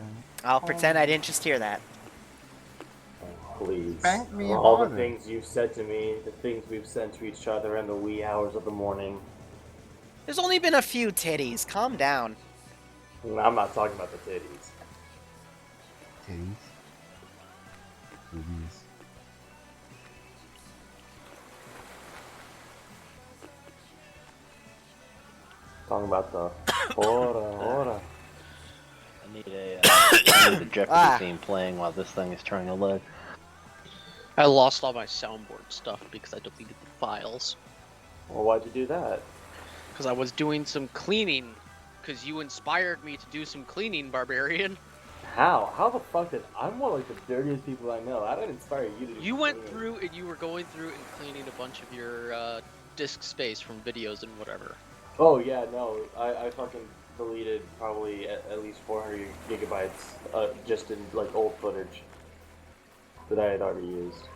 I'll pretend I didn't just hear that. Please. Thank me all the harder. things you've said to me, the things we've said to each other in the wee hours of the morning. There's only been a few titties, calm down. I'm not talking about the titties. Titties. Talking about the ora. I need a Jeopardy theme playing while this thing is trying to load. I lost all my soundboard stuff because I deleted the files. Well, why'd you do that? Because I was doing some cleaning. Because you inspired me to do some cleaning, Barbarian. How? How the fuck did... I'm one of like the dirtiest people I know. I didn't inspire you to do You went cleaning. through and you were going through and cleaning a bunch of your disk space from videos and whatever. Oh yeah, no. I fucking deleted probably at least 400 gigabytes just in like old footage that I had already used.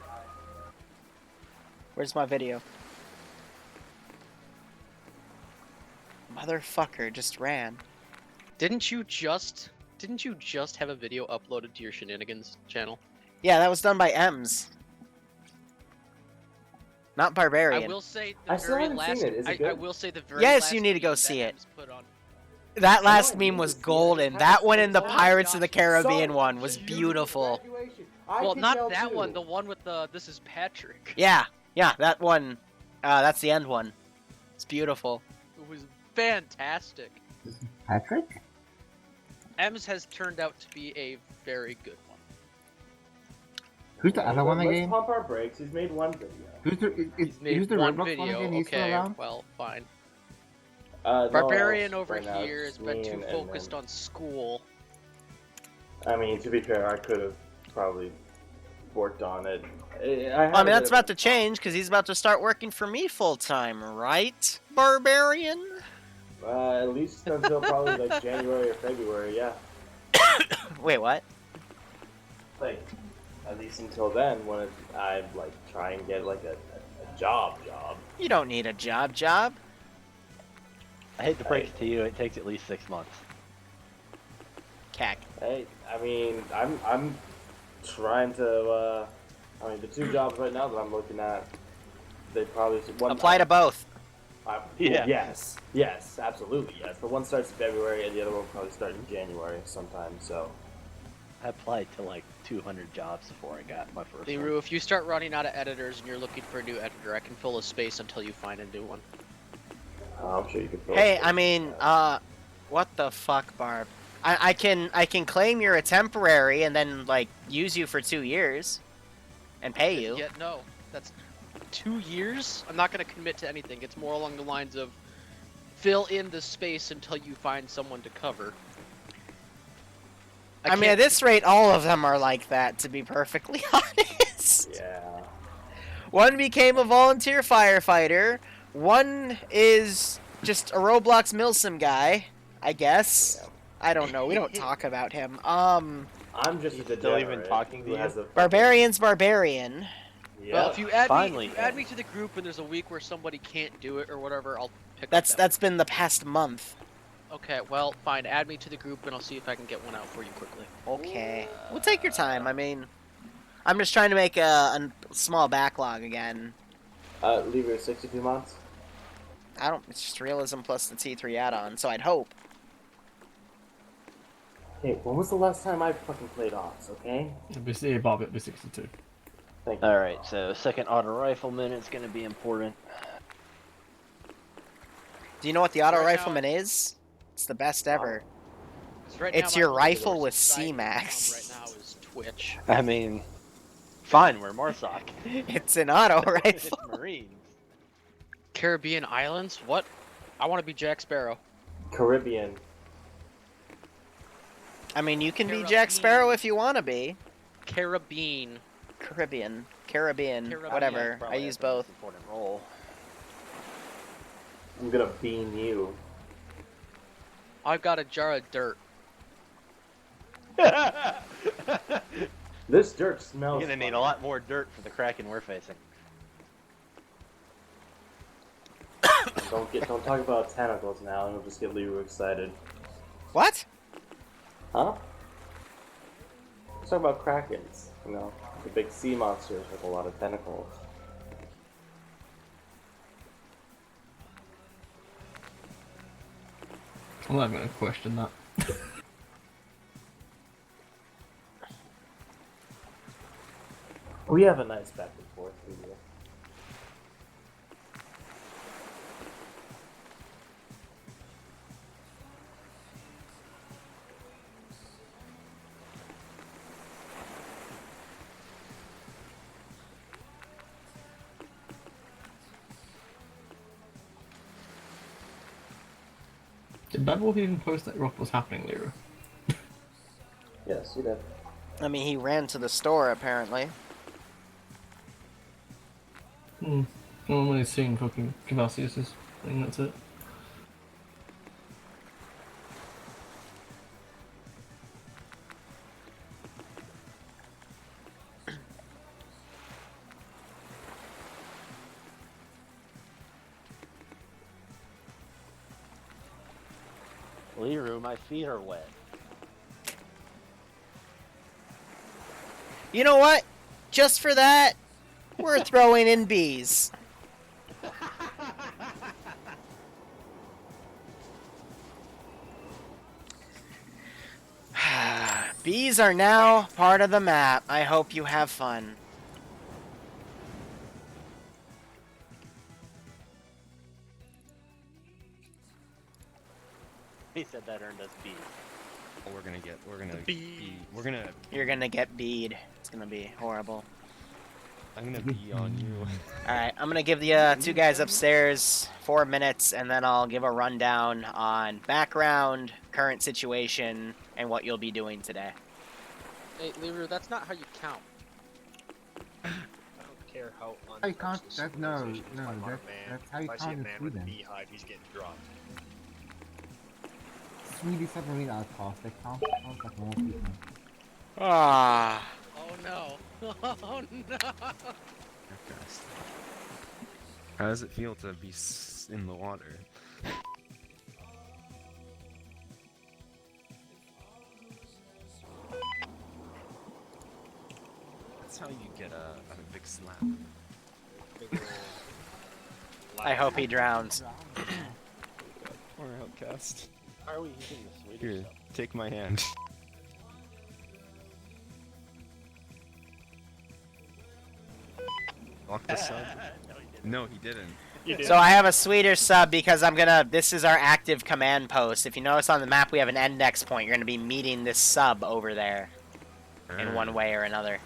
Where's my video? Motherfucker just ran. Didn't you just have a video uploaded to your Shenanigans channel? Yeah, that was done by Ems. Not Barbarian. I will say the I still very haven't last. seen it. Is it good? I will say the very Yes, last you need to go meme see that it. Ems put on. That last I meme need was to see it. golden. It That one has in the so- Pirates of the Caribbean so one was beautiful. Well, not that one. The one with the "This is Patrick." Yeah, that one. That's the end one. It's beautiful. It was fantastic. Patrick? Ems has turned out to be a very good one. Who's the other one Let's again? pump our brakes. He's made one video. Who's the, He's made who's the one Roblox video. one again? He's still Okay, around? well, fine. No Barbarian one else over right now. here It's has been me too and focused Edmund. on school. I mean, to be fair, I could have probably worked on it. I mean, that's about to change because he's about to start working for me full time, right, Barbarian? At least until probably like January or February, yeah. Wait, what? Like, at least until then, when I like try and get like a job. You don't need a job. I hate to break it to you, it takes at least 6 months. Cack. Hey, I mean, I'm trying to. I mean, the two jobs right now that I'm looking at, they probably one Apply to both. Yeah. Yes, absolutely, yes. But one starts in February, and the other one will probably start in January sometime. So. I applied to like 200 jobs before I got my first Liru, one. if you start running out of editors and you're looking for a new editor, I can fill a space until you find a new one. I'm sure you can. Hey, I mean, what the fuck, Barb? I can claim you're a temporary and then like use you for 2 years, and pay you. Yeah, no, that's 2 years. I'm not gonna commit to anything. It's more along the lines of fill in the space until you find someone to cover. I mean, at this rate, all of them are like that, to be perfectly honest. Yeah. One became a volunteer firefighter. One is just a Roblox Milsim guy, I guess. Yeah. I don't know. We don't talk about him. I'm just a still even talking to who you? has a Barbarian's Barbarian. Yeah. Well, if you add me to the group and there's a week where somebody can't do it or whatever, I'll pick up that That's been the past month. Okay, well, fine. Add me to the group and I'll see if I can get one out for you quickly. Okay. We'll take your time. I mean, I'm just trying to make a small backlog again. Leave her 62 months. It's just realism plus the T3 add-on, so I'd hope. Hey, when was the last time I fucking played Ops, okay? It'll be Bob, it'll be 62. Thank you. Alright, so second auto rifleman is going to be important. Do you know what the auto Right rifleman is? It's the best ever. Right It's now, your my rifle only with source of C-Max. right now is Twitch. I mean, fine, we're Marsoc. It's an auto rifle. It's Marines. Caribbean Islands? What? I want to be Jack Sparrow. Caribbean. I mean, you can be Jack Sparrow if you want to be. Caribbean. Caribbean, Caribbean. whatever. I Probably use has the most both. important role. I'm gonna bean you. I've got a jar of dirt. This dirt smells. You're gonna need a lot more dirt for the Kraken we're facing. Don't talk about tentacles now, and we'll just get Liru excited. What? Huh? Let's talk about Krakens. You know, the big sea monsters with a lot of tentacles. I'm not going to question that. We have a nice back and forth video. Did Bad Wolf even post that rock was happening, Liru? Yes, he did. I mean, he ran to the store apparently. Hmm. I'm only seeing fucking Cavasius's thing, that's it. Liru, my feet are wet. You know what? Just for that, we're throwing in bees. Bees are now part of the map. I hope you have fun. He said that earned us bees. Oh, we're gonna You're gonna get bead. It's gonna be horrible. I'm gonna be on you. Alright, I'm gonna give the two guys upstairs 4 minutes, and then I'll give a rundown on background, current situation, and what you'll be doing today. Hey, Liru, that's not how you count. I don't care how I can't. untouched No, civilization is no. by modern That's how you If I see a count in man with a Sweden. beehive, he's getting dropped. Swedish submarine outcast. They count like normal people. Ah. Oh no. Oh no. How does it feel to be in the water? That's how you get a big slap. I hope he drowns. Poor outcast. How are we using the Swedish Here, stuff? take my hand. Lock the sub? No, he didn't. So I have a Swedish sub because this is our active command post. If you notice on the map, we have an index point. You're gonna be meeting this sub over there in one way or another.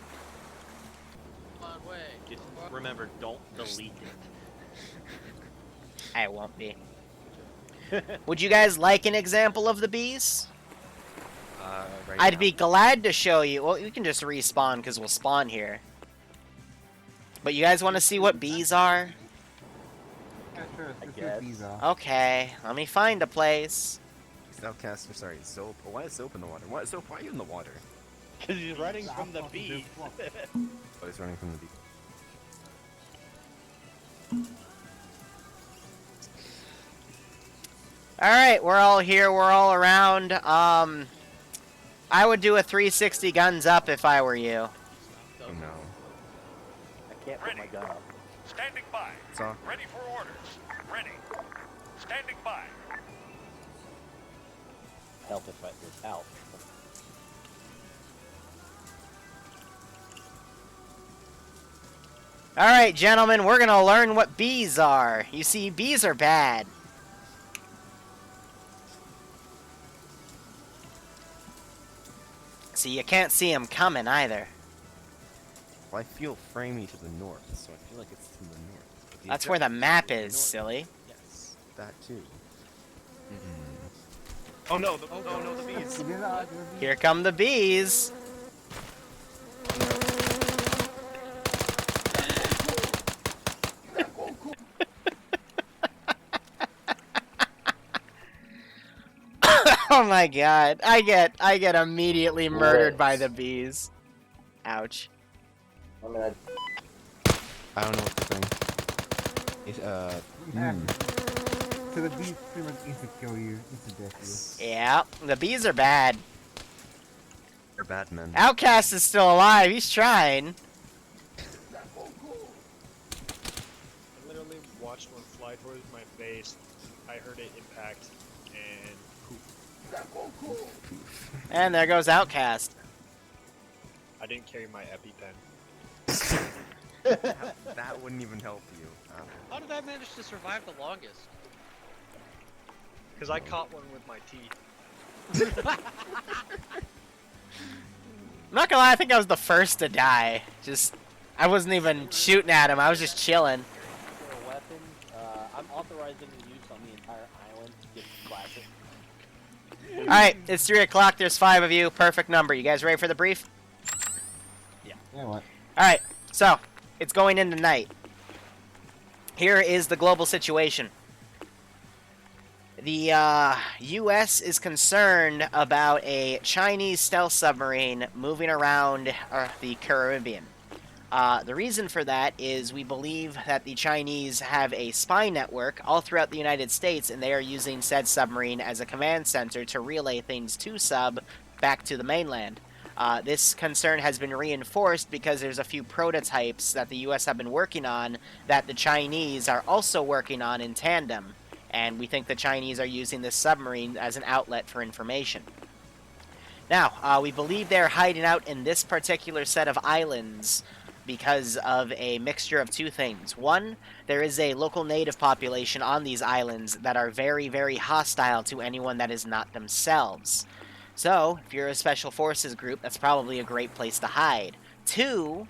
Just remember, don't delete it. I won't be. Would you guys like an example of the bees? Right I'd now. be glad to show you. Well, you can just respawn because we'll spawn here. But you guys want to see what bees are? Yeah, sure. I Let's guess. see what these are. Okay, let me find a place. Outcast, or sorry, Soap. Why is Soap in the water? Why, Soap, why are you in the water? Because he's running from the bees. Oh, he's running from the bees. Alright, we're all here, we're all around. I would do a 360 guns up if I were you. Oh no. I can't put my gun up. Standing by. It's off. Ready for orders. Ready. Standing by. Help if I was out. Alright, gentlemen, we're gonna learn what bees are. You see, bees are bad. See, you can't see them coming either. Well, I feel framey to the north, so I feel like it's to the north. But That's where the objective map to the is, north. silly. Yes, that too. Oh no, the bees! Here come the bees. Oh my god. I get immediately murdered by the bees. Ouch. I mean, I don't know what to think. It's, So the bees pretty much insta-kill you, insta-death you. Yeah, the bees are bad. They're bad men. Outcast is still alive. He's trying. I literally watched one fly towards my face. I heard it impact, and poof. And there goes Outcast. I didn't carry my EpiPen. That wouldn't even help you. How did I manage to survive the longest? Because I caught one with my teeth. I'm not gonna lie, I think I was the first to die. I wasn't even shooting at him, I was just chilling. For a weapon, I'm authorizing the use on the entire island. Just classic. Alright, it's 3 o'clock. There's 5 of you. Perfect number. You guys ready for the brief? Yeah, what? Alright, so, it's going into night. Here is the global situation. The U.S. is concerned about a Chinese stealth submarine moving around the Caribbean. The reason for that is we believe that the Chinese have a spy network all throughout the United States, and they are using said submarine as a command center to relay things to sub back to the mainland. This concern has been reinforced because there's a few prototypes that the U.S. have been working on that the Chinese are also working on in tandem, and we think the Chinese are using this submarine as an outlet for information. Now, we believe they're hiding out in this particular set of islands because of a mixture of two things. One, there is a local native population on these islands that are very, very hostile to anyone that is not themselves. So, if you're a Special Forces group, that's probably a great place to hide. Two,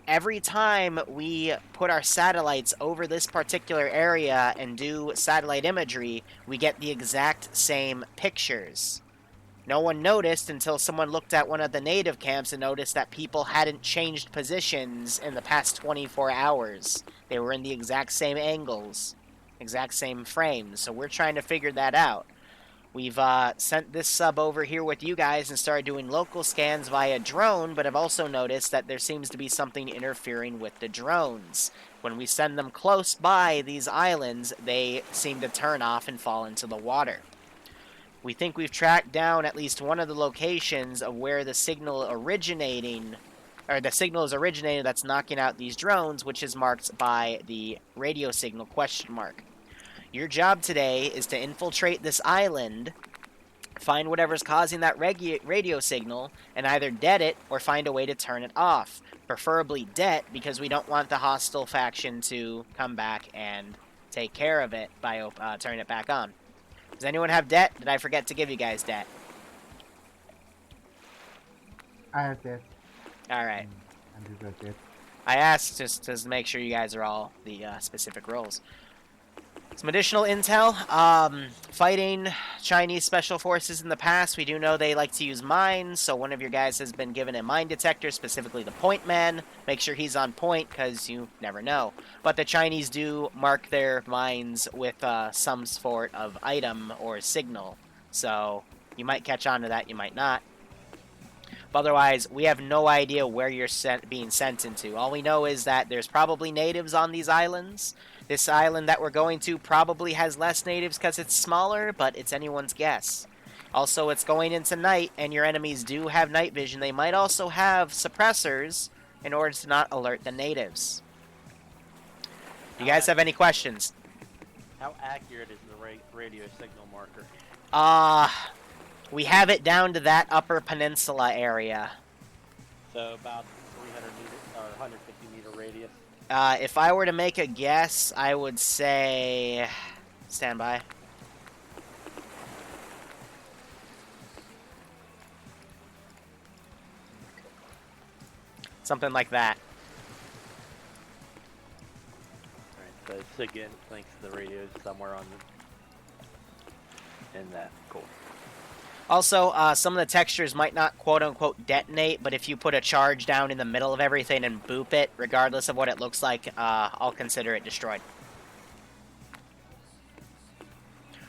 every time we put our satellites over this particular area and do satellite imagery, we get the exact same pictures. No one noticed until someone looked at one of the native camps and noticed that people hadn't changed positions in the past 24 hours. They were in the exact same angles, exact same frames, so we're trying to figure that out. We've sent this sub over here with you guys and started doing local scans via drone, but I've also noticed that there seems to be something interfering with the drones. When we send them close by these islands, they seem to turn off and fall into the water. We think we've tracked down at least one of the locations of where the signal is originating that's knocking out these drones, which is marked by the radio signal ? Your job today is to infiltrate this island, find whatever's causing that radio signal, and either dead it or find a way to turn it off. Preferably dead, because we don't want the hostile faction to come back and take care of it by turning it back on. Does anyone have debt? Did I forget to give you guys debt? I have debt. Alright. I do got debt. I asked just to make sure you guys are all the specific roles. Some additional intel. Fighting Chinese special forces in the past, we do know they like to use mines, so one of your guys has been given a mine detector, specifically the point man. Make sure he's on point, because you never know. But the Chinese do mark their mines with some sort of item or signal, so you might catch on to that, you might not. But otherwise, we have no idea where you're being sent into. All we know is that there's probably natives on these islands. This island that we're going to probably has less natives because it's smaller, but it's anyone's guess. Also, it's going into night, and your enemies do have night vision. They might also have suppressors in order to not alert the natives. Do you guys have any questions? How accurate is the radio signal marker? We have it down to that upper peninsula area. So about 300 meter or 150 meter radius. If I were to make a guess, I would say... Stand by. Something like that. Alright, so SIGINT thinks the radio's somewhere on in that. Cool. Also, some of the textures might not quote-unquote detonate, but if you put a charge down in the middle of everything and boop it, regardless of what it looks like, I'll consider it destroyed.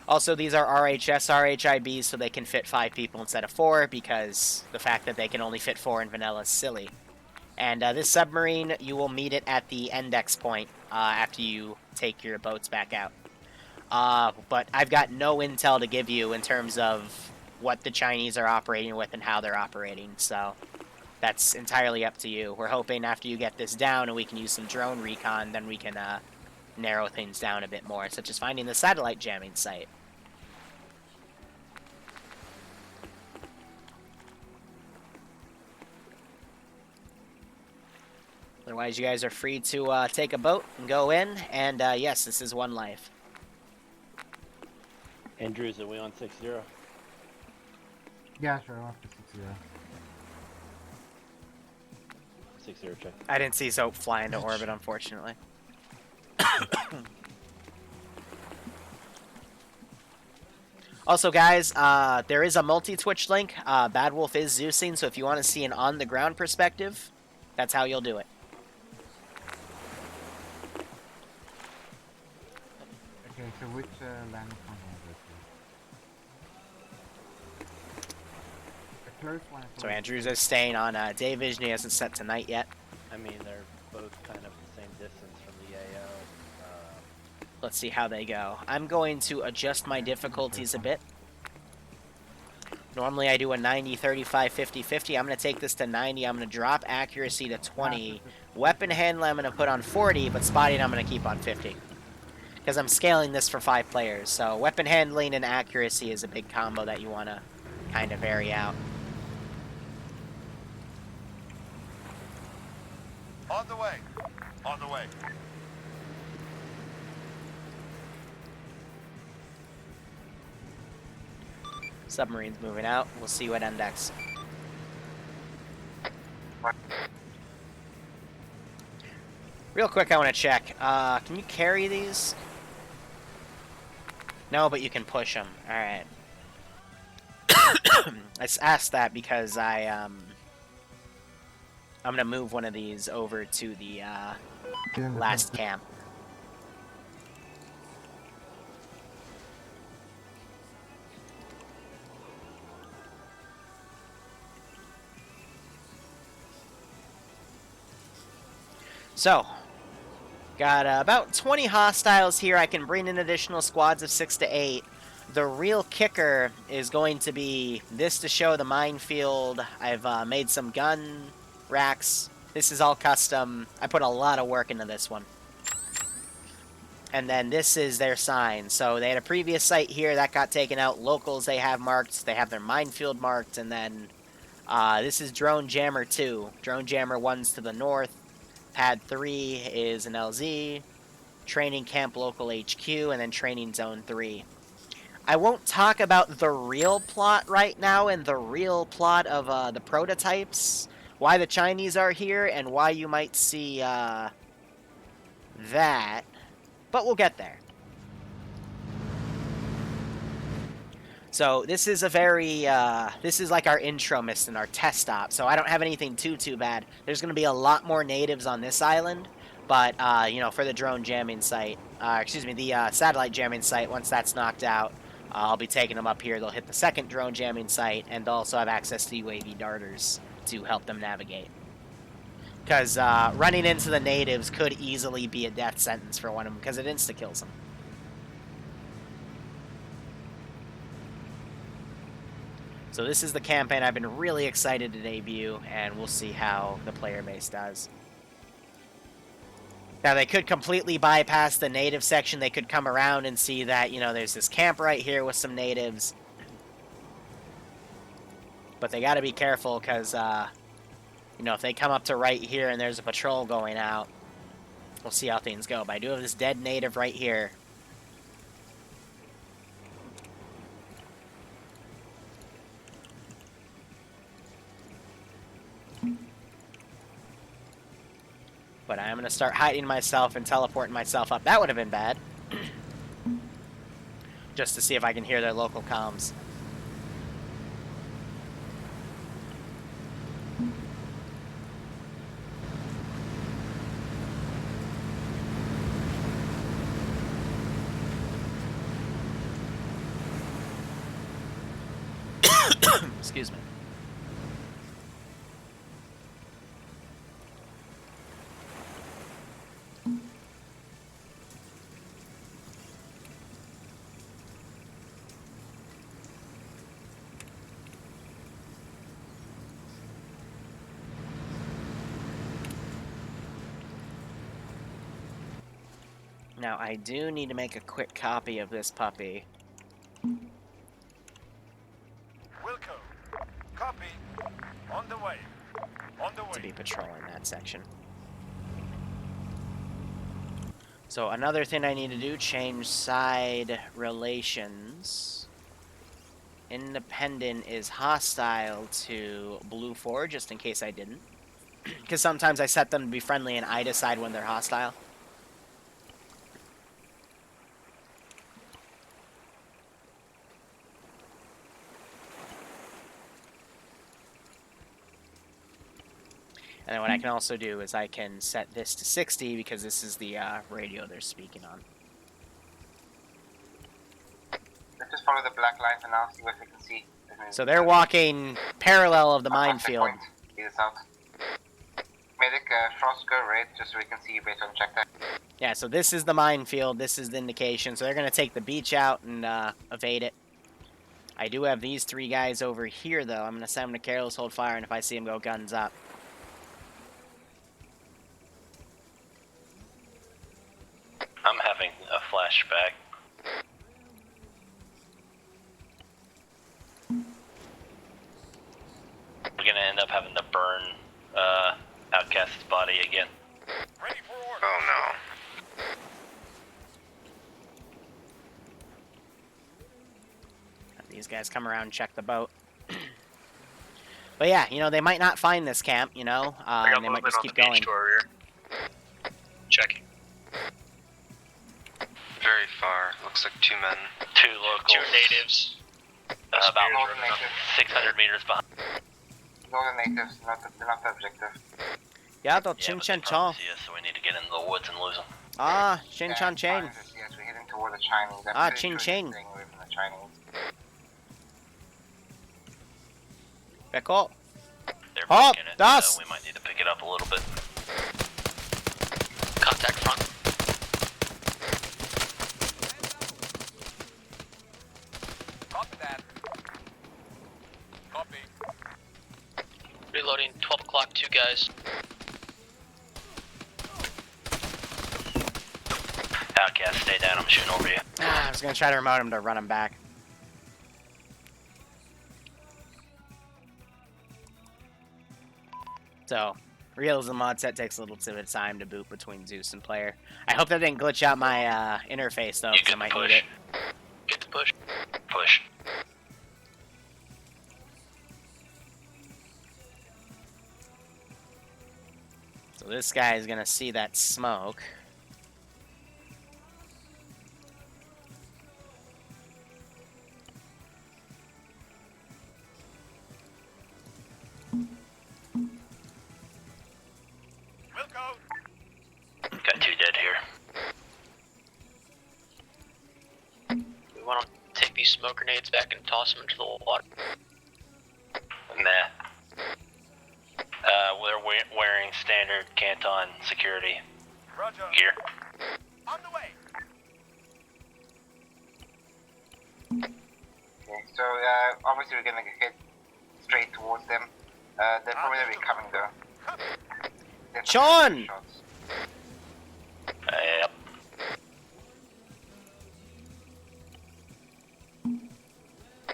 Also, these are RHS RHIBs, so they can fit 5 people instead of 4, because the fact that they can only fit 4 in vanilla is silly. And this submarine, you will meet it at the index point after you take your boats back out. But I've got no intel to give you in terms of what the Chinese are operating with and how they're operating, so that's entirely up to you. We're hoping after you get this down and we can use some drone recon, then we can narrow things down a bit more, such as finding the satellite jamming site. Otherwise, you guys are free to take a boat and go in, and yes, this is one life. Andrews, are we on 6-0? Yeah, sure, off to 6-0. 6-0 check. I didn't see Zope fly into orbit, unfortunately. Also, guys, there is a multi-Twitch link. Bad Wolf is Zeusing, so if you want to see an on-the-ground perspective, that's how you'll do it. Okay, so which land is one the first one? So Andrews is staying on day vision. He hasn't set tonight yet. I mean, they're both kind of the same distance from the AO. Let's see how they go. I'm going to adjust my difficulties a bit. Normally I do a 90, 35, 50, 50. I'm going to take this to 90. I'm going to drop accuracy to 20. Weapon handling I'm going to put on 40, but spotting I'm going to keep on 50. Because I'm scaling this for 5 players. So weapon handling and accuracy is a big combo that you want to kind of vary out. On the way. On the way. Submarine's moving out. We'll see you at index. Real quick, I want to check. Can you carry these? No, but you can push them. Alright. I asked that because I'm going to move one of these over to the last camp. So, got about 20 hostiles here. I can bring in additional squads of 6 to 8. The real kicker is going to be this to show the minefield. I've made some gun racks. This is all custom. I put a lot of work into this one. And then this is their sign. So they had a previous site here that got taken out. Locals they have marked. They have their minefield marked. And then this is Drone Jammer 2. Drone Jammer 1's to the north. Pad 3 is an LZ, Training Camp Local HQ, and then Training Zone 3. I won't talk about the real plot right now and the real plot of the prototypes, why the Chinese are here, and why you might see that, but we'll get there. So this is a very, this is like our intro mission, our test stop. So I don't have anything too bad. There's going to be a lot more natives on this island. But, you know, for the drone jamming site, excuse me, the satellite jamming site, once that's knocked out, I'll be taking them up here. They'll hit the second drone jamming site and they'll also have access to UAV darters to help them navigate. Because running into the natives could easily be a death sentence for one of them because it insta-kills them. So this is the campaign I've been really excited to debut, and we'll see how the player base does. Now, they could completely bypass the native section. They could come around and see that, you know, there's this camp right here with some natives. But they got to be careful because, you know, if they come up to right here and there's a patrol going out, we'll see how things go. But I do have this dead native right here. But I am going to start hiding myself and teleporting myself up. That would have been bad. Just to see if I can hear their local comms. Excuse me. Now, I do need to make a quick copy of this puppy. Wilco, copy. On the way. On the way. To be patrolling that section. So another thing I need to do, change side relations. Independent is hostile to Blue 4, just in case I didn't. Because sometimes I set them to be friendly and I decide when they're hostile. And then what I can also do is I can set this to 60 because this is the radio they're speaking on. Let's just follow the black line for now, see what we can see. So they're walking parallel of the minefield. Either south. Medic, frost go red, just so we can see you better and check that. Yeah, so this is the minefield, this is the indication. So they're going to take the beach out and evade it. I do have these 3 guys over here, though. I'm going to send them to careless hold fire, and if I see them go guns up. I'm having a flashback. We're gonna end up having to burn Outcast's body again. Oh no. These guys come around and check the boat. But yeah, you know, they might not find this camp, you know, and they might just keep going. Checking. Very far. Looks like 2 men. 2 locals. 2 natives. About 600 meters behind. Northern natives, not the objective. Yeah, the Chin Chan Chong. So we need to get into the woods and lose them. Ah, Chin Chan Chen. Yes, we're heading toward the Chinese. Ah, Chin Chen. Staying away from the Chinese. Back up. They're Hop, making it, das. so we might need to pick it up a little bit. Contact front. Copy that. Copy. Reloading 12 o'clock, 2 guys. Outcast, stay down. I'm shooting over you. Ah, I was going to try to remote him to run him back. So, realism mod set takes a little bit of time to boot between Zeus and player. I hope that didn't glitch out my interface though, because I might need it. Get the push. Push. So this guy is gonna see that smoke. Got 2 dead here. We want to take these smoke grenades back and toss them into the water. Nah. They're wearing standard Canton security gear. On the way. Okay, so obviously we're gonna head straight towards them. They're probably gonna be coming though. Sean! Yep.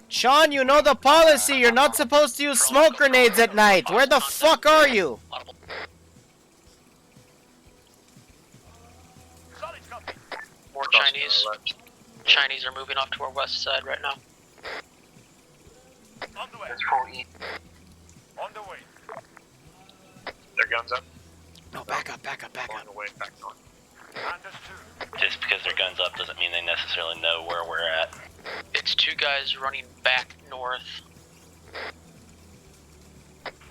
Sean, you know the policy. You're not supposed to use smoke grenades at night. Where the fuck are you? More Chinese. Chinese are moving off to our west side right now. On the way. Let's roll east. On the way. Their guns up. No, back up, back up, back On up. the way back north. Understood. Just because their gun's up doesn't mean they necessarily know where we're at. It's 2 guys running back north.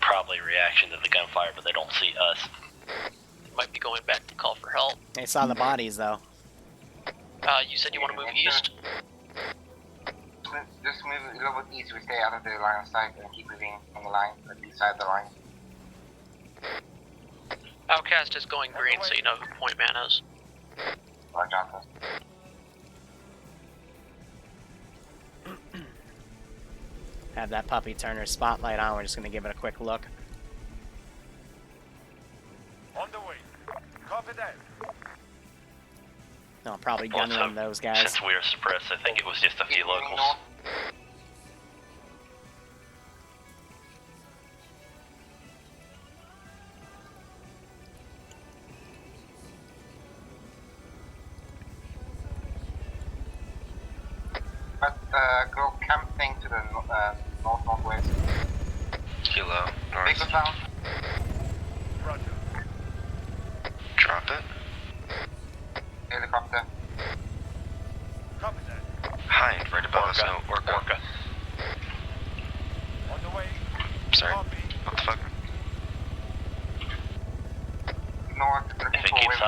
Probably reaction to the gunfire, but they don't see us. They might be going back to call for help. They saw the bodies though. You said you want to move east? Just move a little bit east, we stay out of the line of sight and keep moving on the line, at the side of the line. Outcast is going green, so you know who point man is. Roger, Outcast. Have that puppy turn her spotlight on. We're just gonna give it a quick look. On the way. Copy that. No, probably gun one of those guys. Since we were suppressed, I think it was just a few locals. But go camping to the north-northwest. Kilo, north. Big down. Roger. Drop it. Helicopter. Copy that. Hind, right above us. No, Orca. On the way. Sorry. Copy. What the fuck?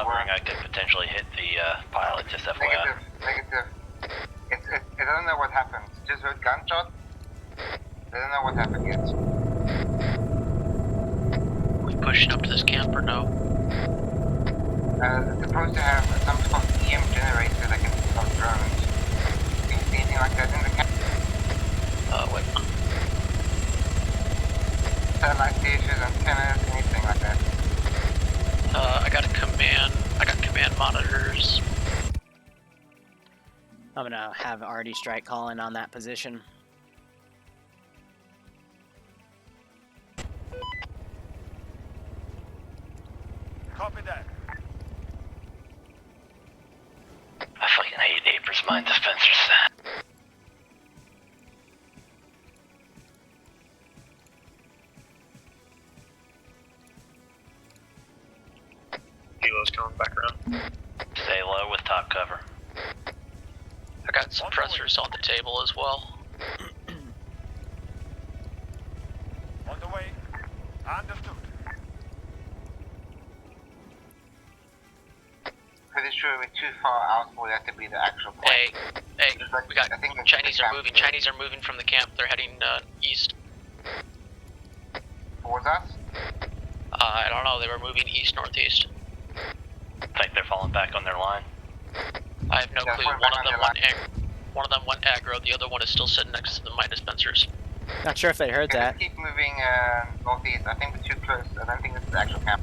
hovering, I could potentially hit the pilot, just FYI. Negative. I don't know what happened. Just heard gunshot. I don't know what happened yet. We pushing up to this camp or no? They're supposed to have some sort of EM generator that can pick up drones. Do you see anything like that in the camp? What? Satellite dishes, antennas, anything like that? I got command monitors. I'm gonna have RD Strike call in on that position. Copy that. I fucking hate April's mine dispensers. Kilo's coming back around. Stay low with top cover. I got suppressors on the table as well. On the way. Understood. Pretty sure we're too far out for that to be the actual point. Hey, Like, we got I think Chinese are moving. Chinese are moving from the camp. They're heading east. Towards us? I don't know. They were moving east northeast. Think they're falling back on their line. I have no Yeah, clue. we're One of on them their went one of them went aggro. The other one is still sitting next to the mine dispensers. Not sure if they heard that. Keep moving northeast. I think we're too close. I don't think this is the actual camp.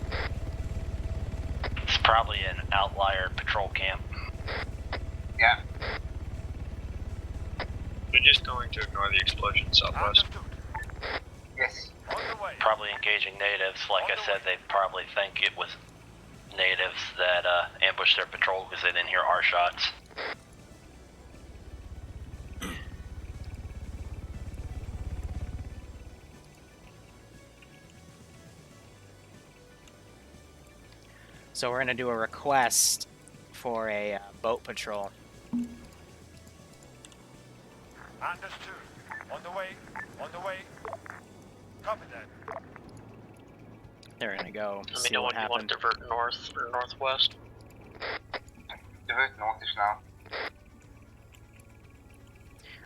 It's probably an outlier patrol camp. Yeah. We're just going to ignore the explosion southwest. Yes. Probably engaging natives. Like I said, they probably think it was natives that ambushed their patrol because they didn't hear our shots. So we're gonna do a request for a boat patrol. Understood. On the way. On the way. Copy that. They're gonna go Let me see know what when you want happened. to divert north or northwest. Divert northish now.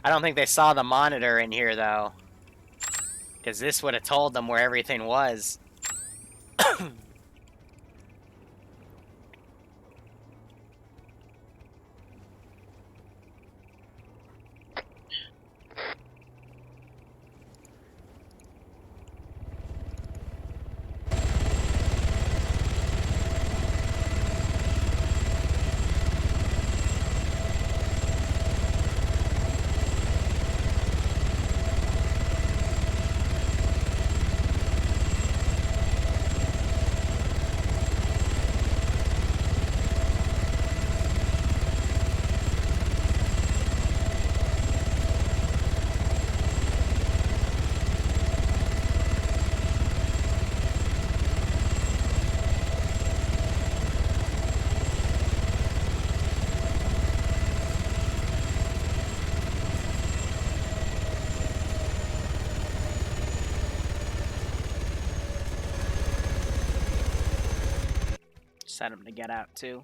I don't think they saw the monitor in here though, because this would have told them where everything was. Set them to get out too.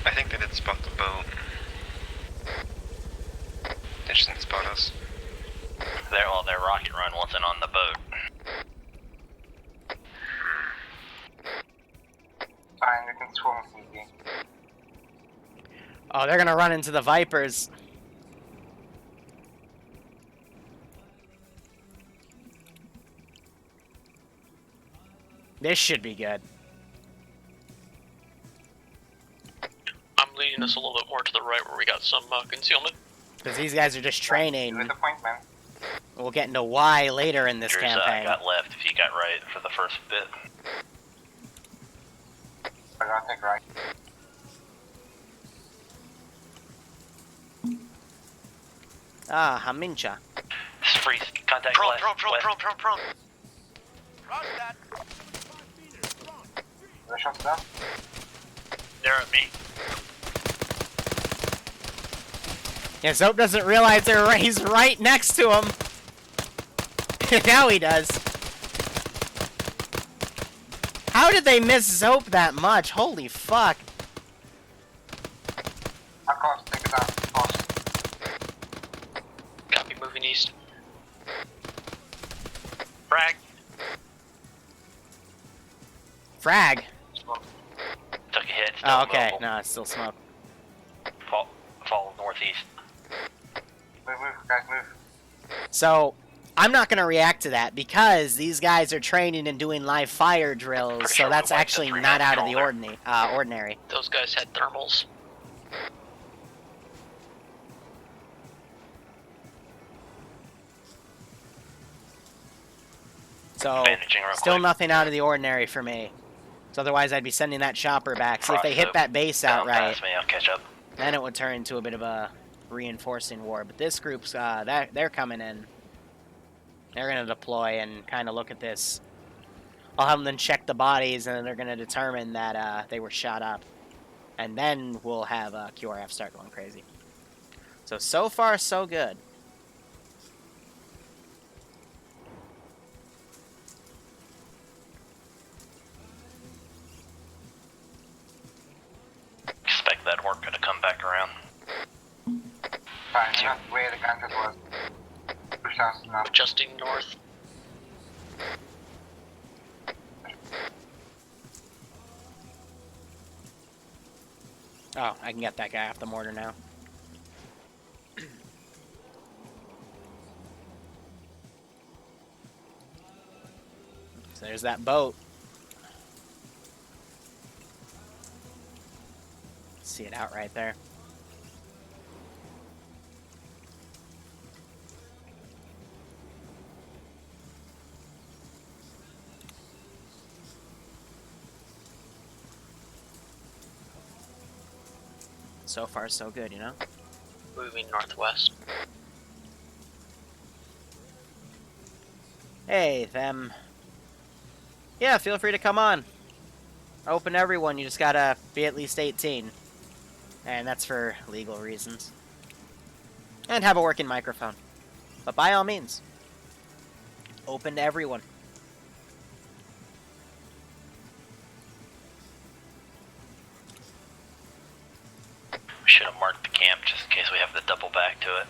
I think they did spot the boat. They just didn't spot us. Their rocket run wasn't on the boat. Fine, we can swarm CP. Oh, they're gonna run into the Vipers. This should be good. I'm leading us a little bit more to the right where we got some concealment. Because these guys are just training. With appointment. We'll get into why later in this Drew's, campaign. got left if you got right for the first bit. I gotta take right. Ah, Hamincha. Freeze. Contact Prone, west. prone. Roger that. The shots down. They're at me. Yeah, Zope doesn't realize he's right next to him. Now he does. How did they miss Zope that much? Holy fuck. Across, take it out. Across. Copy, moving east. Frag. Frag. Took a hit. Still Oh, okay. mobile. No, it's still smoke. Fall northeast. Move, guys, move. So, I'm not going to react to that because these guys are training and doing live fire drills, so sure that's we wiped actually the not out of the controller. ordinary. Those guys had thermals. So, Bandaging real still quick. nothing out of the ordinary for me. So otherwise I'd be sending that chopper back. See if they hit Cross that base down outright. past me, I'll catch up. Then it would turn into a bit of a reinforcing war. But this group's, they're coming in. They're going to deploy and kind of look at this. I'll have them then check the bodies, and then they're going to determine that they were shot up. And then we'll have QRF start going crazy. So far, so good. Expect that worker to come back around. Fine, not where the gunter was. Push us now. Adjusting north. Oh, I can get that guy off the mortar now. So there's that boat. See it out right there. So far, so good, you know? Moving northwest. Hey, them. Yeah, feel free to come on. Open to everyone, you just gotta be at least 18. And that's for legal reasons. And have a working microphone. But by all means, open to everyone. We should have marked the camp just in case we have to double back to it.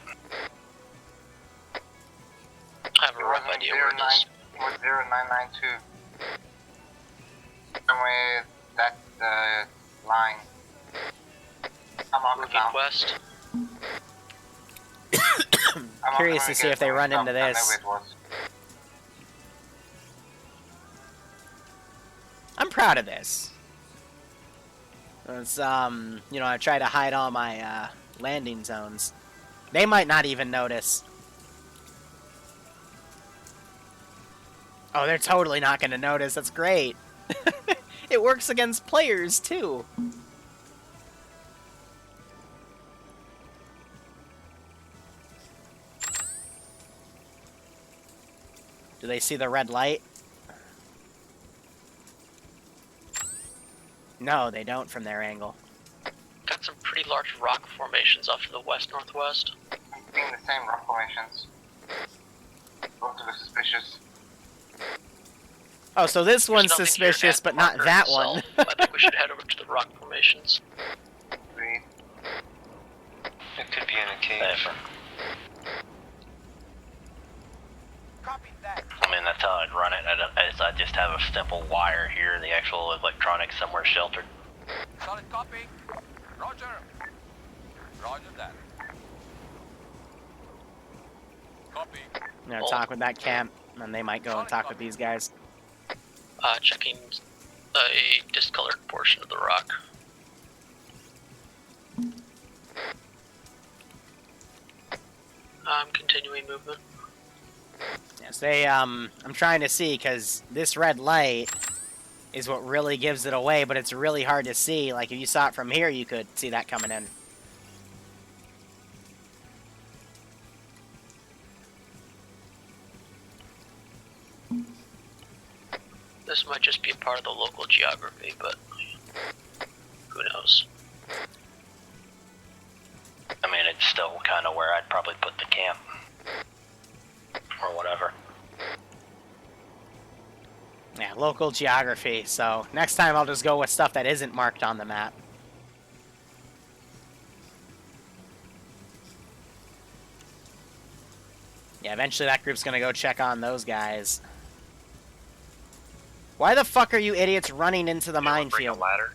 I have a rough idea where it is. It was 0992. Somewhere that line. I'm on Moving now. west. I'm Curious to see if they run into this. I'm proud of this. It's, you know, I try to hide all my, landing zones. They might not even notice. Oh, they're totally not gonna notice. That's great. It works against players, too. Do they see the red light? No, they don't from their angle. Got some pretty large rock formations off to the west-northwest. I'm seeing the same rock formations. Both of us suspicious. Oh, so this one's There's nothing here suspicious, at but the not marker that itself. one. I think we should head over to the rock formations. Agreed. It could be in a cave. Copy that. I mean, that's how I'd run it. I just have a simple wire here, the actual electronics somewhere sheltered. Solid copy. Roger. Roger that. Copy. I'm gonna talk with that camp, and they might go and talk with these guys. Checking a discolored portion of the rock. I'm continuing movement. Yes, they, I'm trying to see, because this red light is what really gives it away, but it's really hard to see. Like, if you saw it from here, you could see that coming in. This might just be a part of the local geography, but who knows? I mean, it's still kind of where I'd probably put the camp. Or whatever. Yeah, local geography. So next time I'll just go with stuff that isn't marked on the map. Yeah, eventually that group's gonna go check on those guys. Why the fuck are you idiots running into the minefield? ladder.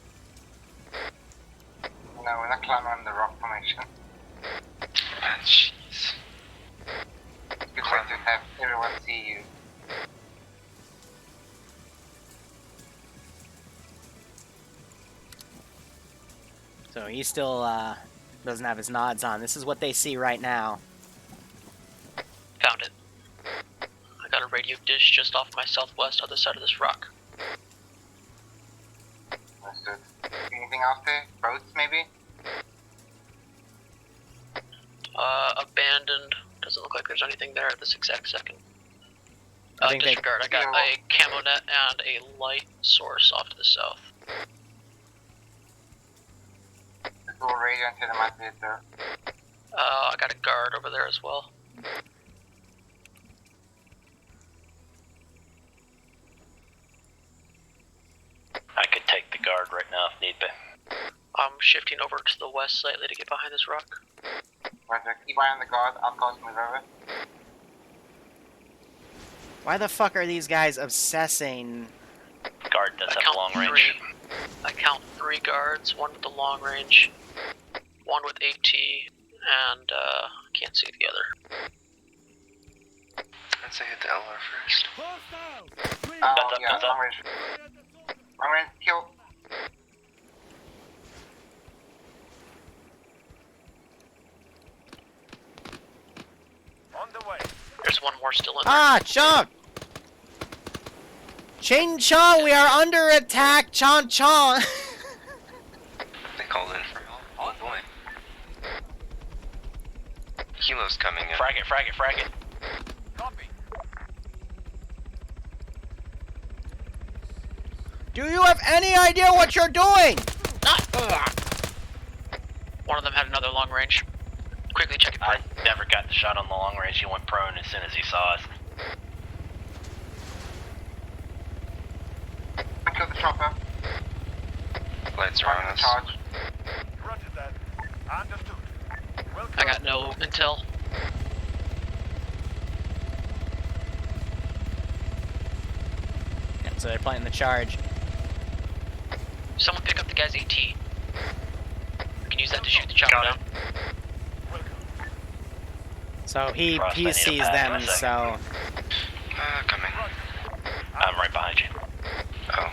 No, we're not climbing on the rock formation. Ah, jeez. Good way to have everyone see you. So he still doesn't have his nods on. This is what they see right now. Found it. I got a radio dish just off my southwest other side of this rock. Understood. Anything else there? Boats, maybe? Abandoned. Doesn't look like there's anything there at this exact second. I think disregard. I got a camo net and a light source off to the south. There's no radio until the might be there. I got a guard over there as well. I could take the guard right now if need be. I'm shifting over to the west slightly to get behind this rock. Roger, keep eye on the guard, I'll cause move over. Why the fuck are these guys obsessing? Guard does have a long range. I count 3 guards, 1 with the long range, 1 with AT, and can't see the other. Let's say hit the LR first. Oh, yeah, long range. Long range, kill. On the way. There's 1 more still in there. Ah, Chong! Ching Chong, we are under attack, Chong Chong! They called in for help. Oh boy. Kilo's coming in. Frag it, frag it, frag it. Copy. Do you have any idea what you're doing? One of them had another long range. Quickly check it. I never got the shot on the long range. He went prone as soon as he saw us. I killed the chopper. Lights are on us. Charge. Roger that. Understood. Welcome. I got no intel. Yeah, so they're playing the charge. Someone pick up the guy's AT. We can use that to shoot the chopper down. So he Frost, I need a sees pad them, in a second. so... Coming. I'm right behind you. Oh.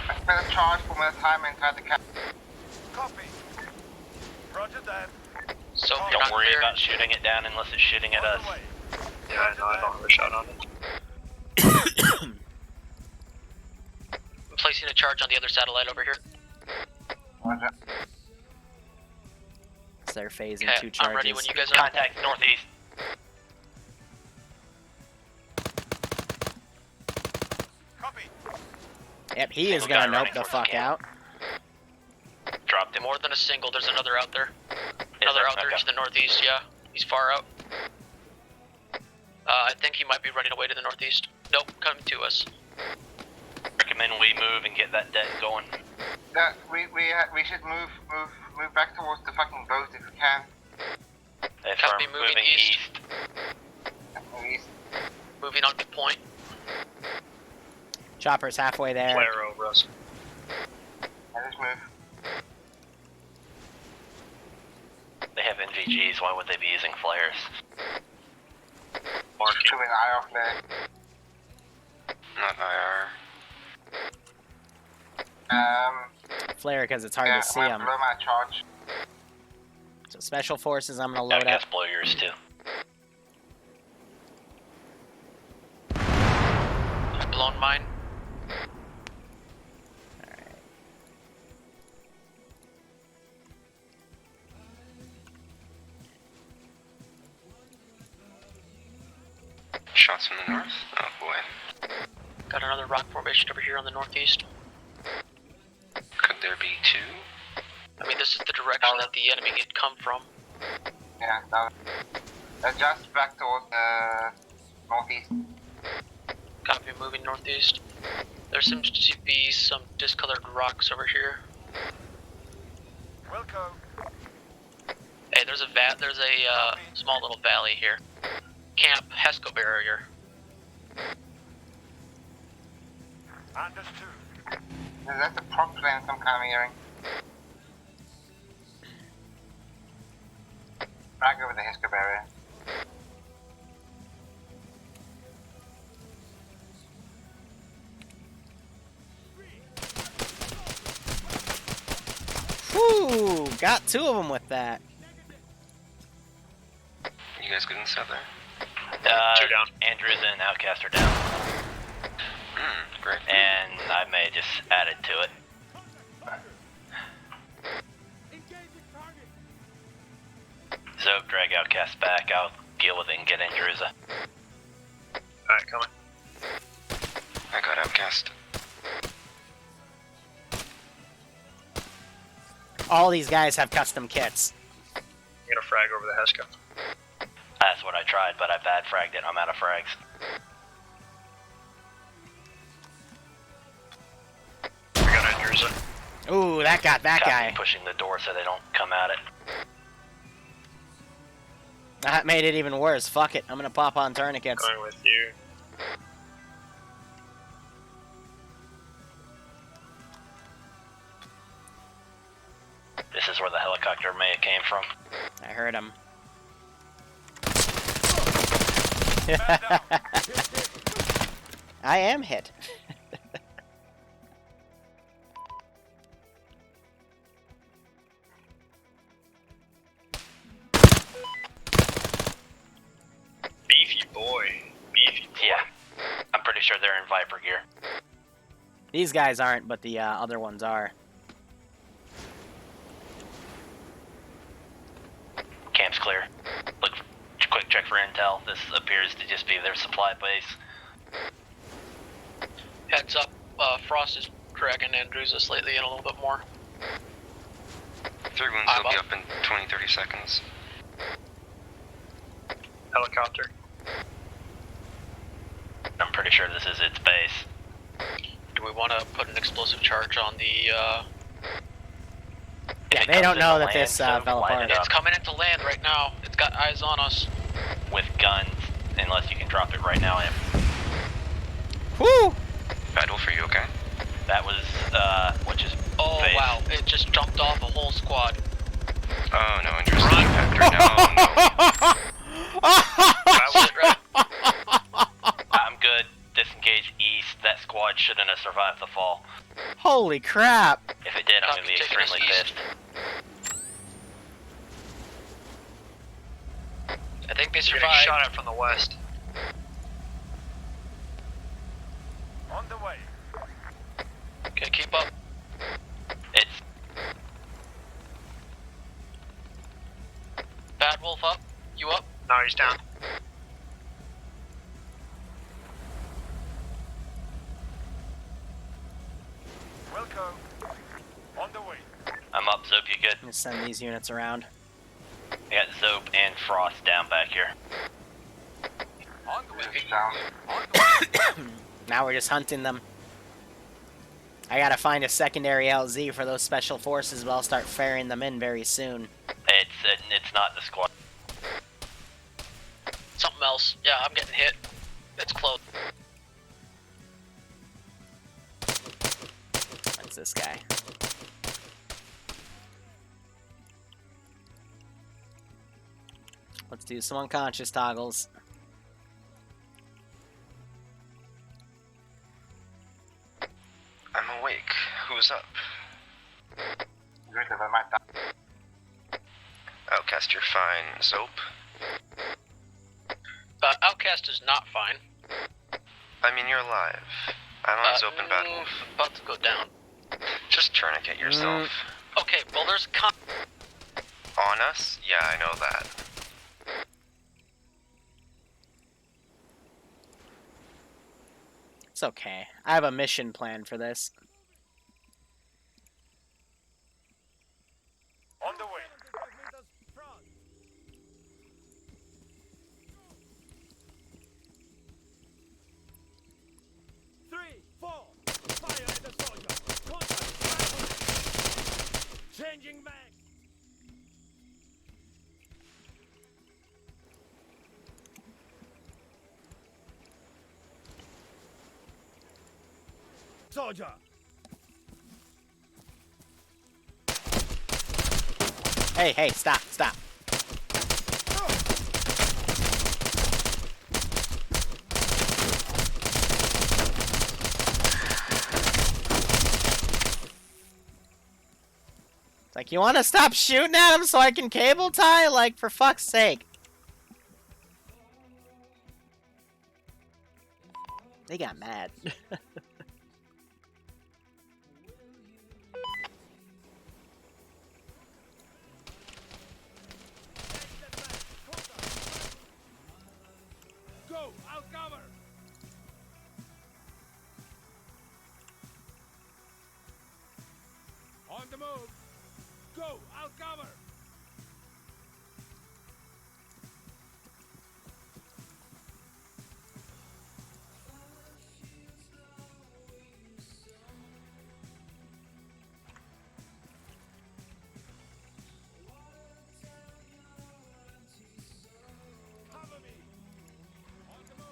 I spent a charge for my time inside the cap. Copy. Roger that. So if you're Don't not worry clear, about shooting it down unless it's shooting at us. Yeah, I know, I don't have a shot on it. I'm placing a charge on the other satellite over here. Roger. So they're phasing Okay, 2 charges. I'm ready when you guys are. Contact northeast. Copy. Yep, he is Single guy gonna nope running the towards fuck the camp. out. Dropped him. More than a single, there's another out there. Is Another there? out there Okay. to the northeast, yeah. He's far out. I think he might be running away to the northeast. Nope, coming to us. Recommend we move and get that deck going. Yeah, we should move back towards the fucking boat if we can. If Copy, we're moving moving east. East. Moving on to point. Chopper's halfway there. Flare over us. I just move. They have NVGs, why would they be using flares? Marking. Shooting IR flare. Not IR. Flare because it's hard Yeah, to see I'm them. below my charge. So special forces, I'm gonna I load guess up. blow yours too. I've blown mine. Shots from the north? Oh boy. Got another rock formation over here on the northeast. Could there be 2? I mean, this is the direction that the enemy had come from. Yeah, adjust back towards the northeast. Copy, moving northeast. There seems to be some discolored rocks over here. Wilco. Hey, there's a small little valley here. Camp Hesco barrier. Understood. Is that the prop plane I'm kind of hearing? Frag over the Hisker barrier. Whew, got 2 of them with that. You guys good inside there? 2 down. Andrews and Outcast are down. Great. And I may just add it to it. Zope, drag Outcast back. I'll deal with it and get Andrews. Alright, coming. I got Outcast. All these guys have custom kits. I'm gonna frag over the Hesco. That's what I tried, but I bad fragged it. I'm out of frags. I got Andrews. Ooh, that got that Copy, guy. pushing the door so they don't come at it. That made it even worse. Fuck it. I'm gonna pop on tourniquets. Going with you. This is where the helicopter may have came from. I heard him. I am hit. Beefy boy. Beefy boy. Yeah. I'm pretty sure they're in Viper gear. These guys aren't, but the other ones are. Camp's clear. Look, quick check for intel. This appears to just be their supply base. Heads up, Frost is dragging Andrews lately in a little bit more. 3 wounds will be up in 20-30 seconds. Helicopter. I'm pretty sure this is its base. Do we want to put an explosive charge on the, Yeah, they don't know that this fell apart. It's coming into land right now. It's got eyes on us. With guns, unless you can drop it right now. Woo! Bad Wolf, are you okay? That was, which is Oh, base. wow. It just jumped off a whole squad. Oh, no, interesting factor. No, no. I'm good. Disengage east. That squad shouldn't have survived the fall. Holy crap! If it did, I'm going to be extremely pissed. I think they Getting survived. shot at from the west. On the way. Okay, keep up. It's Bad Wolf up. You up? No, he's down. Wilco. On the way. I'm up, Zope, you good? I'm gonna send these units around. I got Zope and Frost down back here. On the way. Now we're just hunting them. I gotta find a secondary LZ for those special forces, but I'll start ferrying them in very soon. It's not the squad. Something else. Yeah, I'm getting hit. It's close. What's this guy? Let's do some unconscious toggles. I'm awake. Who's up? Outcast, you're fine. Zope? Outcast is not fine. I mean, you're alive. I'm on Zope and Bad Wolf. About to go down. Just tourniquet yourself. Okay, well there's On us? Yeah, I know that. It's okay. I have a mission plan for this. On the way. 3, 4. soldier! Hey, stop. It's like, you want to stop shooting at him so I can cable tie? Like, for fuck's sake. They got mad. Go! I'll cover! On the move! Go! I'll cover! Cover me! On the move!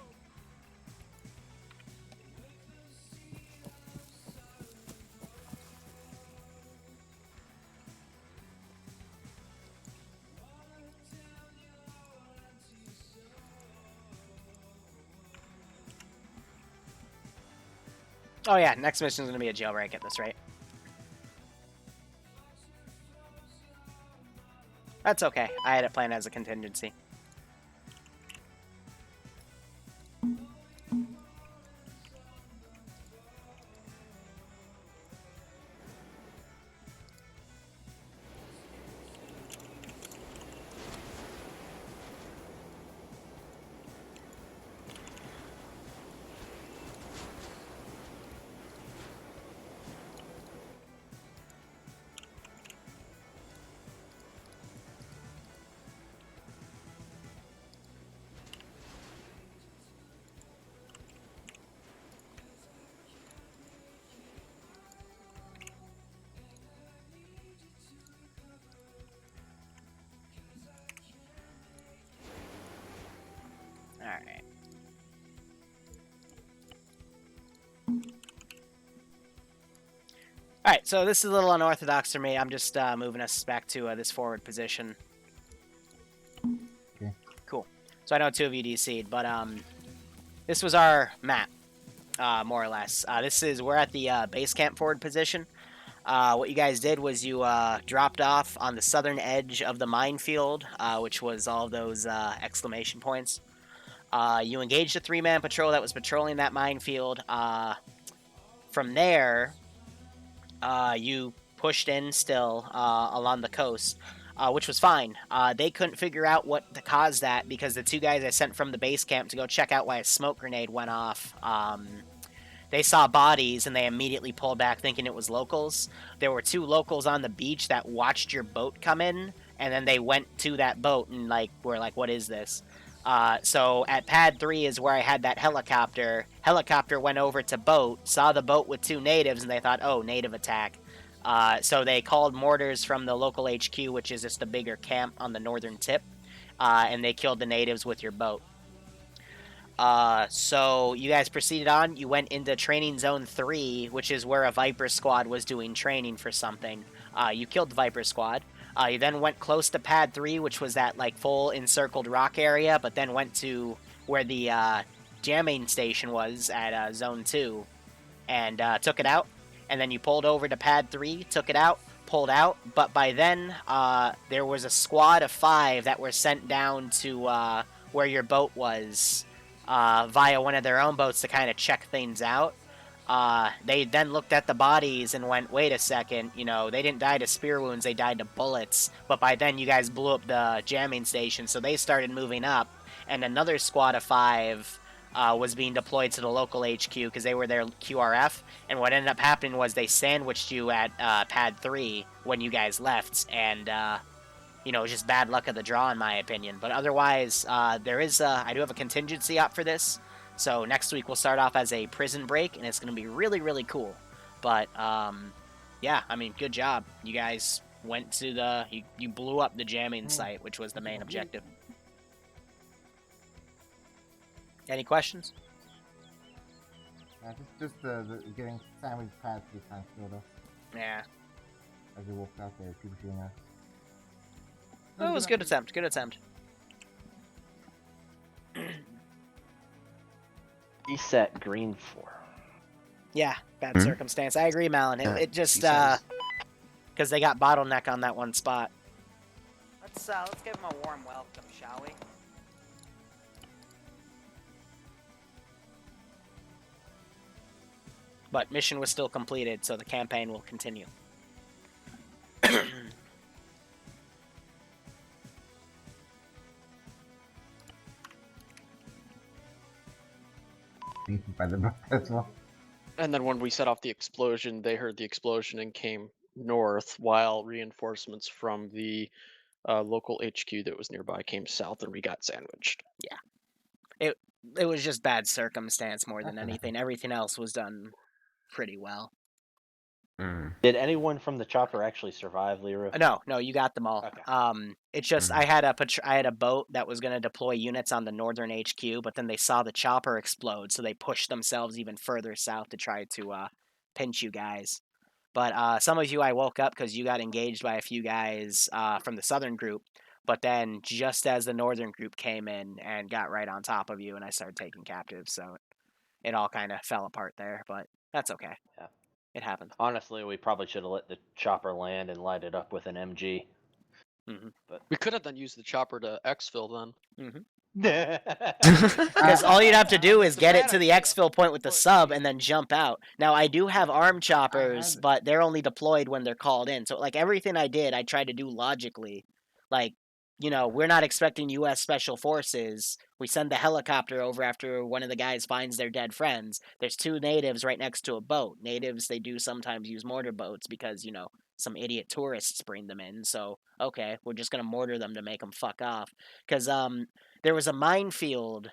Oh yeah, next mission is going to be a jailbreak at this rate. That's okay. I had it planned as a contingency. Alright. Alright, so this is a little unorthodox for me. I'm just moving us back to this forward position. Okay. Cool. So I know two of you DC'd, but this was our map, more or less. We're at the base camp forward position. What you guys did was you dropped off on the southern edge of the minefield, which was all those exclamation points. You engaged a 3-man patrol that was patrolling that minefield. From there, you pushed in still along the coast, which was fine. They couldn't figure out what caused that because the two guys I sent from the base camp to go check out why a smoke grenade went off, they saw bodies and they immediately pulled back thinking it was locals. There were 2 locals on the beach that watched your boat come in, and then they went to that boat and were like, what is this? So at pad 3 is where I had that helicopter. Helicopter went over to boat, saw the boat with 2 natives, and they thought, oh, native attack. So they called mortars from the local HQ, which is just a bigger camp on the northern tip, and they killed the natives with your boat. So you guys proceeded on. You went into Training Zone 3, which is where a Viper squad was doing training for something. You killed the Viper squad. You then went close to pad 3, which was that full encircled rock area, but then went to where the jamming station was at Zone 2 and took it out. And then you pulled over to pad 3, took it out, pulled out. But by then, there was a squad of 5 that were sent down to where your boat was via one of their own boats to kind of check things out. They then looked at the bodies and went, wait a second, they didn't die to spear wounds, they died to bullets. But by then you guys blew up the jamming station, so they started moving up. And another squad of 5 was being deployed to the local HQ because they were their QRF. And what ended up happening was they sandwiched you at pad 3 when you guys left. And, just bad luck of the draw in my opinion. But otherwise, I do have a contingency up for this. So next week we'll start off as a prison break, and it's going to be really, really cool. But, yeah, good job. You guys went to you blew up the jamming site, which was the main objective. Any questions? Just getting sandwich pads with time killed us. Yeah. As we walked out there, people shooting us. Oh, it was a good attempt. Good attempt. Reset green 4. Yeah, bad circumstance. I agree, Malin. It just because they got bottleneck on that one spot. Let's give him a warm welcome, shall we? But mission was still completed, so the campaign will continue. By the book as well. And then when we set off the explosion, they heard the explosion and came north, while reinforcements from the local HQ that was nearby came south, and we got sandwiched. Yeah. It was just bad circumstance more than anything. Everything else was done pretty well. Did anyone from the chopper actually survive, Liru? No, you got them all. Okay. It's just I had a boat that was going to deploy units on the northern HQ, but then they saw the chopper explode, so they pushed themselves even further south to try to pinch you guys. But some of you, I woke up because you got engaged by a few guys from the southern group. But then just as the northern group came in and got right on top of you, and I started taking captives, so it all kind of fell apart there. But that's okay. Yeah. It happened. Honestly, we probably should have let the chopper land and light it up with an MG. But we could have then used the chopper to exfil then. Because all you'd have to do is get it to the exfil point with the sub and then jump out. Now, I do have arm choppers, but they're only deployed when they're called in. So, like, everything I did, I tried to do logically. Like, you know, we're not expecting U.S. Special Forces. We send the helicopter over after one of the guys finds their dead friends. There's 2 natives right next to a boat. Natives, they do sometimes use mortar boats because, you know, some idiot tourists bring them in. So, okay, we're just going to mortar them to make them fuck off. Because there was a minefield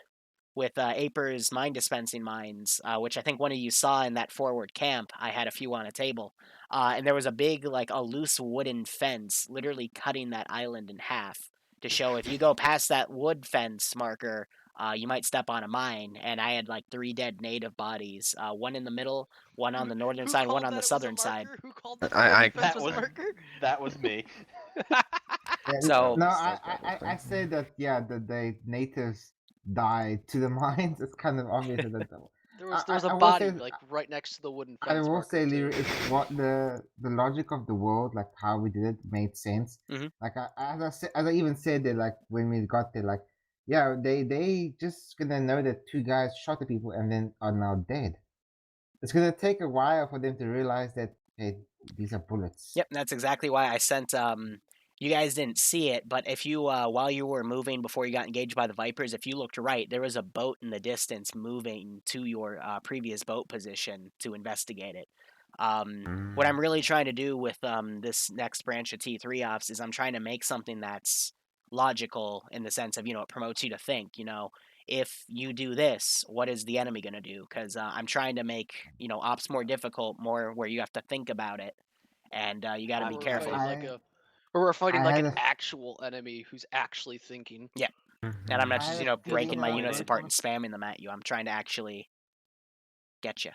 with Aper's mine dispensing mines, which I think one of you saw in that forward camp. I had a few on a table. And there was a big, like, a loose wooden fence literally cutting that island in half to show if you go past that wood fence marker, you might step on a mine. And I had, like, 3 dead native bodies. One in the middle, one on the northern side, one on the southern side. Who called that was me. So no, I say that the natives died to the mines. It's kind of obvious that there was a body like right next to the wooden fence. I will say, Liru, it's what the logic of the world, like how we did it, made sense. Like as I even said that, like when we got there, like they just gonna know that 2 guys shot the people and then are now dead. It's gonna take a while for them to realize that hey, these are bullets. Yep, that's exactly why I sent. You guys didn't see it, but if you, while you were moving before you got engaged by the Vipers, if you looked right, there was a boat in the distance moving to your previous boat position to investigate it. What I'm really trying to do with this next branch of T3 ops is I'm trying to make something that's logical in the sense of, you know, it promotes you to think, you know, if you do this, what is the enemy going to do? Because I'm trying to make, you know, ops more difficult, more where you have to think about it, and you got to be careful. We're fighting like an actual enemy who's actually thinking. Yeah. And I'm not just, you know, breaking my units apart and spamming them at you. I'm trying to actually get you.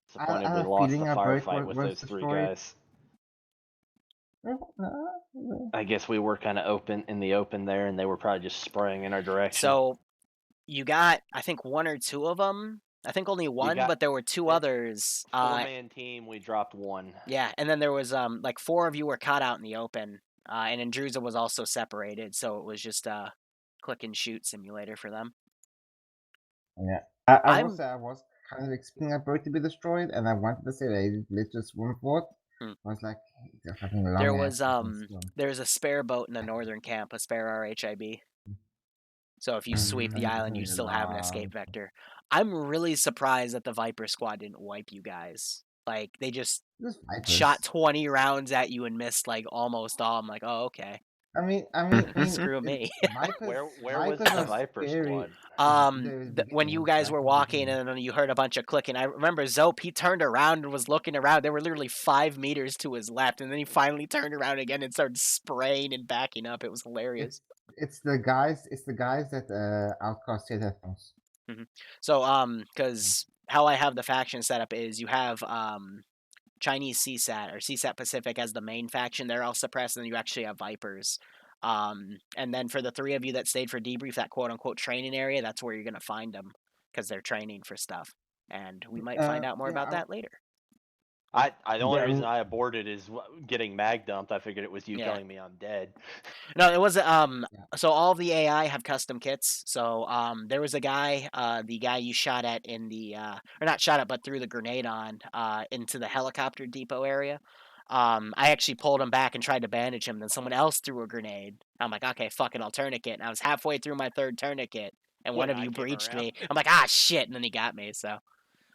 Disappointed we lost the firefight with those 3 guys. I guess we were kind of in the open there, and they were probably just spraying in our direction. So you got, I think, 1 or 2 of them. I think only 1, but there were 2 others. 4-man team, we dropped 1. Yeah, and then there was like 4 of you were caught out in the open, and Indruza was also separated, so it was just a click and shoot simulator for them. Yeah, I was kind of expecting a boat to be destroyed, and I wanted to say, hey, let's just swim for it. I was like, hey, fucking long there's a spare boat in the northern camp, a spare RHIB. So if you sweep the island, you still have an escape vector. I'm really surprised that the Viper squad didn't wipe you guys. Like, they just shot 20 rounds at you and missed, like, almost all. I'm like, oh, okay. I mean, screw me. Where was the Viper squad? When you guys were walking and then you heard a bunch of clicking, I remember Zope, he turned around and was looking around. They were literally 5 meters to his left, and then he finally turned around again and started spraying and backing up. It was hilarious. It's the guys that Outcast said headphones. So, because how I have the faction set up is you have Chinese CSAT or CSAT Pacific as the main faction. They're all suppressed, and then you actually have Vipers. And then for the 3 of you that stayed for debrief, that quote-unquote training area, that's where you're going to find them because they're training for stuff. And we might find out more about that later. The only reason I aborted is getting mag dumped. I figured it was you telling me I'm dead. No, it wasn't. So all of the AI have custom kits. So there was a guy, the guy you shot at in the, or not shot at, but threw the grenade on, into the helicopter depot area. I actually pulled him back and tried to bandage him. Then someone else threw a grenade. I'm like, okay, fuck it, I'll tourniquet. And I was halfway through my 3rd tourniquet, and one of you breached me. I'm like, ah, shit, and then he got me. So.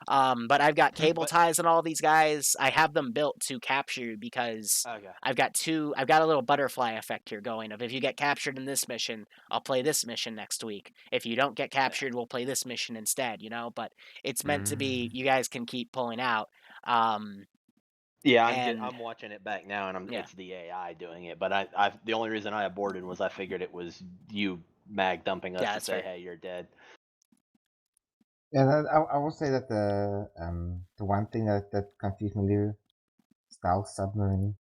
But I've got cable ties on all these guys. I have them built to capture because I've got a little butterfly effect here going of if you get captured in this mission, I'll play this mission next week. If you don't get captured, we'll play this mission instead, but it's meant to be, you guys can keep pulling out. Yeah, I'm watching it back now, and it's the AI doing it. But the only reason I aborted was I figured it was you mag dumping us to say, hey, you're dead. Yeah, I will say that the one thing that confused me, Liru, stealth submarine.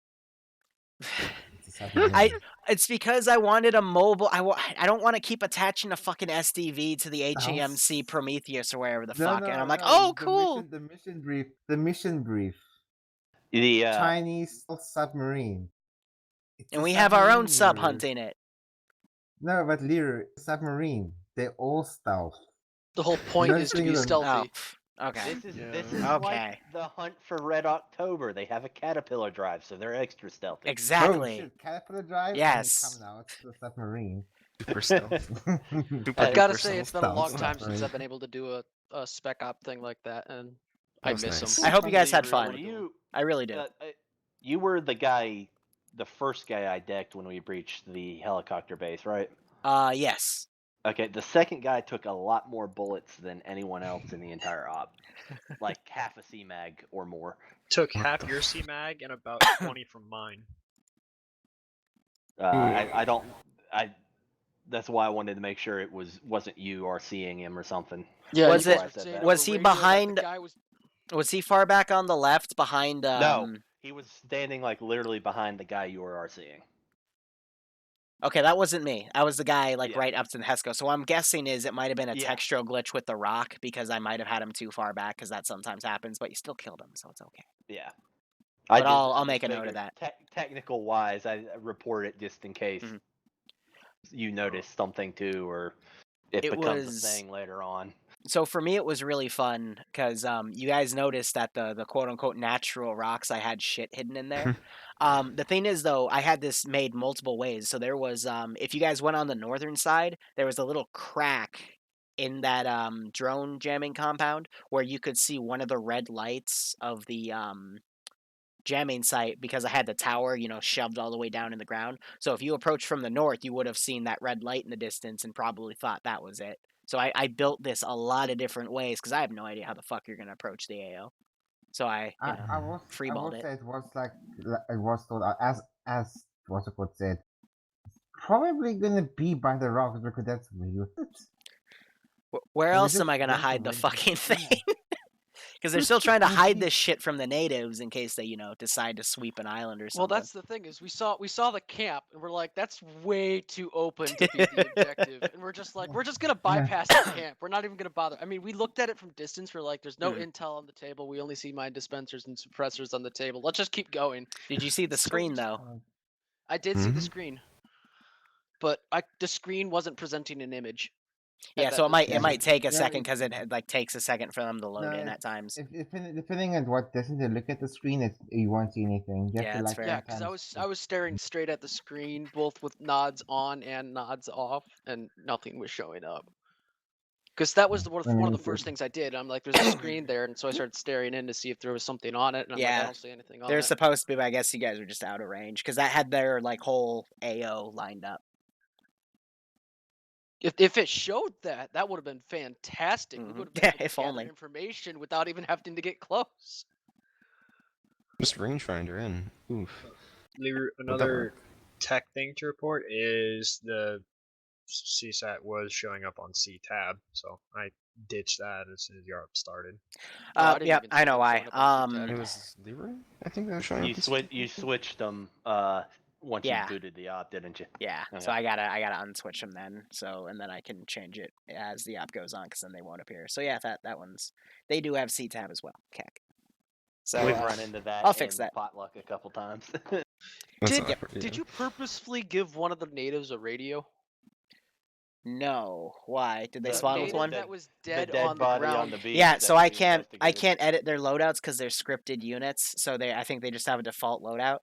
It's because I wanted a mobile. I don't want to keep attaching a fucking SDV to the HAMC Prometheus or wherever the fuck. And I'm like, oh, cool. The mission brief. The Chinese submarine. And we have our own sub hunting it. No, but Liru, submarine. They're all stealth. The whole point is to be stealthy. Oh, okay. This is like the hunt for Red October. They have a caterpillar drive, so they're extra stealthy. Exactly. Oh, shit. Caterpillar drive? Yes. Now it's the submarine. Super stealth. I've got to say, it's been a long time since I've been able to do a spec op thing like that, and I miss them. I hope you guys had fun. I really did. You were the first guy I decked when we breached the helicopter base, right? Yes. Okay, the second guy took a lot more bullets than anyone else in the entire op. Like half a CMAG or more. Took half your CMAG and about 20 from mine. That's why I wanted to make sure it wasn't you or seeing him or something. Yeah. Was he behind? Was he far back on the left behind? No, he was standing like literally behind the guy you were RCing. Okay, that wasn't me. I was the guy right up to the Hesco. So what I'm guessing is it might have been a textural glitch with the rock because I might have had him too far back because that sometimes happens, but you still killed him, so it's okay. Yeah. But I'll make a note of that. Technical wise, I report it just in case you notice something too, or it becomes a thing later on. So for me, it was really fun because you guys noticed that the quote-unquote natural rocks, I had shit hidden in there. The thing is, though, I had this made multiple ways. So there was, if you guys went on the northern side, there was a little crack in that drone jamming compound where you could see one of the red lights of the jamming site because I had the tower, shoved all the way down in the ground. So if you approached from the north, you would have seen that red light in the distance and probably thought that was it. So I built this a lot of different ways because I have no idea how the fuck you're going to approach the AO. So I freeballed it. Say it was it was told as what's it called said. Probably gonna be by the rocks because that's weird. Where else am I gonna hide the fucking thing? Because they're still trying to hide this shit from the natives in case they, decide to sweep an island or something. Well, that's the thing is we saw the camp and we're like, that's way too open to be the objective, and we're just like, we're just gonna bypass the camp. We're not even gonna bother. I mean, we looked at it from distance. We're like, there's no intel on the table. We only see mine dispensers and suppressors on the table. Let's just keep going. Did you see the screen though? I did see the screen, but the screen wasn't presenting an image. Yeah, so it might take a second because it takes a second for them to load in at times. Depending on what doesn't look at the screen, you won't see anything. That's fair. Yeah, because I was staring straight at the screen, both with nods on and nods off, and nothing was showing up. Because that was one of the first things I did. I'm like, there's a screen there, and so I started staring in to see if there was something on it, and I'm like, I don't see anything on it. There's supposed to be, but I guess you guys were just out of range because that had their whole AO lined up. If it showed that would have been fantastic. We would have been able to if gather only information without even having to get close. Just rangefinder in. Oof. Another tech thing to report is the CSAT was showing up on C tab, so I ditched that as soon as Yarp started. Yep, I know why. It was Liru? I think that was showing You up. you switched them once Yeah. you booted the op, didn't you? Yeah, Okay. so I gotta unswitch them then. So and then I can change it as the app goes on, because then they won't appear. So yeah, that one's they do have C tab as well. Keck. So We've run into that. I'll fix in that. potluck a couple times. Did you purposefully give one of the natives a radio? No, why did they The spawn with native one? that was dead dead on the body ground. on the beach. Yeah, that so I we can't investigated. edit their loadouts because they're scripted units. So I think they just have a default loadout.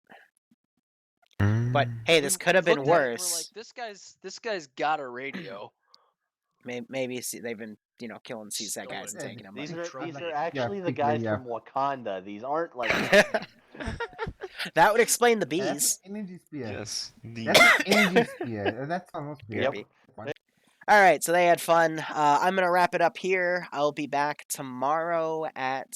But hey, this could have been looked at it and worse. we're like, this guy's got a radio. Maybe they've been killing CSAT guys and taking them. These are Yeah, actually the pick guys the, from Wakanda. These aren't like. That would explain the That's bees. an energy spear. Yes, That's an energy spear. That's almost clear. Yep. All right, so they had fun. I'm gonna wrap it up here. I'll be back tomorrow at.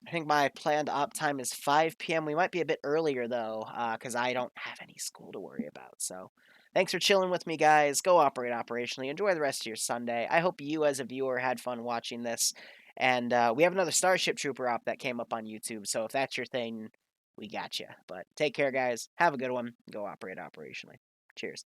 I think my planned op time is 5 p.m. We might be a bit earlier though, because I don't have any school to worry about. So, thanks for chilling with me, guys. Go operate operationally. Enjoy the rest of your Sunday. I hope you, as a viewer, had fun watching this. And we have another Starship Trooper op that came up on YouTube. So if that's your thing, we got you. But take care, guys. Have a good one. Go operate operationally. Cheers.